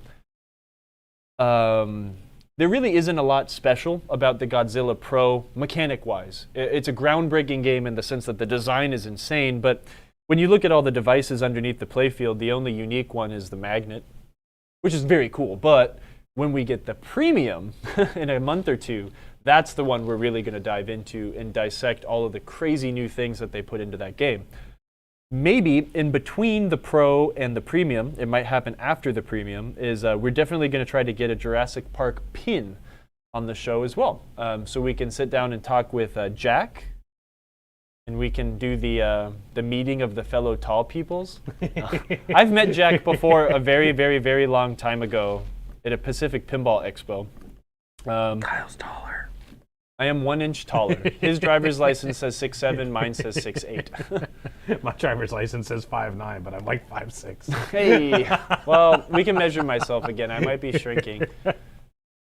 A: There really isn't a lot special about the Godzilla Pro mechanic-wise. It's a groundbreaking game in the sense that the design is insane, but when you look at all the devices underneath the playfield, the only unique one is the magnet, which is very cool. But when we get the premium in a month or two, that's the one we're really going to dive into and dissect all of the crazy new things that they put into that game. Maybe in between the Pro and the Premium, it might happen after the Premium, is we're definitely going to try to get a Jurassic Park pin on the show as well. So we can sit down and talk with Jack, and we can do the meeting of the fellow tall peoples. I've met Jack before a very, very, very long time ago at a Pacific Pinball Expo.
C: Kyle's taller.
A: I am 1 inch taller. His driver's license says 6'7", mine says 6'8".
B: My driver's license says 5'9", but I'm like 5'6".
A: Hey, well, we can measure myself again. I might be shrinking.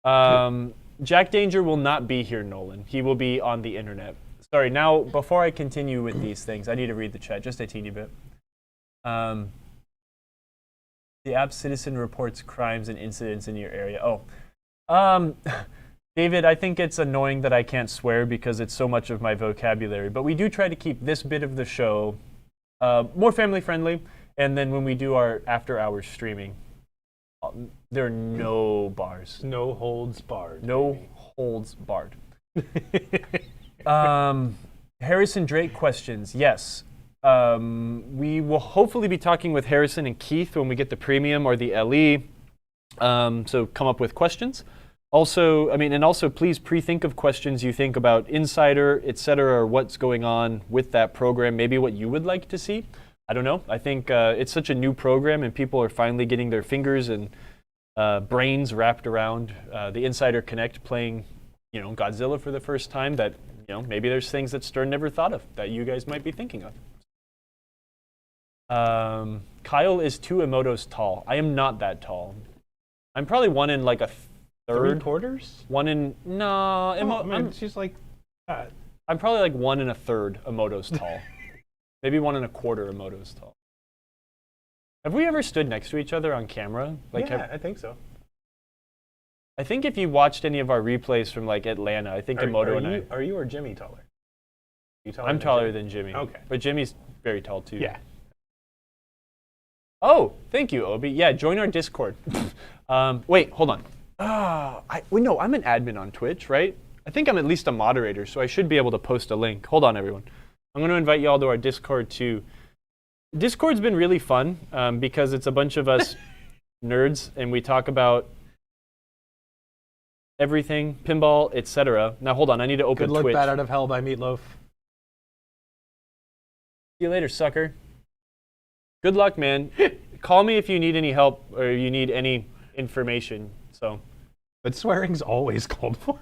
A: Jack Danger will not be here, Nolan. He will be on the internet. Sorry, now, before I continue with these things, I need to read the chat just a teeny bit. The app Citizen reports crimes and incidents in your area. David, I think it's annoying that I can't swear because it's so much of my vocabulary, but we do try to keep this bit of the show more family friendly, and then when we do our after-hours streaming, there are no bars.
B: No holds barred.
A: No holds barred. Harrison Drake questions. Yes. We will hopefully be talking with Harrison and Keith when we get the Premium or the LE. So come up with questions. Also, please pre-think of questions you think about Insider, etc., or what's going on with that program, maybe what you would like to see. I don't know. I think it's such a new program, and people are finally getting their fingers and brains wrapped around the Insider Connect playing, Godzilla for the first time, that maybe there's things that Stern never thought of that you guys might be thinking of. Kyle is 2 Emotos tall. I am not that tall. I'm probably 1 in like a third.
B: 3/4?
A: 1 in
B: She's like that.
A: I'm probably like 1 in a third Emotos tall. Maybe 1 and a quarter Emotos tall. Have we ever stood next to each other on camera?
B: I think so.
A: I think if you watched any of our replays from like Atlanta, I think Emoto and I.
B: Are you or Jimmy taller?
A: I'm taller than Jimmy.
B: Okay.
A: But Jimmy's very tall too.
B: Yeah.
A: Oh, thank you, Obi. Yeah, join our Discord. Wait, hold on. No, I'm an admin on Twitch, right? I think I'm at least a moderator, so I should be able to post a link. Hold on, everyone. I'm going to invite you all to our Discord too. Discord's been really fun because it's a bunch of us nerds, and we talk about everything, pinball, etc. Now, hold on. I need to open
B: Good Luck
A: Twitch.
B: Bad Out of Hell by Meatloaf.
A: See you later, sucker. Good luck, man. Call me if you need any help or you need any information. So,
B: But swearing's always called for,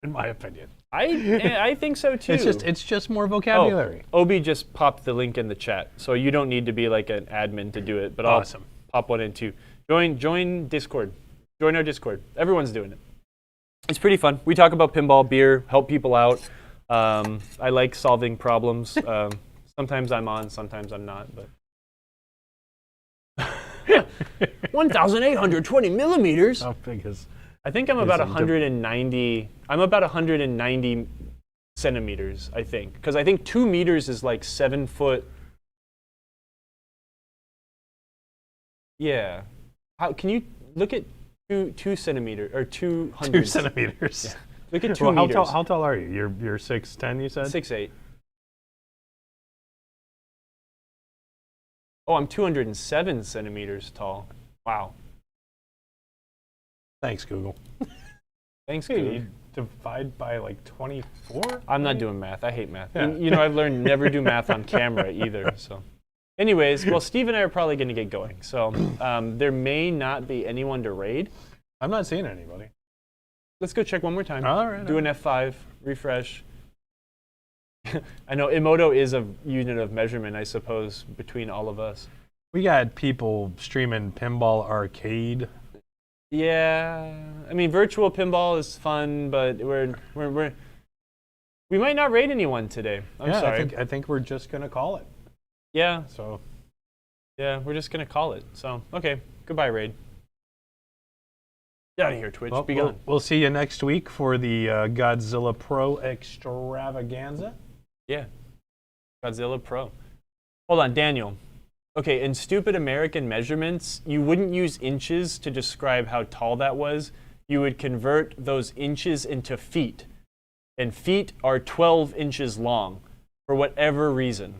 B: in my opinion.
A: I think so too.
B: It's just more vocabulary.
A: Obi just popped the link in the chat, so you don't need to be like an admin to do it. But
B: Awesome.
A: I'll pop one in too. Join Discord. Join our Discord. Everyone's doing it. It's pretty fun. We talk about pinball, beer, help people out. I like solving problems. Sometimes I'm on, sometimes I'm not. But 1,820 millimeters.
B: How big is?
A: I think I'm about 190. I'm about 190 centimeters, I think, because I think 2 meters is like 7 foot. Yeah. How can you look at 2 centimeters or 200?
B: 2 centimeters.
A: Yeah. Look at 2 meters.
B: How tall are you? You're 6'10", you said?
A: 6'8". Oh, I'm 207 centimeters tall. Wow.
B: Thanks, Google.
A: Thanks,
B: Hey,
A: Google.
B: you divide by like 24?
A: I'm not doing math. I hate math.
B: Yeah.
A: I've learned never do math on camera either. So, anyways, well, Steve and I are probably going to get going. So there may not be anyone to raid.
B: I'm not seeing anybody.
A: Let's go check one more time.
B: All right.
A: Do an F5, refresh. I know Emoto is a unit of measurement, I suppose, between all of us.
B: We got people streaming Pinball Arcade.
A: Yeah, I mean, virtual pinball is fun, but we might not raid anyone today. I'm sorry.
B: I think we're just gonna call it.
A: Yeah,
B: So
A: yeah, we're just gonna call it. So okay, goodbye, raid. Get out of here, Twitch.
B: well,
A: Be gone.
B: we'll see you next week for the Godzilla Pro Extravaganza.
A: Yeah, Godzilla Pro. Hold on, Daniel. Okay, in stupid American measurements, you wouldn't use inches to describe how tall that was. You would convert those inches into feet. And feet are 12 inches long for whatever reason.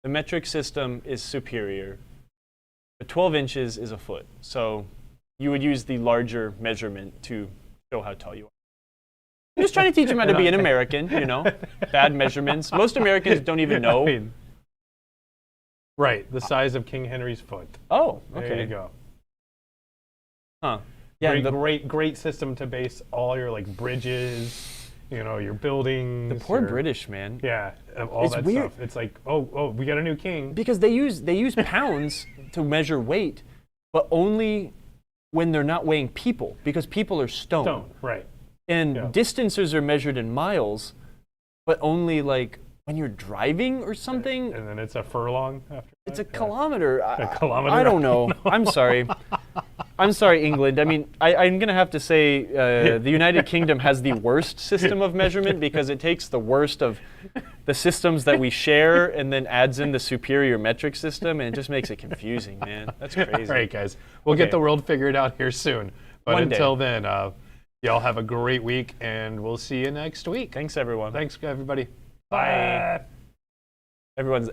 A: The metric system is superior. But 12 inches is a foot. So you would use the larger measurement to show how tall you are. I'm just trying to teach him how to be an American, bad measurements. Most Americans don't even know.
B: I mean, right, the size of King Henry's foot.
A: Oh, okay.
B: There you go.
A: Huh. Yeah,
B: Great system to base all your like bridges, your buildings.
A: the poor British, man.
B: Yeah, all
A: It's
B: that
A: weird.
B: stuff. It's like, oh, we got a new king.
A: Because they use pounds to measure weight, but only when they're not weighing people, because people are stone.
B: Right.
A: And
B: Yeah.
A: distances are measured in miles, but only like when you're driving or something.
B: And then it's a furlong after
A: It's
B: that?
A: a kilometer.
B: A kilometer?
A: I don't know. I'm sorry. I'm sorry, England. I mean, I'm going to have to say the United Kingdom has the worst system of measurement because it takes the worst of the systems that we share and then adds in the superior metric system, and it just makes it confusing, man. That's crazy.
B: All right, guys. We'll
A: Okay.
B: get the world figured out here soon. But
A: One day.
B: until then, y'all have a great week, and we'll see you next week.
A: Thanks, everyone.
B: Thanks, everybody.
A: Bye. Everyone's